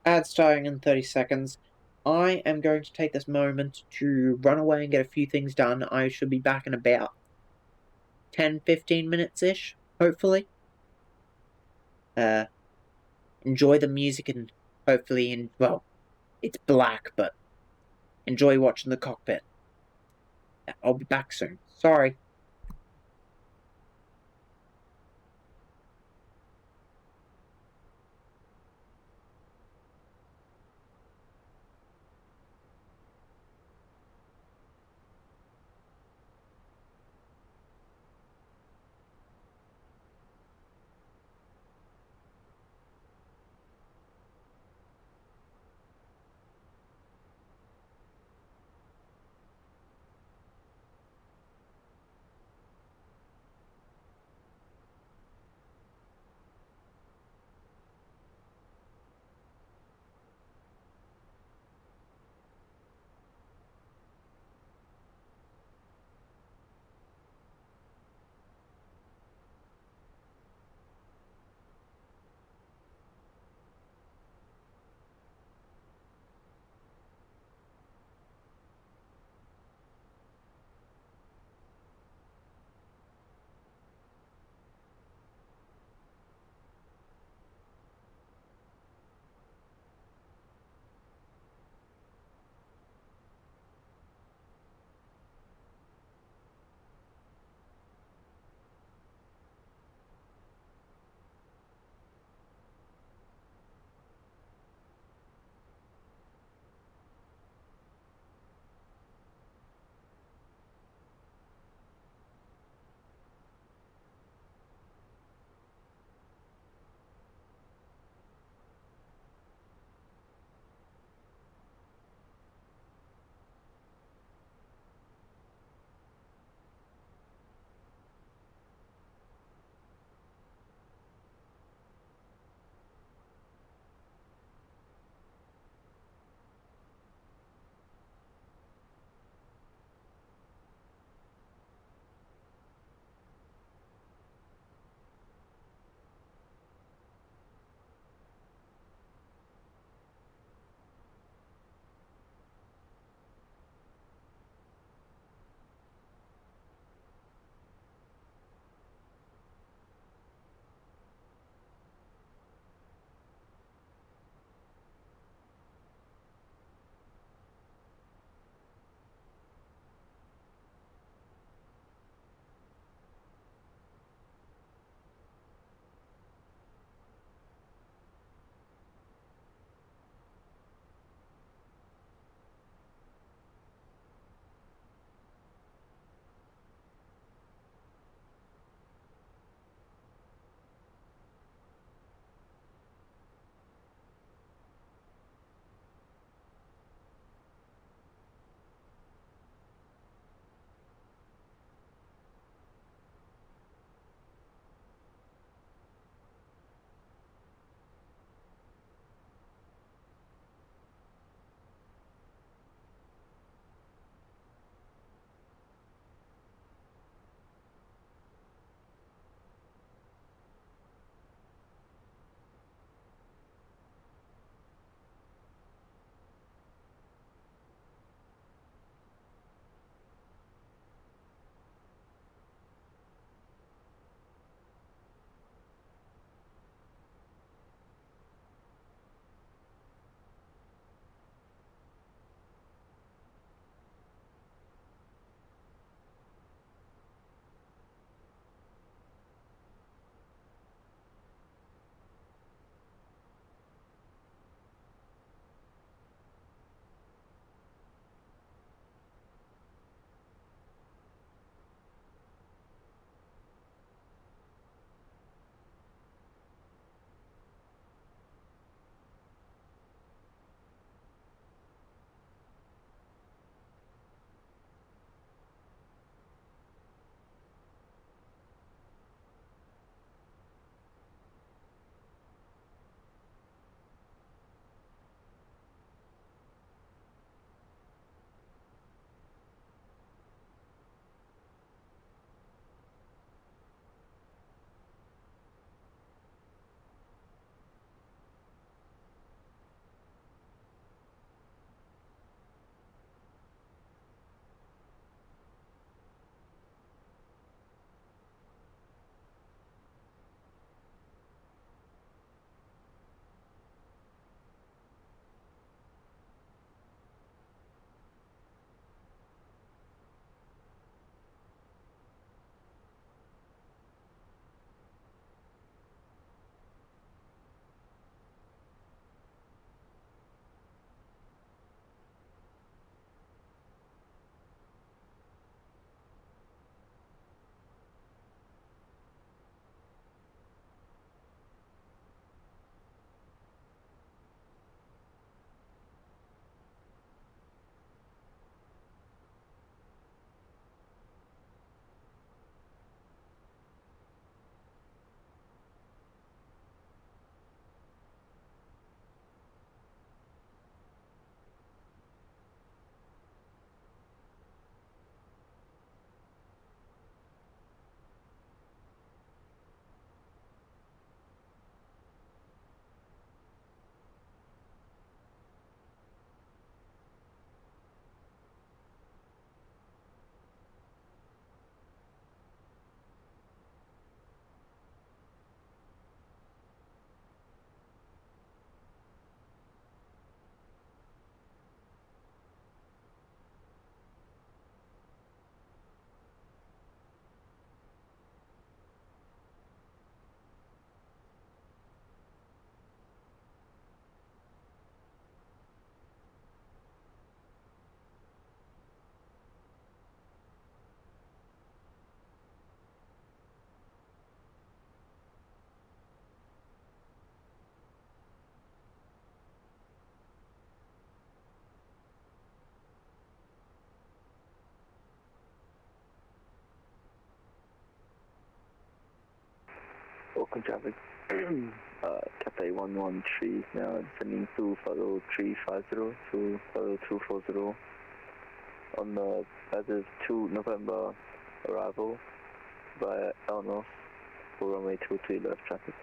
Ad starting in 30 seconds. I am going to take this moment to run away and get a few things done. I should be back in about 10-15 minutes-ish, hopefully. Enjoy the music and hopefully, well, it's black, but enjoy watching the cockpit. I'll be back soon. Sorry. Auckland traffic. Cathay 113 now sending to follow 350 to follow 240 on the as of 2 November arrival via Elnos for runway 23 left traffic.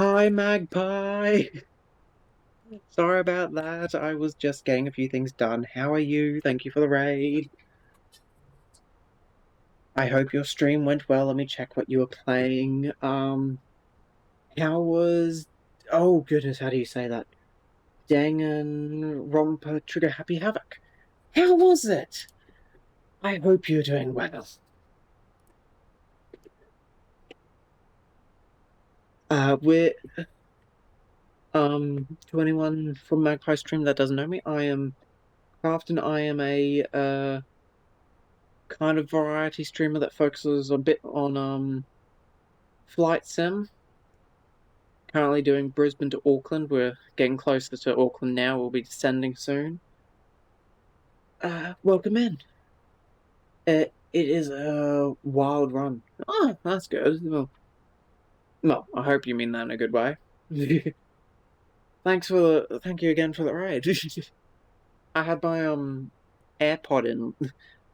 Hi, Magpie. Sorry about that. I was just getting a few things done. How are you? Thank you for the raid. I hope your stream went well. Let me check what you were playing. How was? Oh goodness, how do you say that? Dangan Romper Trigger Happy Havoc. How was it? I hope you're doing well. We're to anyone from Magpie Stream that doesn't know me, I am Craft and I am a kind of variety streamer that focuses a bit on flight sim. Currently doing Brisbane to Auckland. We're getting closer to Auckland now. We'll be descending soon. Welcome in. It is a wild run. Oh, that's good. Well, I hope you mean that in a good way. Thank you again for the raid. I had my AirPod in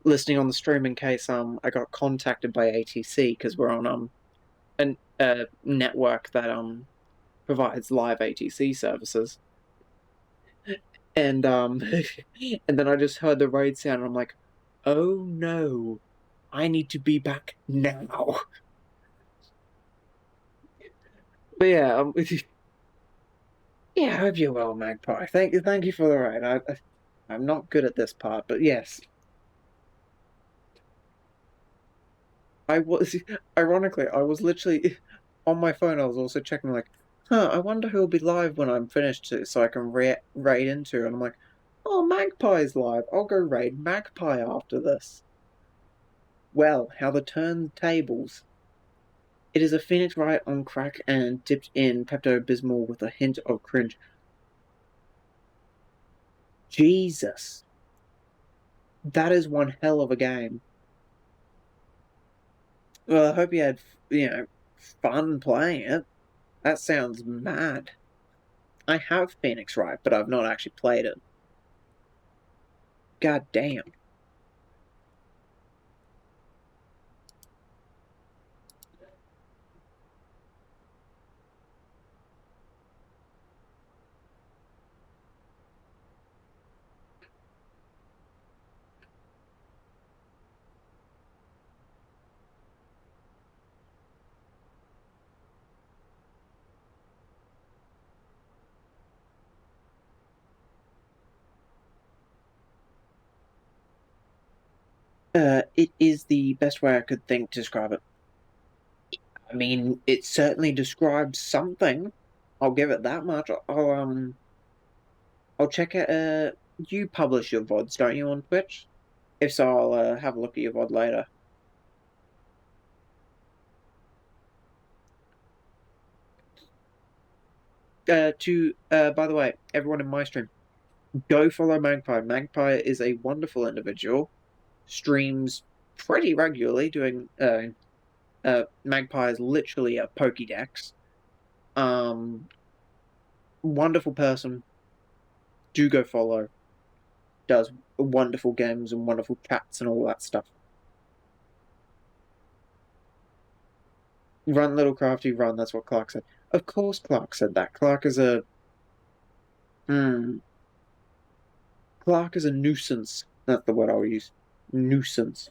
listening on the stream in case I got contacted by ATC because we're on a network that provides live ATC services. And and then I just heard the raid sound and I'm like, oh no, I need to be back now. But yeah, yeah, I hope you're well, Magpie. Thank you for the raid. I'm not good at this part, but yes. I was ironically, I was literally on my phone. I was also checking, like, I wonder who'll be live when I'm finished, so I can raid into. And I'm like, oh, Magpie's live. I'll go raid Magpie after this. Well, how the turntables. It is a Phoenix right on crack and dipped in Pepto-Bismol with a hint of cringe. Jesus, that is one hell of a game. Well, I hope you had fun playing it. That sounds mad. I have Phoenix Wright, but I've not actually played it. God damn. It is the best way I could think to describe it. I mean, it certainly describes something. I'll give it that much. I'll check it. You publish your VODs, don't you, on Twitch? If so, I'll have a look at your VOD later. By the way, everyone in my stream, go follow Magpie. Magpie is a wonderful individual. Streams pretty regularly, doing Magpie is literally a Pokédex. Wonderful person. Do go follow. Does wonderful games and wonderful chats and all that stuff. Run, little crafty, run. That's what Clark said. Of course, Clark said that. Clark is a nuisance. That's the word I'll use. Nuisance.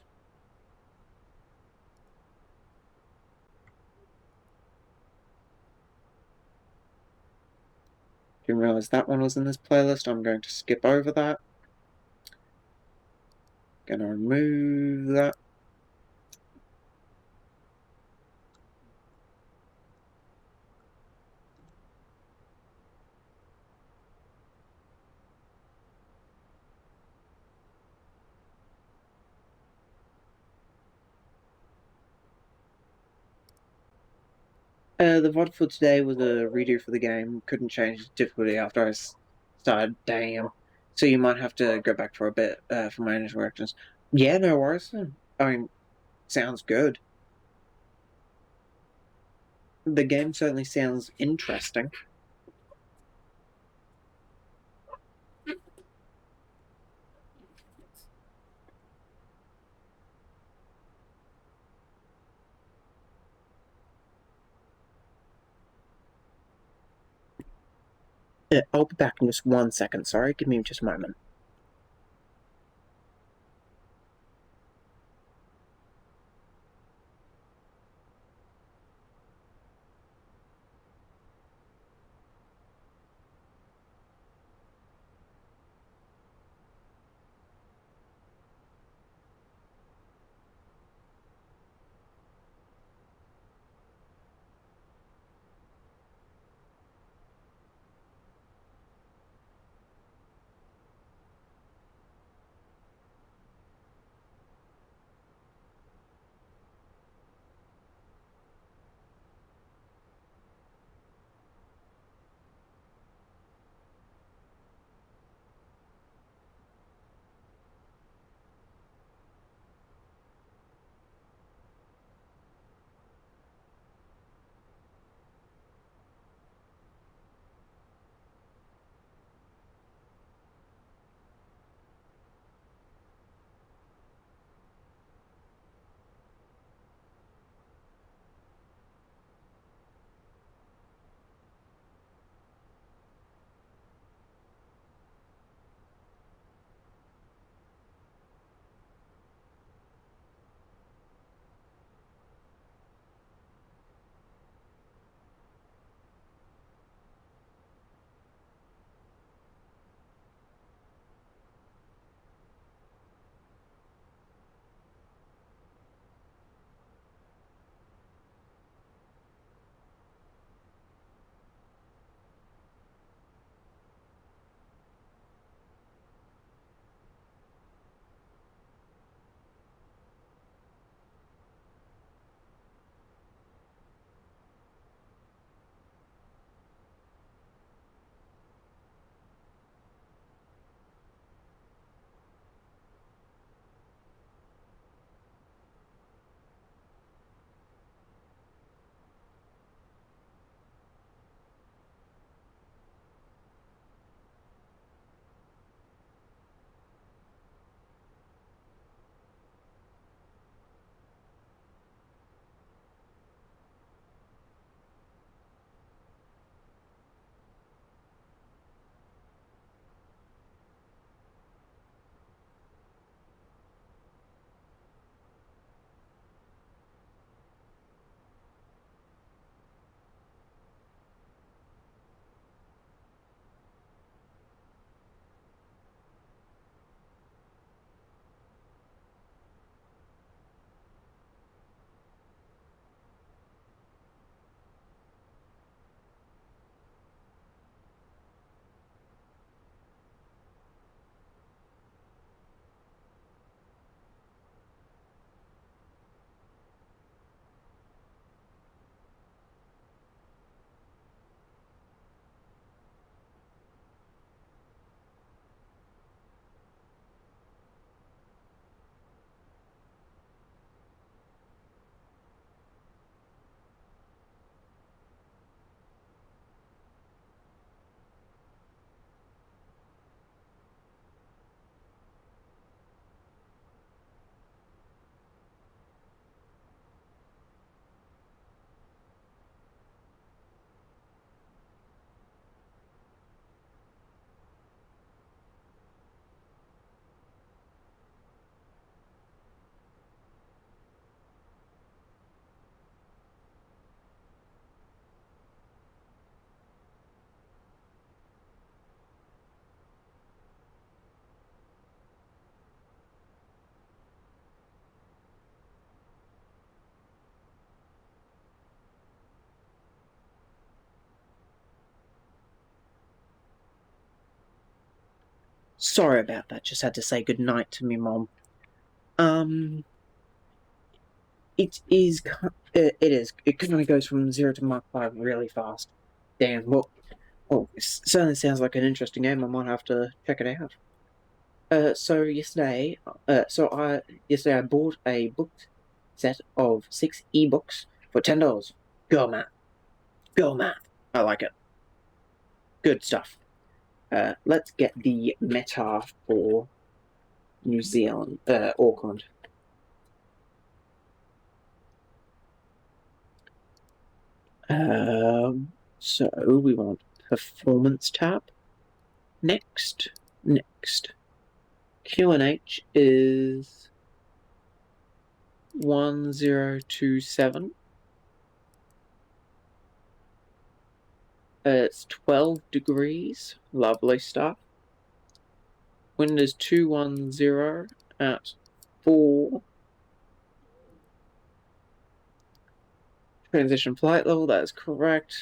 Didn't realize that one was in this playlist. I'm going to skip over that. Gonna remove that. The VOD for today was a redo for the game. Couldn't change the difficulty after I started. Damn. So you might have to go back for a bit for my initial reactions. Yeah, no worries. I mean, sounds good. The game certainly sounds interesting. I'll be back in just 1 second. Sorry, give me just a moment. Sorry about that. Just had to say goodnight to me mom. Um, it is. It is. It kind of goes from 0 to Mark 5 really fast. Damn. Well, it certainly sounds like an interesting game. I might have to check it out. So yesterday, yesterday I bought a booked set of 6 ebooks for $10. Go math. Go math. I like it. Good stuff. Let's get the meta for New Zealand, Auckland. So we want performance tab. Next. QNH is 1027. It's 12 degrees. Lovely stuff. Wind is 210 at 4. Transition flight level, that is correct.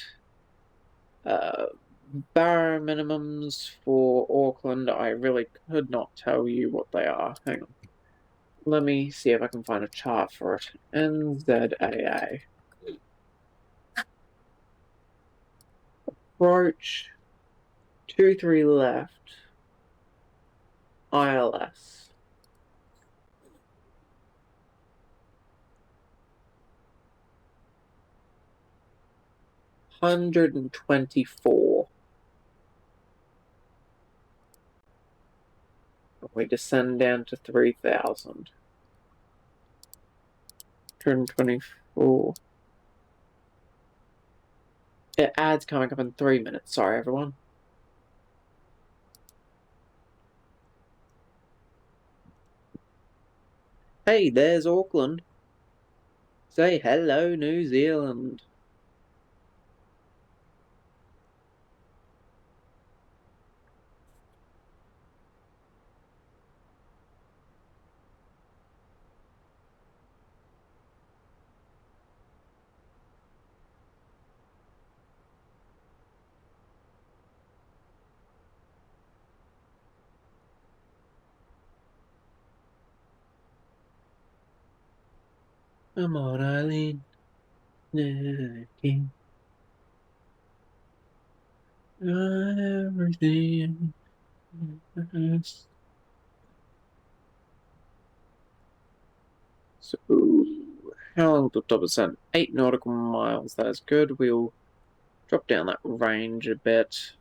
Bar minimums for Auckland, I really could not tell you what they are. Hang on. Let me see if I can find a chart for it. NZAA. Approach 23 left. ILS. 124. We descend down to 3,000. 124. It adds coming up in 3 minutes. Sorry, everyone. Hey, there's Auckland. Say hello, New Zealand. Come on, Eileen. King. Everything. So, how long till 10%? 8 nautical miles. That is good. We'll drop down that range a bit.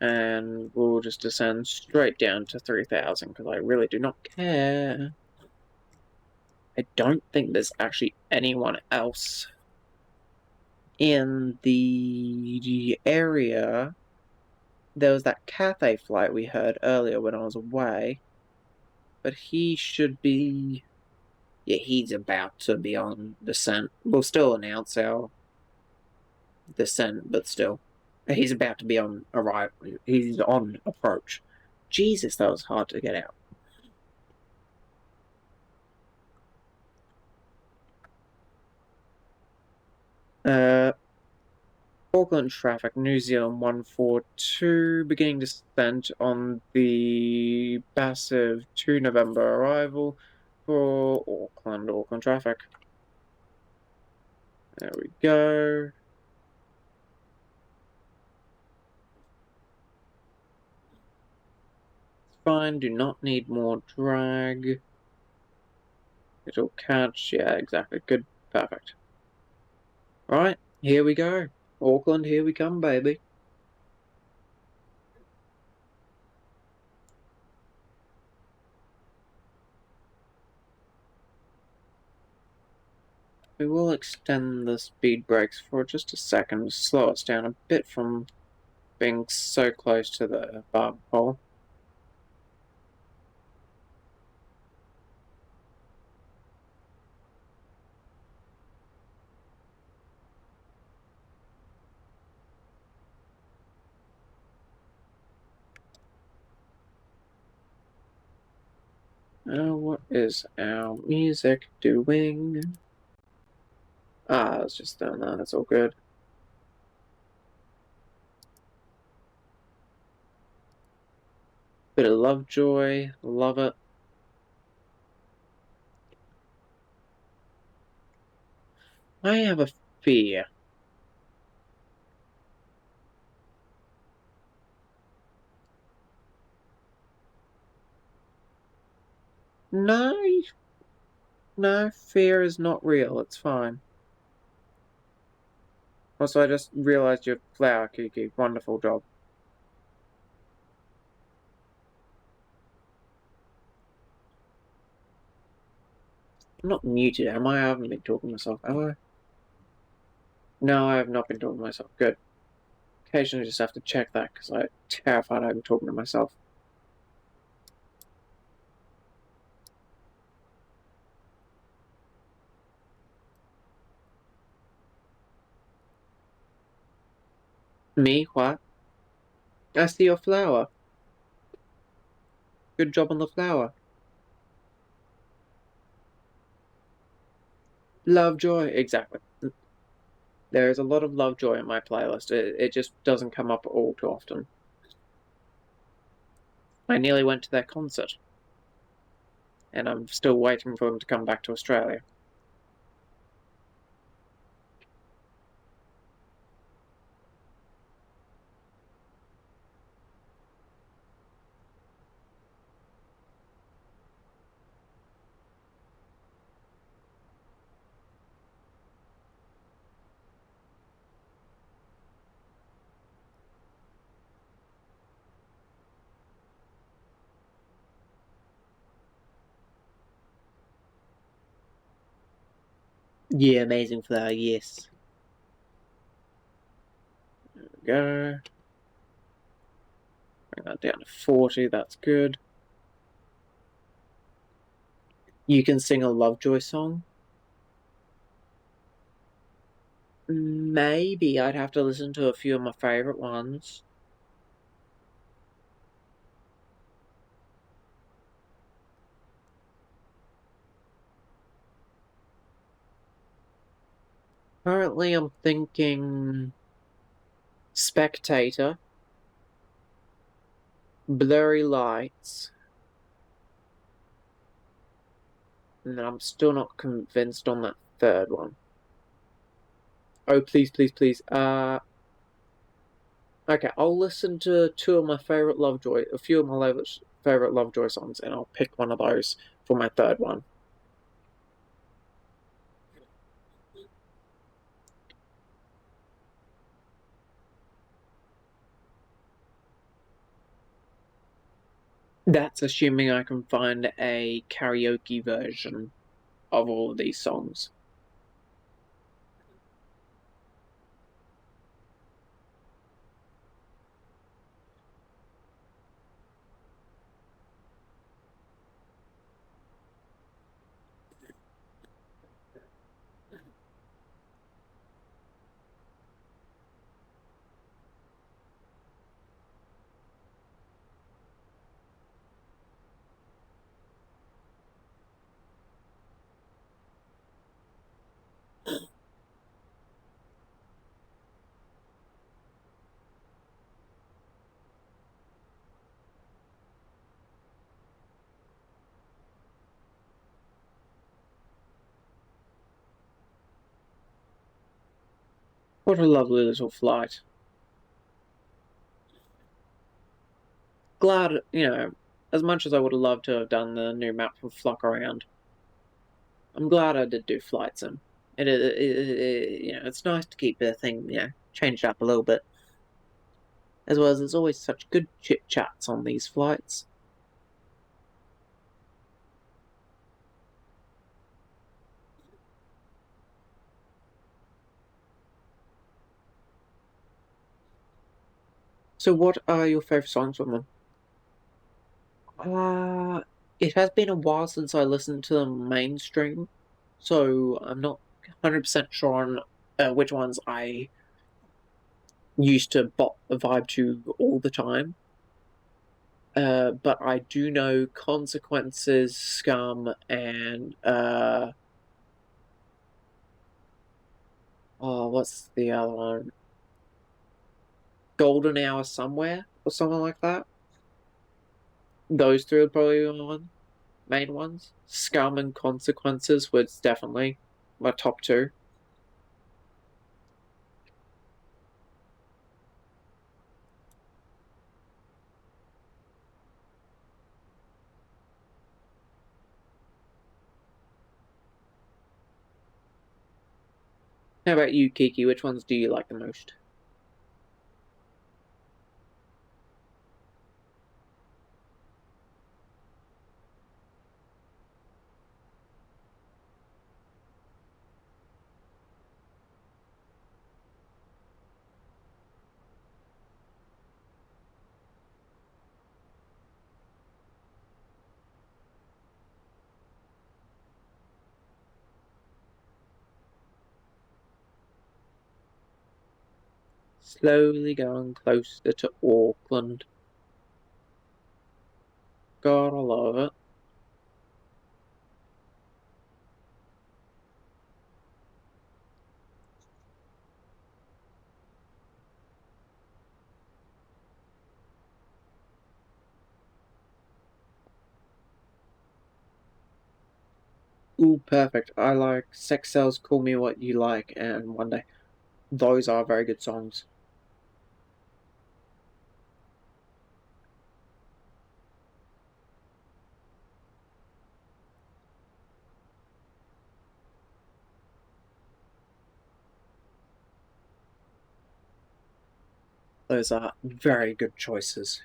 And we'll just descend straight down to 3,000 because I really do not care. I don't think there's actually anyone else in the area. There was that Cathay flight we heard earlier when I was away. But he should be... Yeah, he's about to be on descent. We'll still announce our descent, but still. He's about to be on arrival. He's on approach. Jesus, that was hard to get out. Auckland traffic, New Zealand 142, beginning descent on the massive 2 November arrival for Auckland traffic. There we go. Fine, do not need more drag. It'll catch, yeah, exactly, good, perfect. Right, here we go. Auckland, here we come, baby. We will extend the speed brakes for just a second to slow us down a bit from being so close to the barb pole. What is our music doing? It's just done that, it's all good. Bit of Lovejoy, love it. I have a fear. No, fear is not real, it's fine. Also, I just realized you're flower, Kiki. Wonderful job. I'm not muted, am I? I haven't been talking to myself, am I? No, I have not been talking to myself. Good. Occasionally just have to check that because I'm terrified I'm talking to myself. Me? What? I see your flower. Good job on the flower. Lovejoy. Exactly. There is a lot of Lovejoy in my playlist. It just doesn't come up all too often. I nearly went to their concert. And I'm still waiting for them to come back to Australia. Yeah, amazing flower, yes. There we go. Bring that down to 40, that's good. You can sing a Lovejoy song? Maybe. I'd have to listen to a few of my favourite ones. Currently, I'm thinking Spectator, Blurry Lights, and I'm still not convinced on that third one. Oh, please, please, please. Okay, I'll listen to a few of my favourite Lovejoy songs, and I'll pick one of those for my third one. That's assuming I can find a karaoke version of all of these songs. What a lovely little flight. Glad, as much as I would have loved to have done the new map for Flock Around, I'm glad I did do Flight Sim. It's nice to keep the thing, changed up a little bit. As well as there's always such good chit chats on these flights. So, what are your favourite songs from them? It has been a while since I listened to them mainstream, so I'm not 100% sure on which ones I used to bop the vibe to all the time. But I do know Consequences, Scum, and what's the other one? Golden Hour Somewhere or something like that. Those three are probably the main ones. Scum and Consequences was definitely my top two. How about you, Kiki? Which ones do you like the most? Slowly going closer to Auckland. Gotta love it. Ooh, perfect. I like Sex Cells, Call Me What You Like, and One Day. Those are very good songs. Those are very good choices.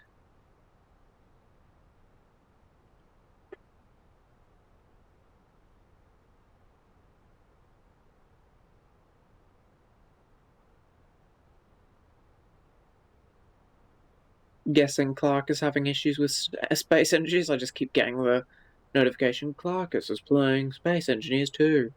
Guessing Clark is having issues with Space Engineers. I just keep getting the notification. Clarkus is playing Space Engineers too.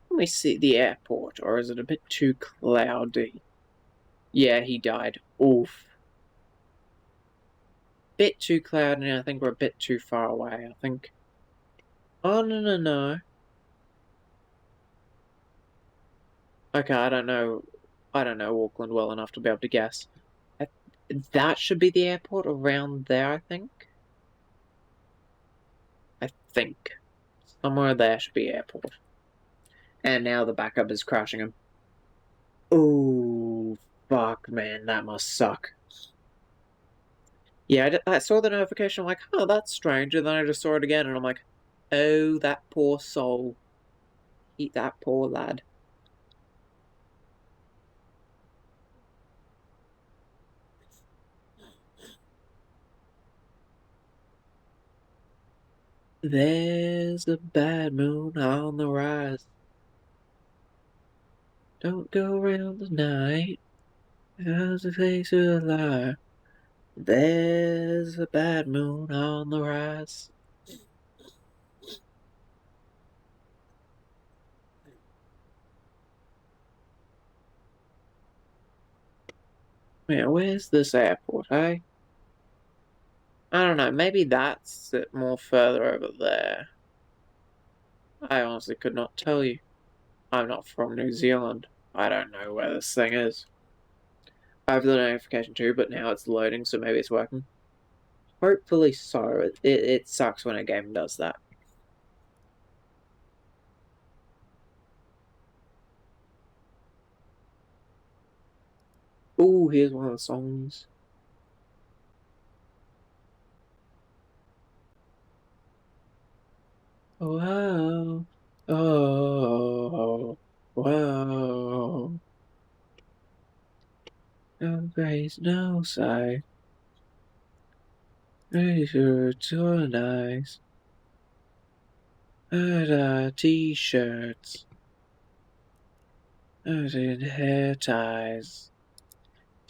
Let me see the airport, or is it a bit too cloudy? Yeah, he died. Oof. Bit too cloudy, and I think we're a bit too far away. I think. Oh, no. Okay, I don't know. I don't know Auckland well enough to be able to guess. I, that should be the airport around there, I think. I think. Somewhere there should be airport. And now the backup is crashing him. Oh, fuck, man, that must suck. Yeah, I saw the notification. I'm like, oh, that's strange. And then I just saw it again, and I'm like, oh, that poor soul. Eat that poor lad. There's a bad moon on the rise. Don't go around the night as a face of a lie. There's a bad moon on the rise. Man, where's this airport, eh? I don't know, maybe that's it more further over there. I honestly could not tell you. I'm not from New Zealand. I don't know where this thing is. I have the notification too, but now it's loading, so maybe it's working. Hopefully so. It sucks when a game does that. Ooh, here's one of the songs. Wow. Oh. Wow. No grace, no sight. Sure, so nice. T-shirts. And hair ties.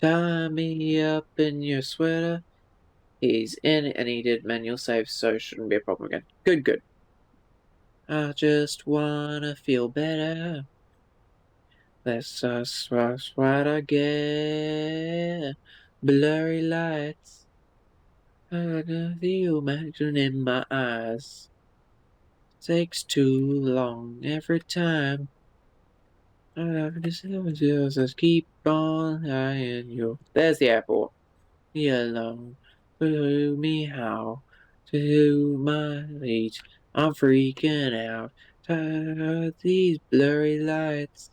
Tie me up in your sweater. He's in and he did manual save, so shouldn't be a problem again. Good. I just wanna feel better. That's just what I get. Blurry lights. I can feel imagination in my eyes. Takes too long every time. I just keep on eyeing you. There's the airport. Be alone. Show me how to do my leads. I'm freaking out. Tired of these blurry lights.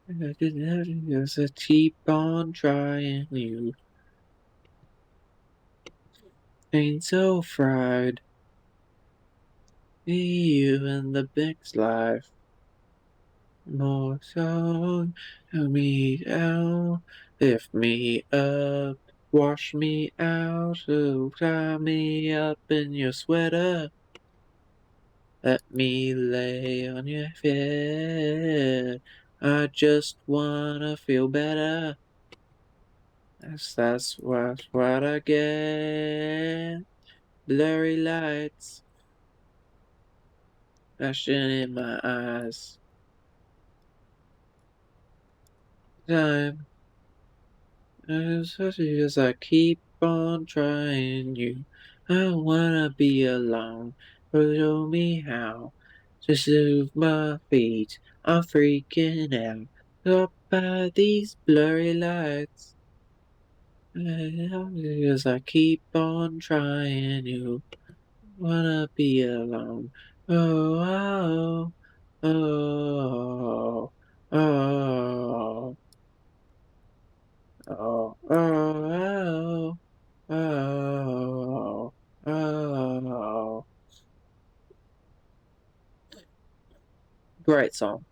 I just keep on trying you. Ain't so fried. You in the big life. More song. Help me down. Lift me up. Wash me out. Oh, tie me up in your sweater. Let me lay on your bed. I just wanna feel better. That's what I get. Blurry lights flashing in my eyes. Time as I keep on trying you. I wanna be alone. Show me how to soothe my feet. I'm freaking out. Up by these blurry lights. As I keep on trying you. Wanna be alone. Oh, oh, oh, oh, oh, oh, oh, oh. Great song.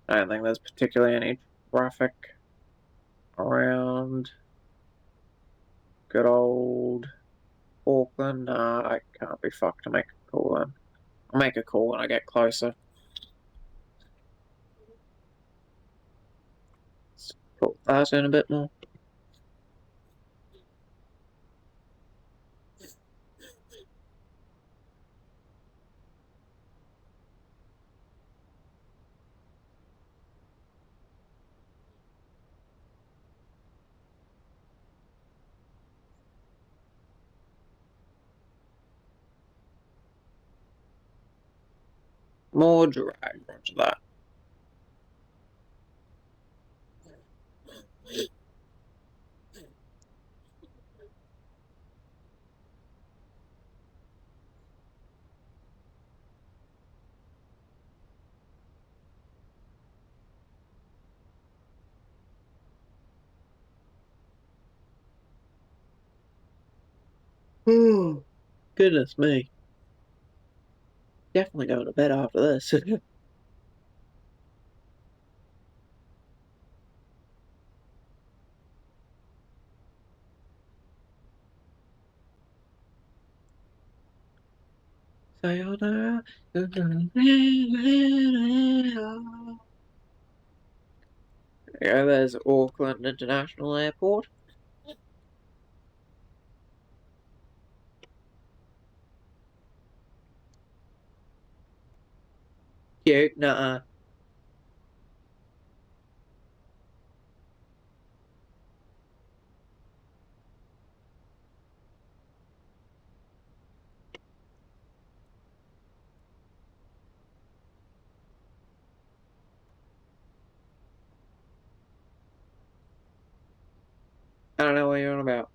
I don't think there's particularly any traffic around good old Auckland. I can't be fucked to make a call then. I'll make a call when I get closer. Let's put that in a bit more. More drag, roger that. Oh, goodness me. Definitely going to bed after this. Sayonara. Yeah, there's Auckland International Airport. Cute, nuh-uh. I don't know what you're on about.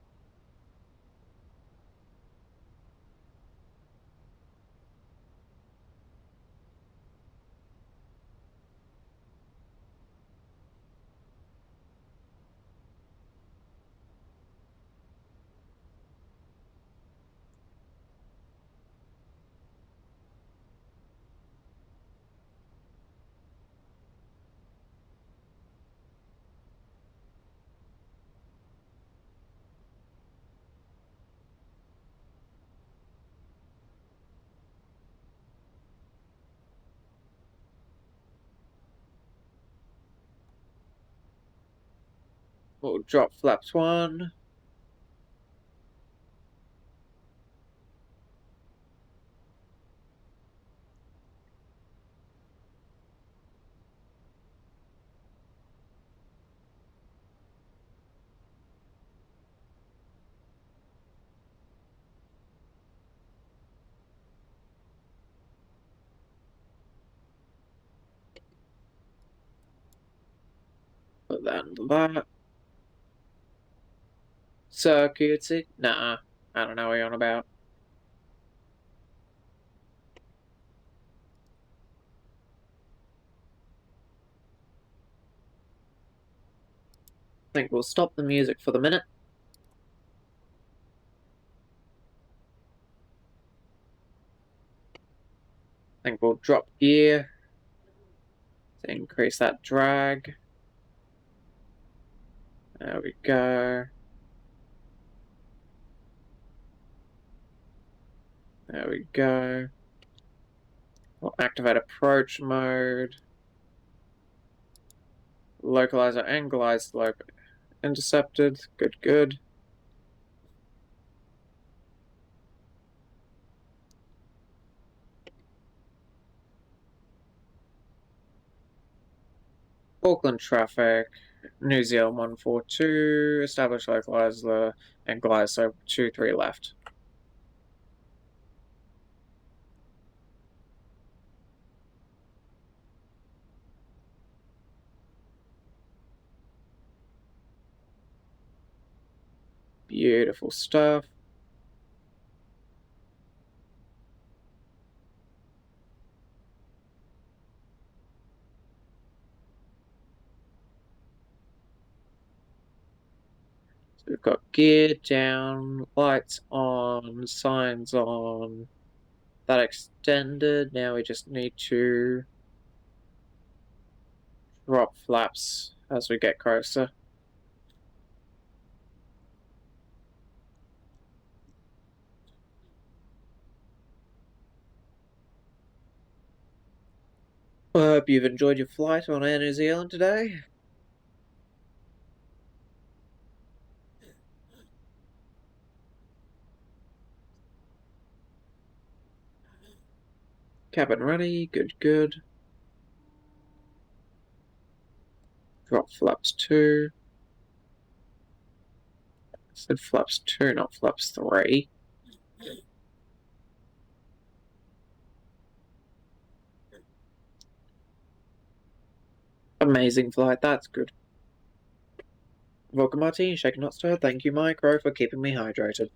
We'll drop flaps 1. Put that into that. So cutesy. Nah, I don't know what you're on about. I think we'll stop the music for the minute. I think we'll drop gear to increase that drag. There we go. There we go. We'll activate approach mode. Localizer anglized, intercepted. Good, good. Auckland traffic. New Zealand 142. Establish localizer anglized, so 23 left. Beautiful stuff. So we've got gear down, lights on, signs on. That extended. Now we just need to drop flaps as we get closer. I hope you've enjoyed your flight on Air New Zealand today. Cabin ready, good, good. Drop flaps 2. I said flaps 2, not flaps 3. Amazing flight, that's good. Vodka Martini, shaken not stirred. Thank you, Micro, for keeping me hydrated.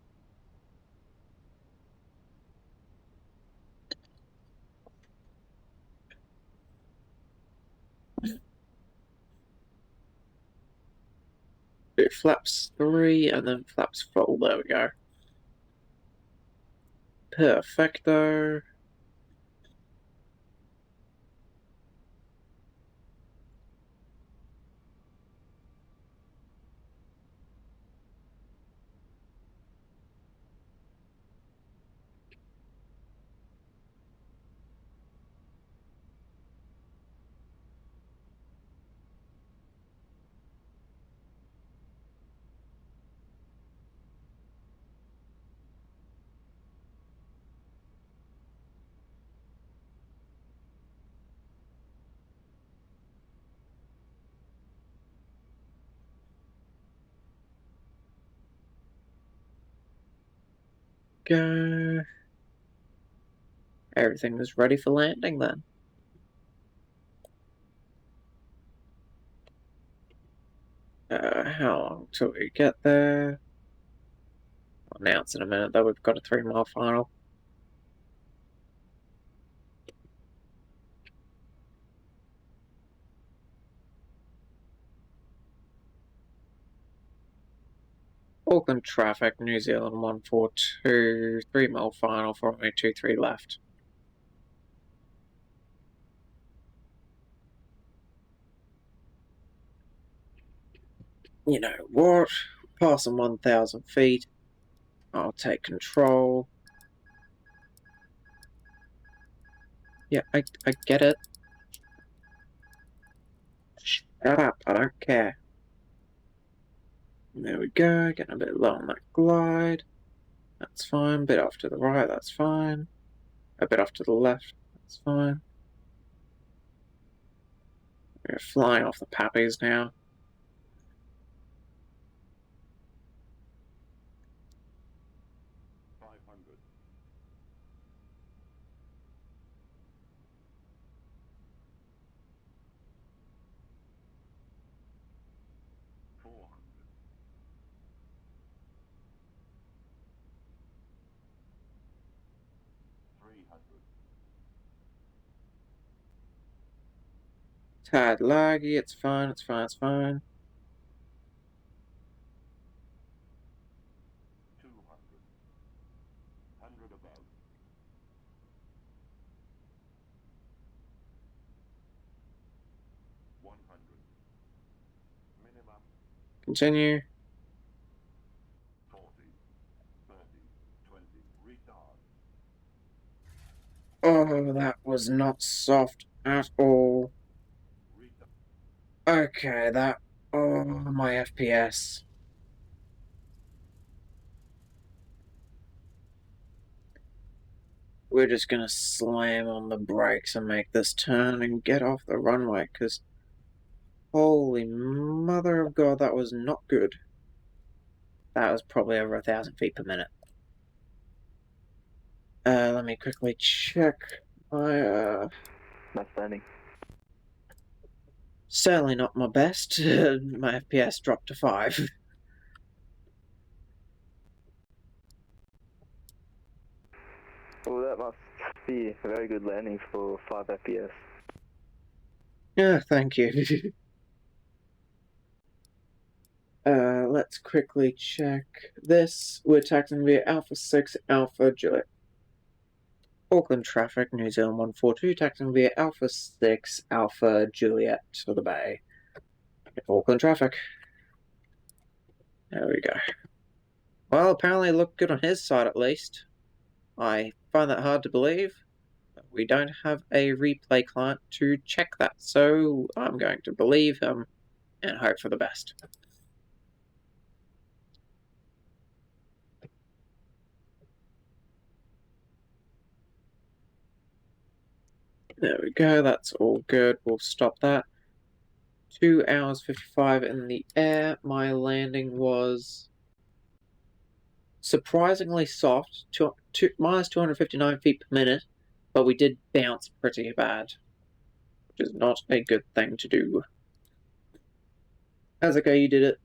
Do flaps 3 and then flaps 4. There we go. Perfecto. Go. Everything is ready for landing then. How long till we get there? I'll announce in a minute that we've got a 3-mile final. Auckland traffic, New Zealand 142, 3-mile final, 4.23 left. You know what? Passing 1,000 feet. I'll take control. Yeah, I get it. Shut up, I don't care. There we go, getting a bit low on that glide. That's fine. Bit off to the right, that's fine. A bit off to the left, that's fine. We're flying off the pappies now. Tad laggy, it's fine, it's fine, it's fine. 200. 100 above. 100. Minimum. Continue. 40. 30. 20. Retard. Oh, that was not soft at all. Okay, that... Oh, my FPS. We're just gonna slam on the brakes and make this turn and get off the runway, because... Holy mother of God, that was not good. That was probably over 1,000 feet per minute. Let me quickly check my, Nice landing. Certainly not my best. My FPS dropped to 5. Oh, that must be a very good landing for 5 FPS. Yeah, thank you. Let's quickly check this. We're taxiing via Alpha 6, Alpha Juliet. Auckland traffic, New Zealand 142, taxiing via Alpha 6, Alpha Juliet to the bay. Auckland traffic. There we go. Well, apparently it looked good on his side at least. I find that hard to believe. But we don't have a replay client to check that, so I'm going to believe him and hope for the best. There we go, that's all good. We'll stop that. 2 hours 55 in the air. My landing was surprisingly soft, minus 259 feet per minute, but we did bounce pretty bad, which is not a good thing to do. How's it go? You did it.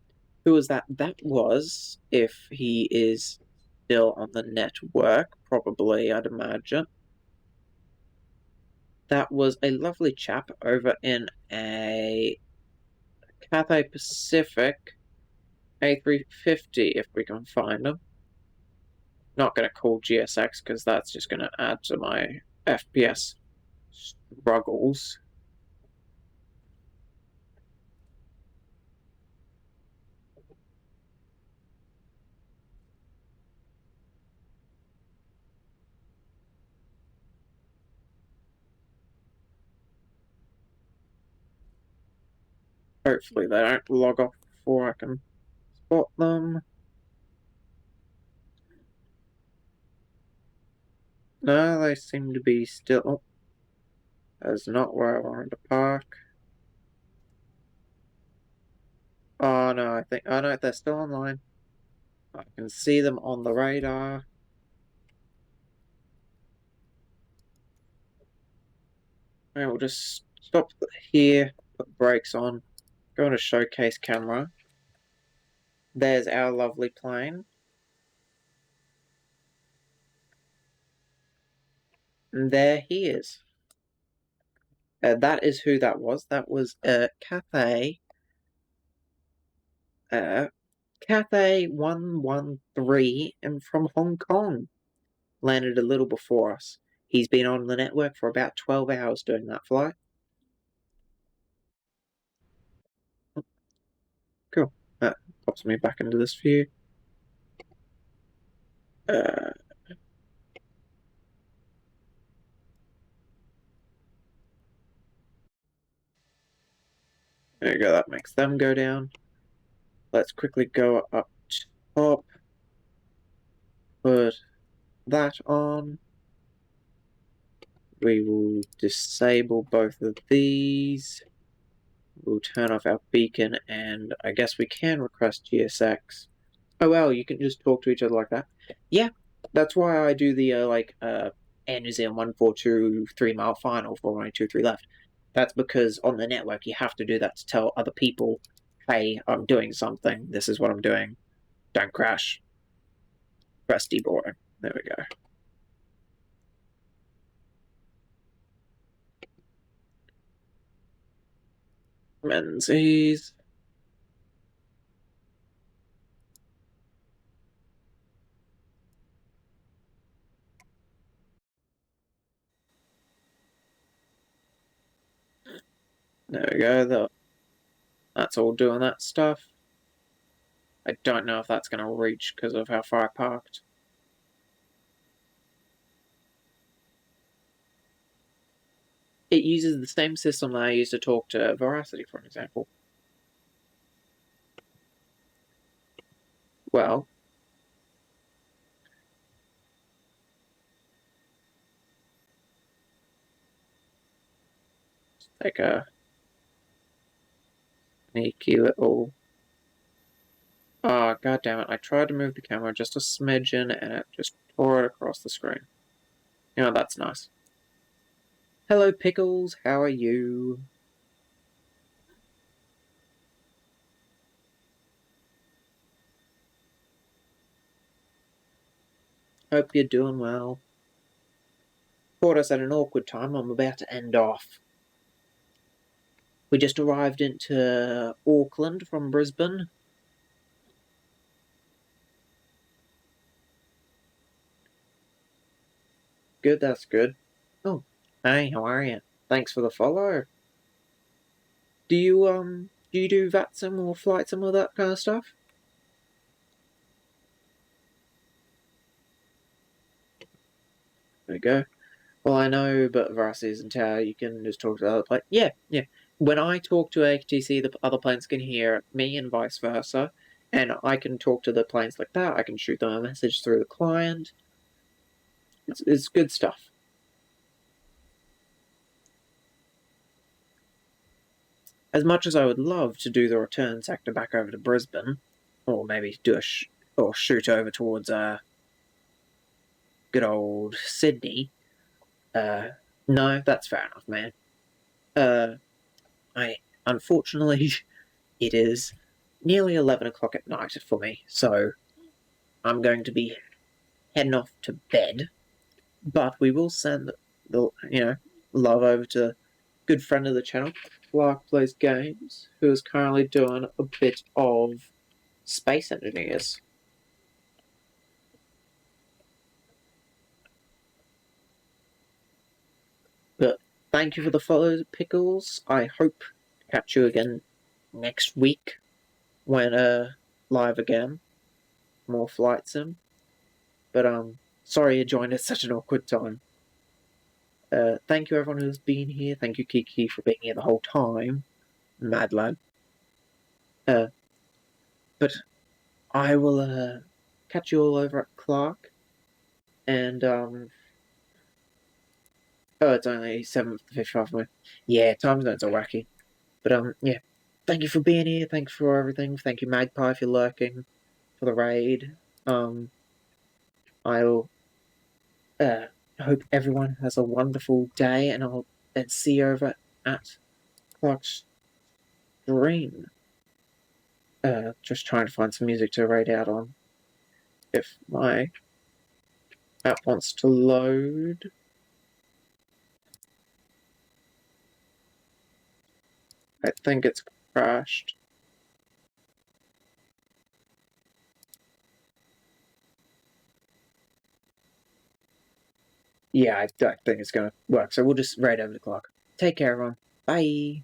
Who was that? That was, if he is still on the network, probably, I'd imagine. That was a lovely chap over in a Cathay Pacific A320, if we can find him. Not going to call GSX because that's just going to add to my FPS struggles. Hopefully they don't log off before I can spot them. No, they seem to be still... Oh, that's not where I wanted to park. Oh no, I think... Oh no, they're still online. I can see them on the radar. And we'll just stop here, put brakes on, go on a showcase camera. There's our lovely plane. And there he is. That is who that was. That was Cathay. Cathay 113 and from Hong Kong. Landed a little before us. He's been on the network for about 12 hours doing that flight. Cool. That pops me back into this view. There you go, that makes them go down. Let's quickly go up top. Put that on. We will disable both of these. We'll turn off our beacon, and I guess we can request GSX. Oh well, you can just talk to each other like that. Yeah, that's why I do the Air New Zealand 142 3-mile final for only 2-3 left. That's because on the network you have to do that to tell other people, hey, I'm doing something. This is what I'm doing. Don't crash. Press deboarding. There we go. Menzies. There we go. That's all doing that stuff. I don't know if that's going to reach because of how far I parked. It uses the same system that I use to talk to Veracity, for example. Well, take a sneaky little... Oh, god damn it. I tried to move the camera just a smidgen and it just tore it across the screen. You know, that's nice. Hello, Pickles. How are you? Hope you're doing well. Caught us at an awkward time. I'm about to end off. We just arrived into Auckland from Brisbane. Good, that's good. Oh, hey, how are you? Thanks for the follow. Do you do VATSIM or FlightSim or that kind of stuff? There we go. Well, I know, but Veracity isn't how you can just talk to the other plane. Yeah. When I talk to ATC, the other planes can hear me and vice versa, and I can talk to the planes like that. I can shoot them a message through the client. It's good stuff. As much as I would love to do the return sector back over to Brisbane, or maybe do or shoot over towards good old Sydney, no, that's fair enough, man. Unfortunately, it is nearly 11 o'clock at night for me, so I'm going to be heading off to bed. But we will send the love over to good friend of the channel, Clark Plays Games, who is currently doing a bit of Space Engineers. But thank you for the follow, Pickles. I hope to catch you again next week when live again. More flight sim. But sorry you joined at such an awkward time. Thank you everyone who's been here. Thank you Kiki for being here the whole time. Mad lad. But I will catch you all over at Clark. And oh, it's only 7:55 minutes. Yeah, time zones are wacky. But yeah. Thank you for being here. Thanks for everything. Thank you Magpie for lurking for the raid. I'll hope everyone has a wonderful day, and I'll see you over at Clark's stream. Just trying to find some music to raid out on. If my app wants to load. I think it's crashed. Yeah, I don't think it's going to work, so we'll just raid over the clock. Take care, everyone. Bye.